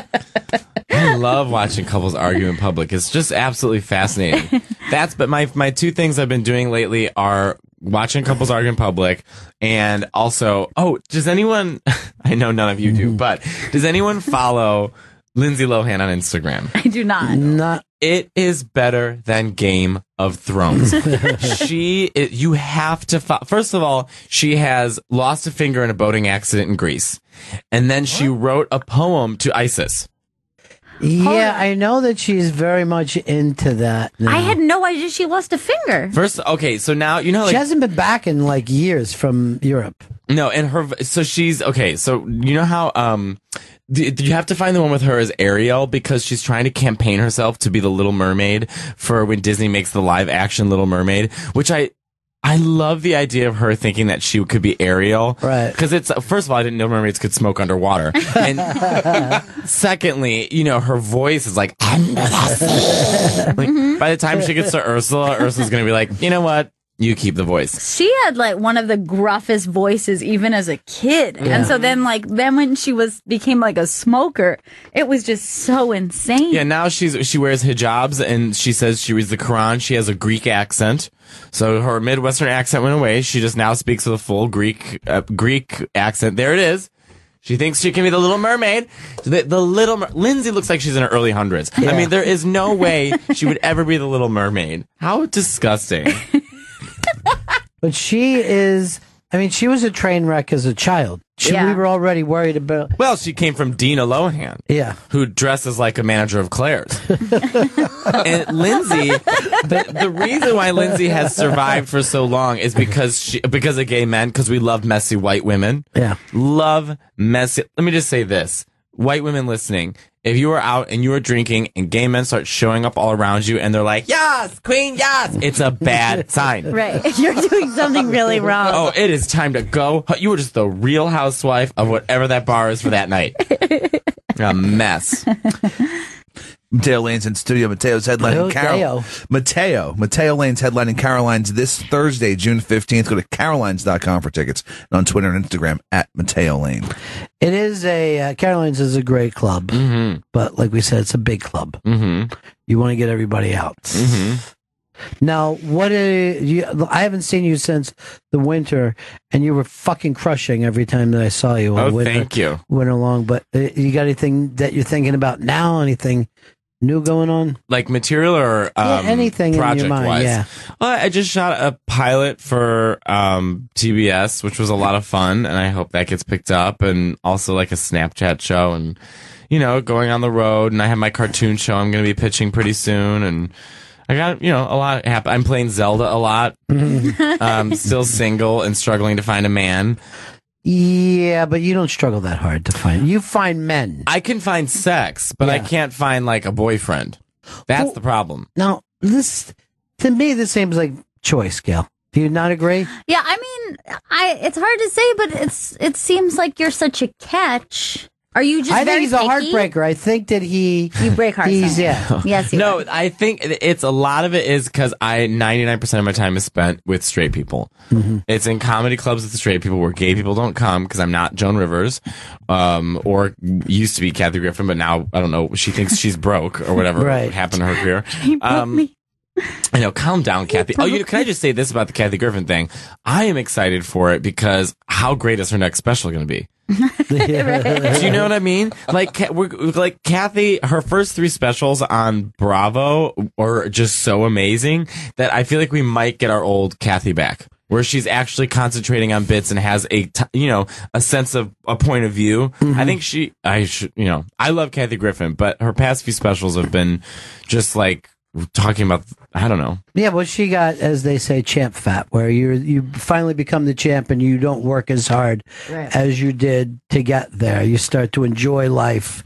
I love watching couples argue in public. It's just absolutely fascinating. But my two things I've been doing lately are watching couples argue in public, and also, does anyone, I know none of you do, but does anyone follow Lindsay Lohan on Instagram? I do not. It is better than Game of Thrones. You have to, first of all, she has lost a finger in a boating accident in Greece, and then she wrote a poem to ISIS. Yeah, I know that she's very much into that now. I had no idea she lost a finger. So now, she hasn't been back in years from Europe. No, and so she's, so you know how, you have to find the one with her as Ariel, because she's trying to campaign herself to be the Little Mermaid for when Disney makes the live action Little Mermaid, which I love the idea of her thinking that she could be Ariel. Right. Because first of all, I didn't know mermaids could smoke underwater. And secondly, her voice is like, by the time she gets to Ursula's going to be like, you know what? You keep the voice. She had one of the gruffest voices even as a kid. Yeah. And so then when she became a smoker, it was just so insane. Yeah, now she wears hijabs and she says she reads the Quran. She has a Greek accent. So her Midwestern accent went away. She just now speaks with a full Greek accent. There it is. She thinks she can be the Little Mermaid. Lindsay looks like she's in her early hundreds. Yeah. I mean, there is no way she would ever be the Little Mermaid. How disgusting. But she was a train wreck as a child. We were already worried about. Well, she came from Dina Lohan. Yeah. Who dresses like a manager of Claire's. And Lindsay, the reason why Lindsay has survived for so long is because of gay men, because we love messy white women. Yeah. Love messy. Let me just say this. White women listening, if you are out and you are drinking and gay men start showing up all around you and they're like, yes, queen, yes, it's a bad sign. Right. You're doing something really wrong. Oh, it is time to go. You were just the real housewife of whatever that bar is for that night. A mess. Mateo Lane's in studio. Mateo's headlining Mateo Lane's headlining Caroline's this Thursday, June 15th. Go to carolines.com for tickets, and on Twitter and Instagram at Mateo Lane. It is Caroline's is a great club, but like we said, it's a big club. You want to get everybody out. Now, I haven't seen you since the winter, and you were fucking crushing every time that I saw you. Thank you. Went along, but you got anything that you're thinking about now? Anything new going on? Like material or anything in your mind? Wise? Yeah. Well, I just shot a pilot for TBS, which was a lot of fun, and I hope that gets picked up, and also a Snapchat show, and going on the road, and I have my cartoon show I'm going to be pitching pretty soon, and I got, a lot happen. I'm playing Zelda a lot. Still single and struggling to find a man. Yeah, but you don't struggle that hard to find. You find men. I can find sex, but I can't find a boyfriend. That's the problem. Now, to me, this seems like choice, Gail. Do you not agree? Yeah, I mean, it's hard to say, but it seems like you're such a catch. Are you just? I think he's a heartbreaker. I think that you break hearts. Yes. No, I think it's a lot of it is because 99% of my time is spent with straight people. It's in comedy clubs with straight people where gay people don't come because I'm not Joan Rivers, or used to be Kathy Griffin, but now I don't know. She thinks she's broke or whatever happened to her career. I know. Calm down, Kathy. Can I just say this about the Kathy Griffin thing? I am excited for it because how great is her next special going to be? Do you know what I mean? Like, like Kathy, her first 3 specials on Bravo are just so amazing that I feel like we might get our old Kathy back, where she's actually concentrating on bits and has a sense of a point of view. I think I love Kathy Griffin, but her past few specials have been just like talking about, I don't know. Yeah, well, she got, as they say, champ fat, where you finally become the champ and you don't work as hard as you did to get there. You start to enjoy life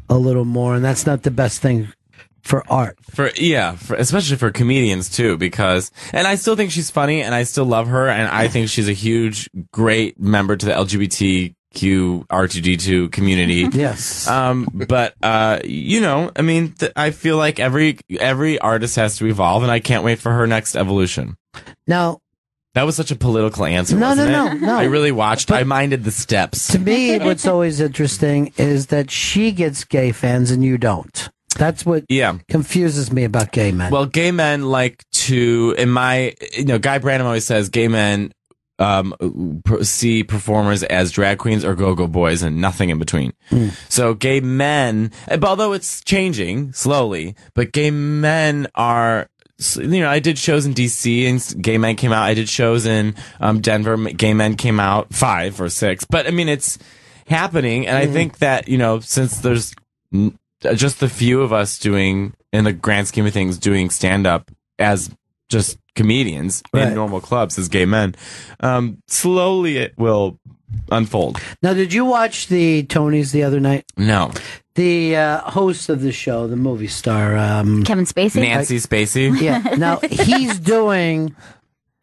a little more, and that's not the best thing for art. Especially for comedians too, because, and I still think she's funny and I still love her, and I think she's a huge, great member to the LGBTQ R2D2 community. Yes. But I mean, I feel like every artist has to evolve, and I can't wait for her next evolution. Now, that was such a political answer, wasn't it? No. I really watched. I minded the steps. To me, what's always interesting is that she gets gay fans and you don't. That's what confuses me about gay men. Well, gay men like to, Guy Branum always says gay men see performers as drag queens or go-go boys and nothing in between. So gay men, although it's changing slowly, but gay men are, I did shows in DC and gay men came out. I did shows in Denver. Gay men came out 5 or 6. But I mean, it's happening. And I think that, since there's just the few of us doing, in the grand scheme of things, doing stand-up as just comedians in normal clubs as gay men, slowly it will unfold. Now, did you watch the Tonys the other night? No. The host of the show, the movie star, Kevin Spacey, Nancy Spacey. Yeah. Now he's doing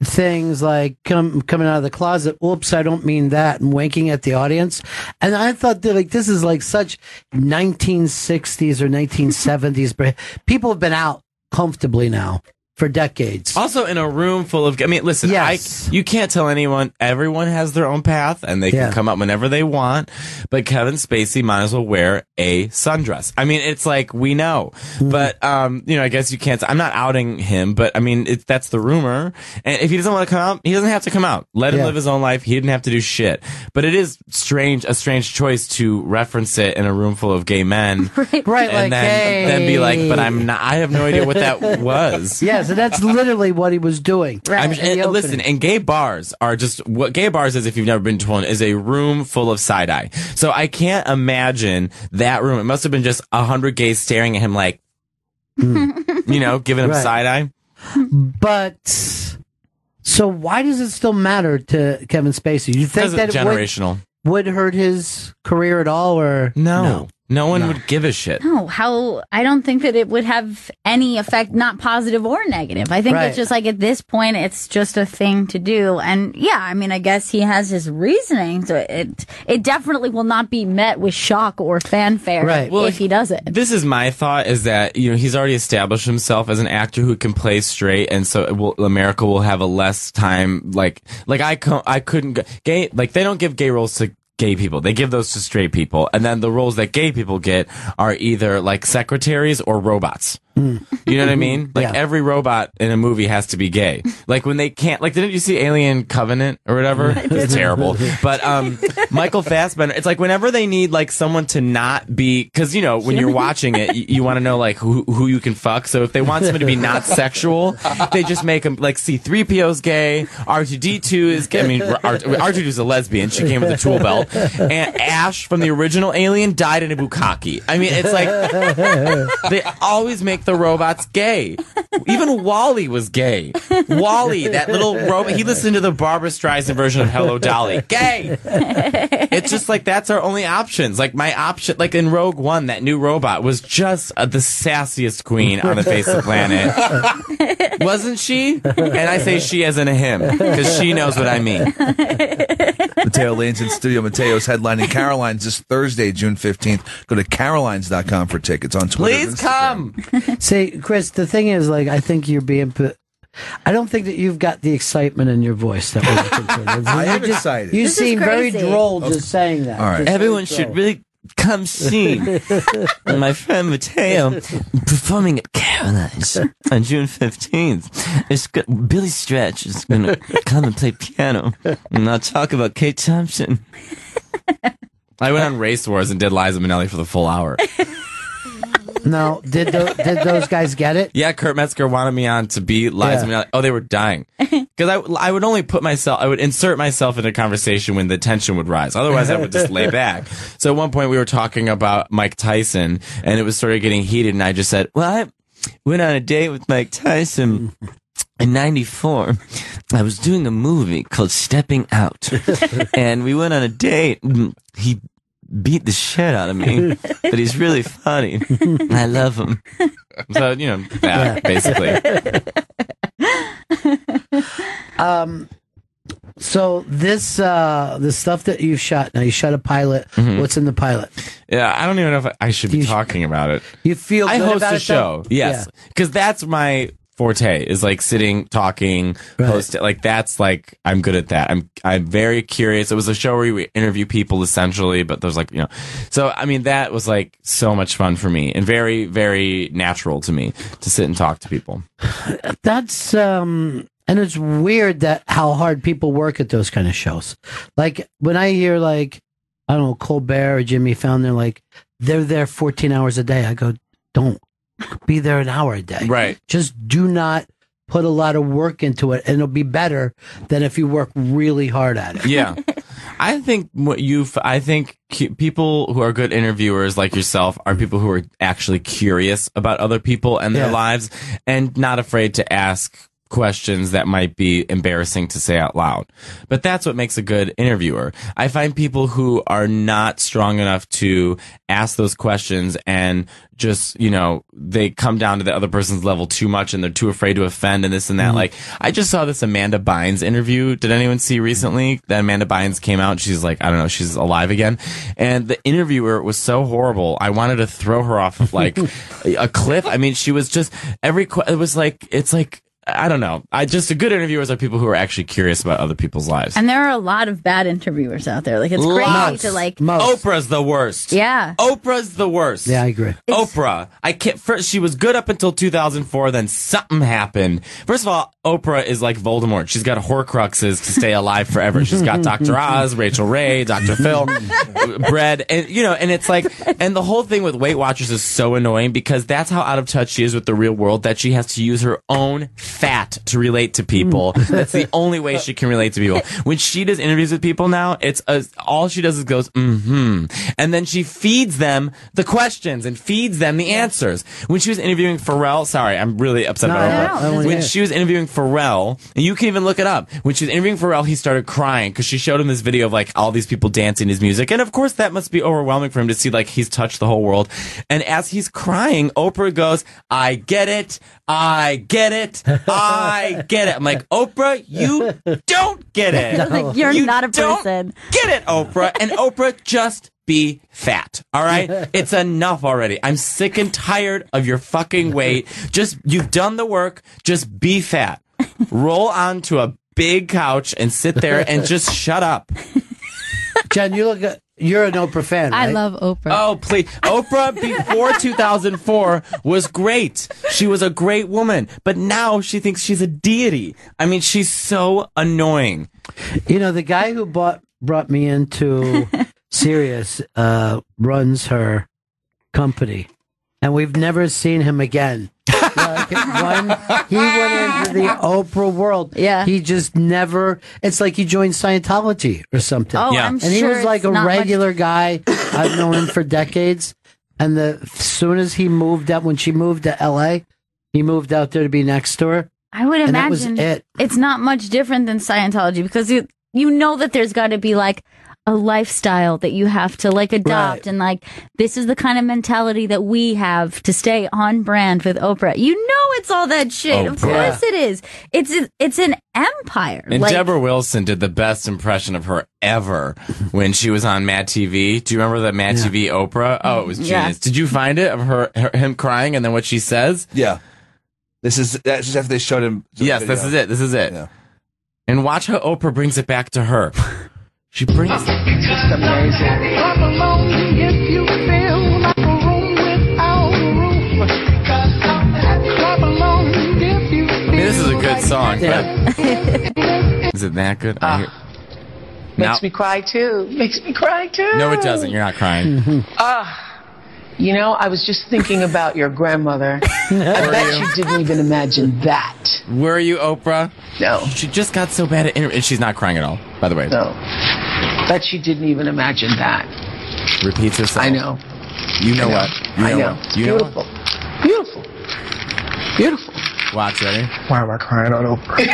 things like coming out of the closet. Oops, I don't mean that, and winking at the audience. And I thought that this is like such 1960s or 1970s. People have been out comfortably now for decades. Also in a room full of, listen, you can't tell anyone, everyone has their own path and they can come up whenever they want, but Kevin Spacey might as well wear a sundress. It's like, we know, but, I guess you can't, I'm not outing him, but that's the rumor. And if he doesn't want to come out, he doesn't have to come out. Let him live his own life. He didn't have to do shit, but it is a strange choice to reference it in a room full of gay men. Right. And then be like, but I have no idea what that was. Yes. So that's literally what he was doing. Listen, and gay bars are just, what gay bars is, if you've never been to one, is a room full of side-eye. So I can't imagine that room. It must have been just 100 gays staring at him like, giving him side-eye. But, so why does it still matter to Kevin Spacey? You think that generational would hurt his career at all, or no? No one would give a shit. No, I don't think that it would have any effect, not positive or negative. I think it's just like, at this point, it's just a thing to do. And I guess he has his reasoning. So it definitely will not be met with shock or fanfare if he does it. This is my thought, is that, he's already established himself as an actor who can play straight. And so America will have a less time. I couldn't gay, they don't give gay roles to gay people. They give those to straight people. And then the roles that gay people get are either like secretaries or robots. You know what I mean? Every robot in a movie has to be gay. When they can't, didn't you see Alien Covenant or whatever? It's terrible. But Michael Fassbender, it's whenever they need someone to not be, because when you're watching it, you want to know who you can fuck. So if they want someone to be not sexual, they just make them C-3PO's gay, R2D2 is gay. R2D2 is a lesbian. She came with a tool belt. And Ash from the original Alien died in a bukkake. It's they always make the robots gay. Even Wall-E was gay. Wall-E, that little robot, he listened to the Barbra Streisand version of Hello Dolly. Gay! It's just that's our only options. My option, in Rogue One, that new robot was just the sassiest queen on the face of the planet. Wasn't she? And I say she as in a him, because she knows what I mean. Mateo Lane's in studio. Mateo's headlining Caroline's this Thursday, June 15th. Go to carolines.com for tickets on Twitter. Please come! See, Chris, the thing is, I think you're being I don't think that you've got the excitement in your voice that we're looking for. I am excited. You seem very droll just saying that. All right. Everyone should really come see my friend Mateo performing at Caroline's on June 15th. Billy Stretch is going to come and play piano, and I'll talk about Kate Thompson. I went on Race Wars and did Liza Minnelli for the full hour. No, did those guys get it? Yeah, Kurt Metzger wanted me on to be Liza Minnelli. Oh, they were dying. Because I would only I would insert myself in a conversation when the tension would rise. Otherwise, I would just lay back. So at one point, we were talking about Mike Tyson, and it was sort of getting heated, and I just said, well, I went on a date with Mike Tyson in 94. I was doing a movie called Stepping Out, and we went on a date. He beat the shit out of me, but he's really funny. I love him. So, basically. So this the stuff that you shot, now you shot a pilot. What's in the pilot? Yeah, I don't even know if I should be talking about it. You feel good I host about a it, show. though? Yes. Because that's my forte, is like sitting, talking, host it. Like that's like, I'm good at that. I'm very curious. It was a show where we interview people essentially, but there's like, so I mean, that was like so much fun for me and very, very natural to me to sit and talk to people. That's and it's weird that how hard people work at those kind of shows. Like when I hear like, I don't know, Colbert or Jimmy Fallon, they're like, they're there 14 hours a day. I go, don't be there an hour a day. Right. Just do not put a lot of work into it, and it'll be better than if you work really hard at it. Yeah. I think people who are good interviewers like yourself are people who are actually curious about other people and their lives and not afraid to ask questions that might be embarrassing to say out loud. But that's what makes a good interviewer. I find people who are not strong enough to ask those questions and just, they come down to the other person's level too much and they're too afraid to offend and this and that. Like, I just saw this Amanda Bynes interview. Did anyone see recently that Amanda Bynes came out? She's like, I don't know, she's alive again. And the interviewer was so horrible. I wanted to throw her off of like a cliff. I mean, she was just I don't know. A good interviewers are people who are actually curious about other people's lives. And there are a lot of bad interviewers out there. Like, it's crazy to like. Oprah's the worst. Yeah. Oprah's the worst. Yeah, I agree. Oprah. First, she was good up until 2004, then something happened. First of all, Oprah is like Voldemort. She's got Horcruxes to stay alive forever. She's got Dr. Oz, Rachel Ray, Dr. Phil, Bread. And, and it's like, and the whole thing with Weight Watchers is so annoying because that's how out of touch she is with the real world that she has to use her own fat to relate to people. That's the only way she can relate to people. When she does interviews with people now, all she does is goes, and then she feeds them the questions and feeds them the answers. When she was interviewing Pharrell, sorry, I'm really upset about Oprah. When she was interviewing Pharrell, and you can even look it up, when she was interviewing Pharrell, he started crying because she showed him this video of like all these people dancing his music, and of course that must be overwhelming for him to see like he's touched the whole world. And as he's crying, Oprah goes, I get it, I get it, I get it. I'm like, Oprah, you don't get it. Like, you're not a person. Get it, Oprah. And Oprah, just be fat. All right? It's enough already. I'm sick and tired of your fucking weight. You've done the work. Just be fat. Roll onto a big couch and sit there and just shut up. Jen, you're an Oprah fan, right? I love Oprah. Oh, please. Oprah before 2004 was great. She was a great woman. But now she thinks she's a deity. I mean, she's so annoying. The guy who brought me into Sirius runs her company, and we've never seen him again. Like, when he went into the Oprah world, he just never. It's like he joined Scientology or something. Oh, yeah. I'm and he was like a regular guy. I've known him for decades. And as soon as he moved out, when she moved to L.A., he moved out there to be next to her. I would imagine it's not much different than Scientology because you know that there's got to be like a lifestyle that you have to like adopt, and like this is the kind of mentality that we have to stay on brand with Oprah. It's all that shit. Of course it is. It's an empire. And Deborah Wilson did the best impression of her ever when she was on Mad TV. Do you remember that Mad TV Oprah? Oh, it was genius. Yeah. Did you find it of him crying and then what she says? Yeah. That's just after they showed him. Yes, this is it. This is it. Yeah. And watch how Oprah brings it back to her. She brings it. It's just amazing. Clap along if you feel like a room without a roof. Clap along if you feel. I mean, this is a good song, but is it that good? Makes me cry too. Makes me cry too. No, it doesn't. You're not crying. You know, I was just thinking about your grandmother. I bet you didn't even imagine that. Were you, Oprah? No. She just got so bad at and she's not crying at all, by the way. No. Bet you didn't even imagine that. Repeats herself. I know. You know what? You I know. What? You Beautiful. know what? Beautiful. Beautiful. Watch, ready? Why am I crying on Oprah?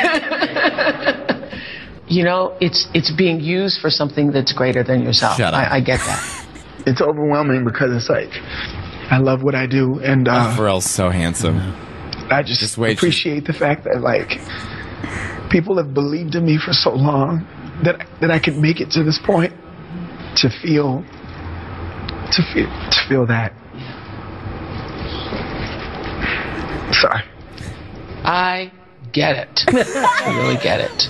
You know, it's being used for something that's greater than yourself. Shut up. I get that. It's overwhelming because it's like, I love what I do, and Pharrell's so handsome. I just wait. appreciate the fact that, like, people have believed in me for so long that I could make it to this point to feel that. Sorry. I get it. I really get it.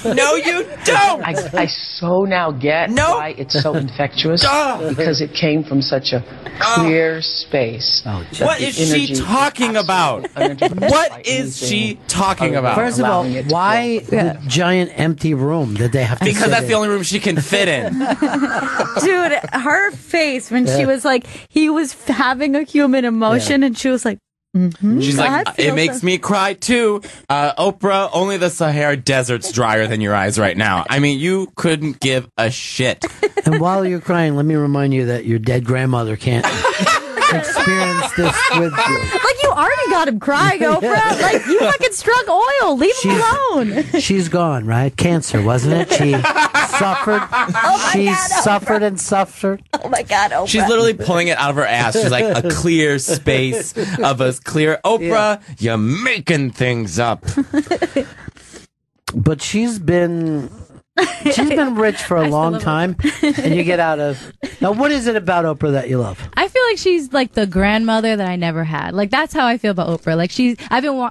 No, you don't. I so now get why it's so infectious because it came from such a clear space. What is she talking about? What is she talking about? First of all, why the giant empty room that they have to Because sit that's in? the only room she can fit in. Dude, her face when she was like, he was having a human emotion, and she was like, She's like, it makes me cry too. Oprah, only the Sahara Desert's drier than your eyes right now. I mean, you couldn't give a shit. And while you're crying, let me remind you that your dead grandmother can't experience this with you. Like, you already got him crying, Oprah. Like, you fucking struck oil. Leave him alone. She's gone, right? Cancer, wasn't it? She suffered. She suffered and suffered. Oh my God, Oprah. She's literally pulling it out of her ass. She's like a clear space of a clear Oprah. You're making things up. But she's been rich for a long time, and you get out of. Now, what is it about Oprah that you love? I feel like she's like the grandmother that I never had. Like, that's how I feel about Oprah. Like,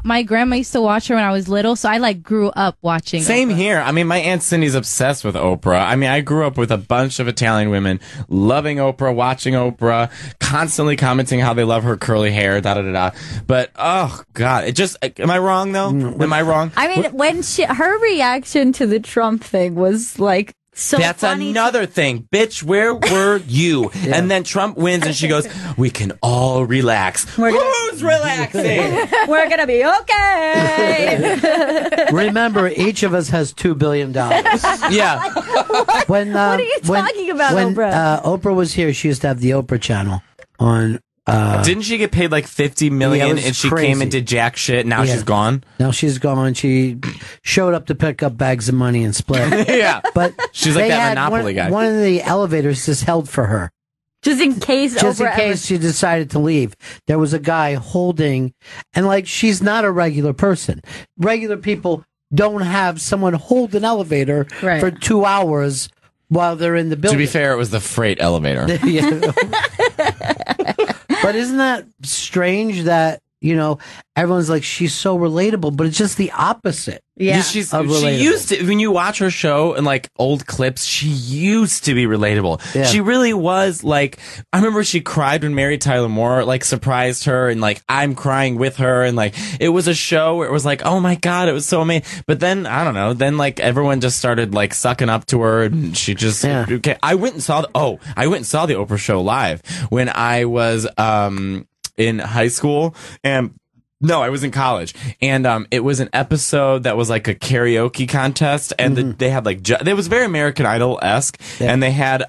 my grandma used to watch her when I was little, so I like grew up watching Same Oprah. here. I mean, my Aunt Cindy's obsessed with Oprah. I mean, I grew up with a bunch of Italian women loving Oprah, watching Oprah, constantly commenting how they love her curly hair, da-da-da-da. But, oh, God, it just, am I wrong, though? Am I wrong? I mean, when her reaction to the Trump thing was like, so that's funny. another thing. Bitch, where were you? And then Trump wins and she goes, we can all relax. Who's relaxing? We're going to be okay. Remember, each of us has $2 billion. Yeah. When, what are you talking about, when, Oprah? Oprah was here, she used to have the Oprah channel on. Didn't she get paid like $50 million Yeah, it was and she crazy. came and did jack shit? Now she's gone. Now she's gone. She showed up to pick up bags of money and split. Yeah. But She's like they that had Monopoly guy. One of the elevators just held for her. Just in case Just in Oprah case she decided to leave. There was a guy holding, and like, she's not a regular person. Regular people don't have someone hold an elevator for 2 hours while they're in the building. To be fair, it was the freight elevator. Yeah. But isn't that strange that, you know, everyone's like, she's so relatable, but it's just the opposite. Yeah. She used to, when you watch her show and like old clips, she used to be relatable. Yeah. She really was like, I remember she cried when Mary Tyler Moore like surprised her and like, I'm crying with her. And like, it was a show where it was like, oh my God, it was so amazing. But then, I don't know, then like everyone just started like sucking up to her and she just, okay. I went and saw the Oprah show live when I was, in high school and no, I was in college, and it was an episode that was like a karaoke contest, and they had like it was very American Idol-esque, and they had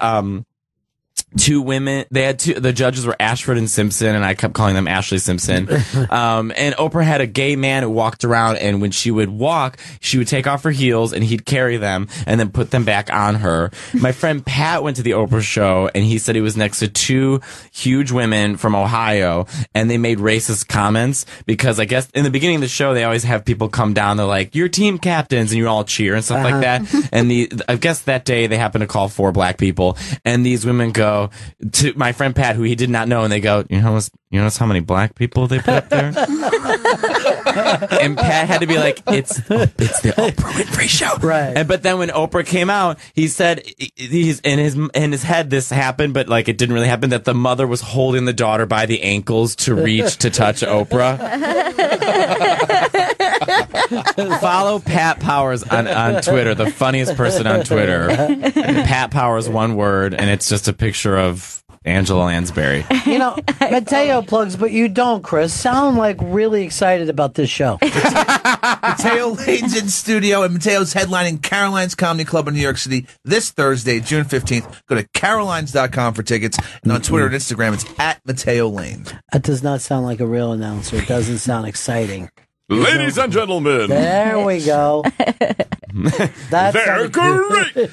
two women. They had the judges were Ashford and Simpson, and I kept calling them Ashley Simpson. And Oprah had a gay man who walked around, and when she would walk, she would take off her heels, and he'd carry them and then put them back on her. My friend Pat went to the Oprah show, and he said he was next to two huge women from Ohio, and they made racist comments because I guess in the beginning of the show they always have people come down. They're like, "You're team captains," and you all cheer and stuff like that. And I guess that day they happened to call 4 black people, and these women go to my friend Pat, who he did not know, and they go, you You notice how many black people they put up there? And Pat had to be like, it's the Oprah Winfrey Show. Right. But then when Oprah came out, he said he's in his head this happened, but like it didn't really happen, that the mother was holding the daughter by the ankles to reach to touch Oprah. Follow Pat Powers on Twitter, the funniest person on Twitter. Pat Powers, one word, and it's just a picture of Angela Lansbury. You know, Mateo plugs, but you don't, Chris. Sound like really excited about this show. Mateo Lane's in studio, and Mateo's headlining Caroline's Comedy Club in New York City this Thursday, June 15th. Go to carolines.com for tickets, and on Twitter and Instagram, it's at Mateo Lane. That does not sound like a real announcer. It doesn't sound exciting. Ladies and gentlemen. There we go. They're great.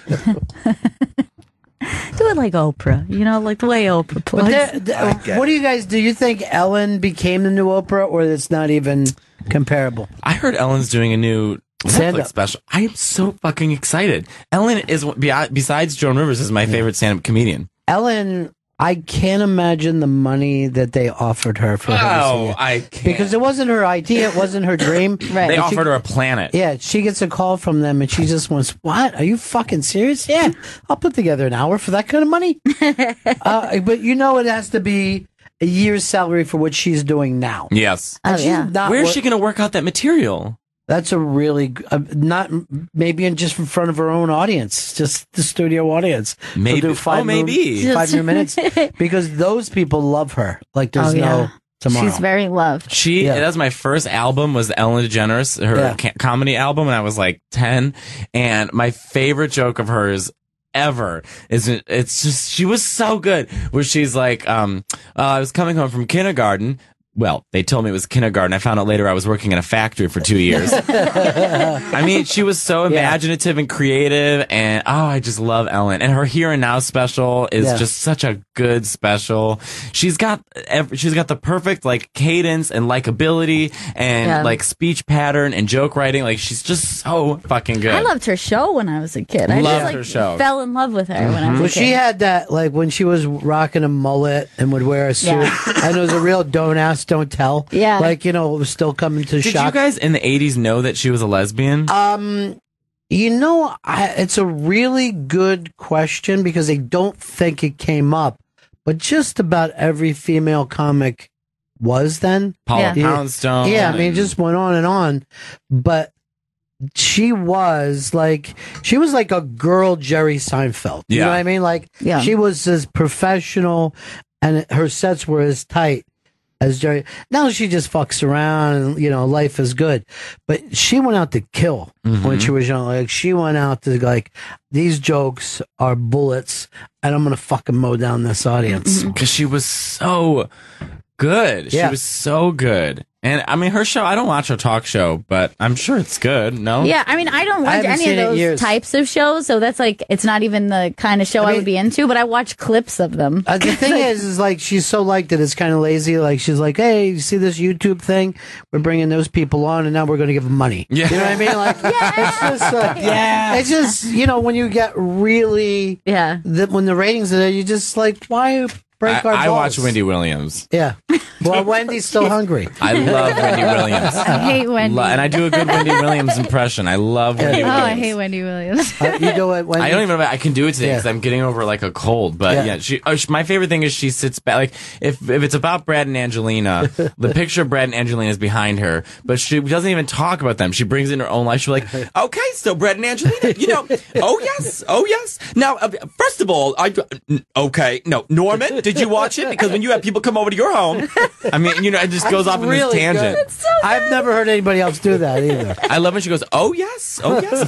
Do it like Oprah, you know, like the way Oprah plays. What do you guys do? You think Ellen became the new Oprah, or it's not even comparable? I heard Ellen's doing a new Netflix special. I am so fucking excited. Ellen is, besides Joan Rivers, is my favorite stand-up comedian. Ellen, I can't imagine the money that they offered her for her to see it. I can't. Because it wasn't her idea, it wasn't her dream. Right. They offered her a planet. Yeah, she gets a call from them and she just wants, what? Are you fucking serious? Yeah, I'll put together an hour for that kind of money. But you know it has to be a year's salary for what she's doing now. Yes. And Where is she going to work out that material? That's a really not maybe just in front of her own audience, just the studio audience. Maybe. Do 5 new minutes because those people love her. Like there's no tomorrow. She's very loved. That was my first album, was Ellen DeGeneres, her comedy album, and I was like 10. And my favorite joke of hers ever is, it's just, she was so good, where she's like, I was coming home from kindergarten. Well, they told me it was kindergarten. I found out later I was working in a factory for 2 years. I mean, she was so imaginative and creative, and I just love Ellen. And her Here and Now special is just such a good special. She's got the perfect like cadence and likability and like speech pattern and joke writing. Like, she's just so fucking good. I loved her show when I was a kid. I loved just, her show. Fell in love with her when I was a kid. She had that, like when she was rocking a mullet and would wear a suit, and it was a real don't ask, don't tell. Yeah. Like, you know, it was still coming to Did shock. you guys in the 80s know that she was a lesbian? You know, it's a really good question because I don't think it came up, but just about every female comic was then. Paula Poundstone. Yeah, I mean, it just went on and on. But she was like a girl Jerry Seinfeld. You know what I mean? Like, she was as professional and her sets were as tight as Jerry. Now she just fucks around and, you know, life is good. But she went out to kill when she was young. Like, she went out to, like, these jokes are bullets and I'm going to fucking mow down this audience. Because she was so good. She was so good. And I mean, her show, I don't watch her talk show, but I'm sure it's good. No? Yeah, I mean, I don't watch any of those types of shows, so that's like, it's not even the kind of show I would be into, but I watch clips of them. The thing is like, she's so liked that it's kind of lazy. Like, she's like, hey, you see this YouTube thing? We're bringing those people on, and now we're going to give them money. Yeah. You know what I mean? Like, it's just, it's just, you know, when you get really, when the ratings are there, you just like, why break our balls? I watch Wendy Williams. Yeah. Well, Wendy's still hungry. I love Wendy Williams. I hate Wendy. And I do a good Wendy Williams impression. I love Wendy Williams. I hate Wendy Williams. You do it, Wendy? I don't even know if I can do it today because I'm getting over like a cold. But my favorite thing is she sits back. Like, if it's about Brad and Angelina, the picture of Brad and Angelina is behind her, but she doesn't even talk about them. She brings in her own life. She's like, okay, so Brad and Angelina, you know, oh yes. Now, first of all, Norman, did you watch it? Because when you have people come over to your home, I mean, you know, it just goes off in this tangent. So I've never heard anybody else do that either. I love when she goes, oh yes,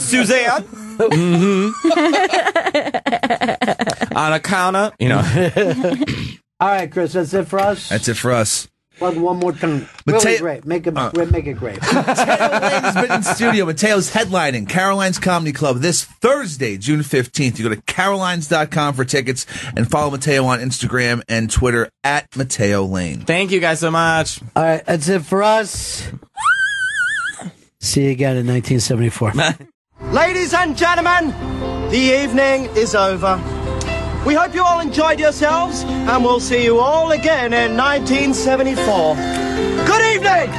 Suzanne. Anacana, you know. All right, Chris, that's it for us. That's it for us. Plug one more time. Really great. Make it great. Mateo Lane has been in studio. Mateo's headlining Caroline's Comedy Club this Thursday, June 15th. You go to carolines.com for tickets and follow Mateo on Instagram and Twitter at Mateo Lane. Thank you guys so much. All right, that's it for us. See you again in 1974. Ladies and gentlemen, the evening is over. We hope you all enjoyed yourselves, and we'll see you all again in 1974. Good evening!